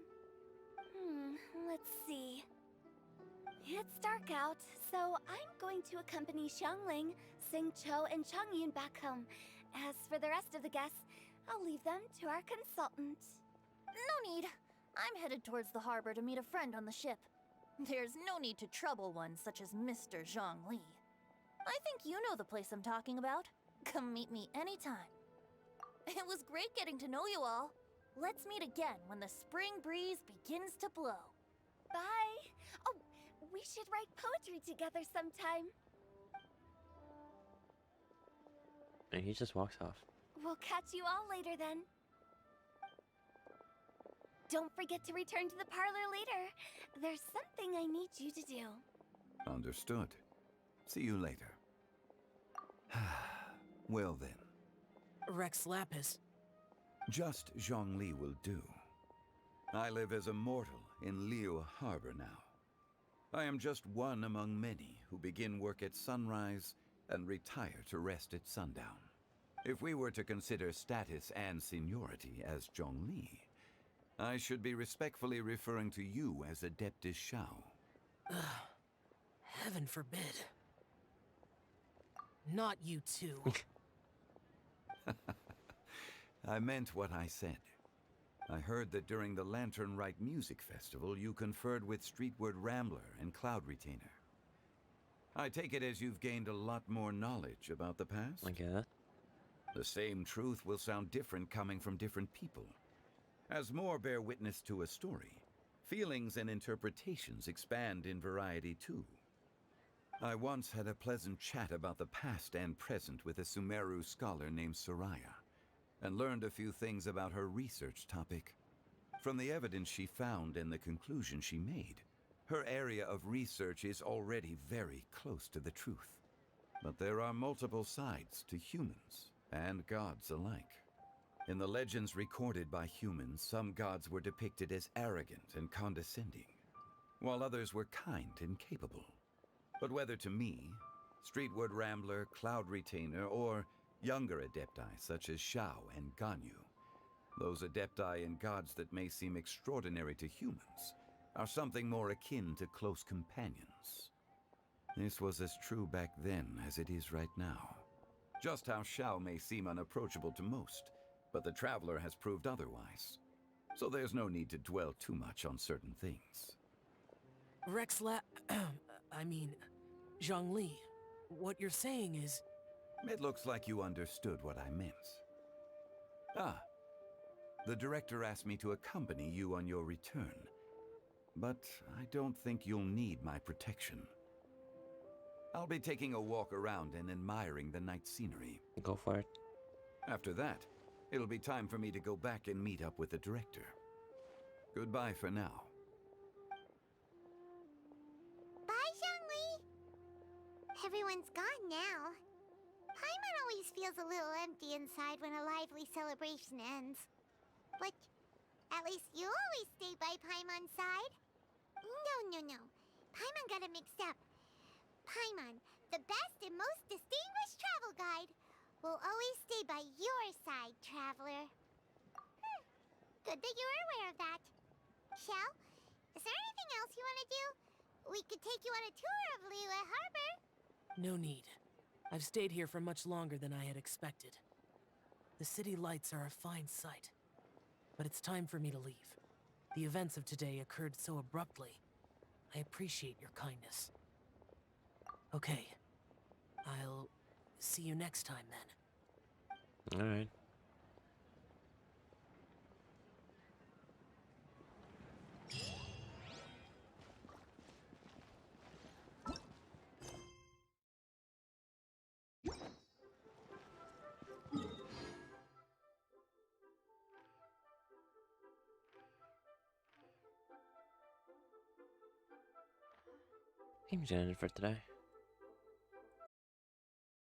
Let's see. It's dark out, so I'm going to accompany Xiangling, Xingqiu, and Changyun back home. As for the rest of the guests, I'll leave them to our consultant. No need. I'm headed towards the harbor to meet a friend on the ship. There's no need to trouble one such as Mr. Zhongli. I think you know the place I'm talking about. Come meet me anytime. It was great getting to know you all. Let's meet again when the spring breeze begins to blow. Bye! Oh, we should write poetry together sometime. And he just walks off. We'll catch you all later then. Don't forget to return to the parlor later. There's something I need you to do. Understood. See you later. Well then. Rex Lapis. Just Zhongli will do. I live as a mortal in Liyue Harbor now. I am just one among many who begin work at sunrise and retire to rest at sundown. If we were to consider status and seniority as Zhongli, I should be respectfully referring to you as Adeptus Shao. Heaven forbid. Not you too. I meant what I said. I heard that during the Lantern Rite Music Festival, you conferred with Streetward Rambler and Cloud Retainer. I take it as you've gained a lot more knowledge about the past? Like that? The same truth will sound different coming from different people. As more bear witness to a story, feelings and interpretations expand in variety too. I once had a pleasant chat about the past and present with a Sumeru scholar named Soraya, and learned a few things about her research topic. From the evidence she found and the conclusion she made, her area of research is already very close to the truth. But there are multiple sides to humans and gods alike. In the legends recorded by humans, some gods were depicted as arrogant and condescending, while others were kind and capable. But whether to me, Streetward Rambler, Cloud Retainer, or younger adepti such as Shao and Ganyu, those adepti and gods that may seem extraordinary to humans are something more akin to close companions. This was as true back then as it is right now. Just how Shao may seem unapproachable to most, but the Traveler has proved otherwise. so there's no need to dwell too much on certain things. I mean, Zhongli, what you're saying is... It looks like you understood what I meant. Ah, the director asked me to accompany you on your return, but I don't think you'll need my protection. I'll be taking a walk around and admiring the night scenery. Go for it. After that, it'll be time for me to go back and meet up with the director. Goodbye for now. Bye, Zhongli! Everyone's gone now. Paimon always feels a little empty inside when a lively celebration ends. But at least you always stay by Paimon's side. No. Paimon got it mixed up. Paimon, the best and most distinguished travel guide, will always stay by your side, traveler. Good that you were aware of that. Shell, is there anything else you want to do? We could take you on a tour of Liyue Harbor. No need. I've stayed here for much longer than I had expected. The city lights are a fine sight. But it's time for me to leave. The events of today occurred so abruptly. I appreciate your kindness. Okay. I'll see you next time then. Alright. Game's ended for today.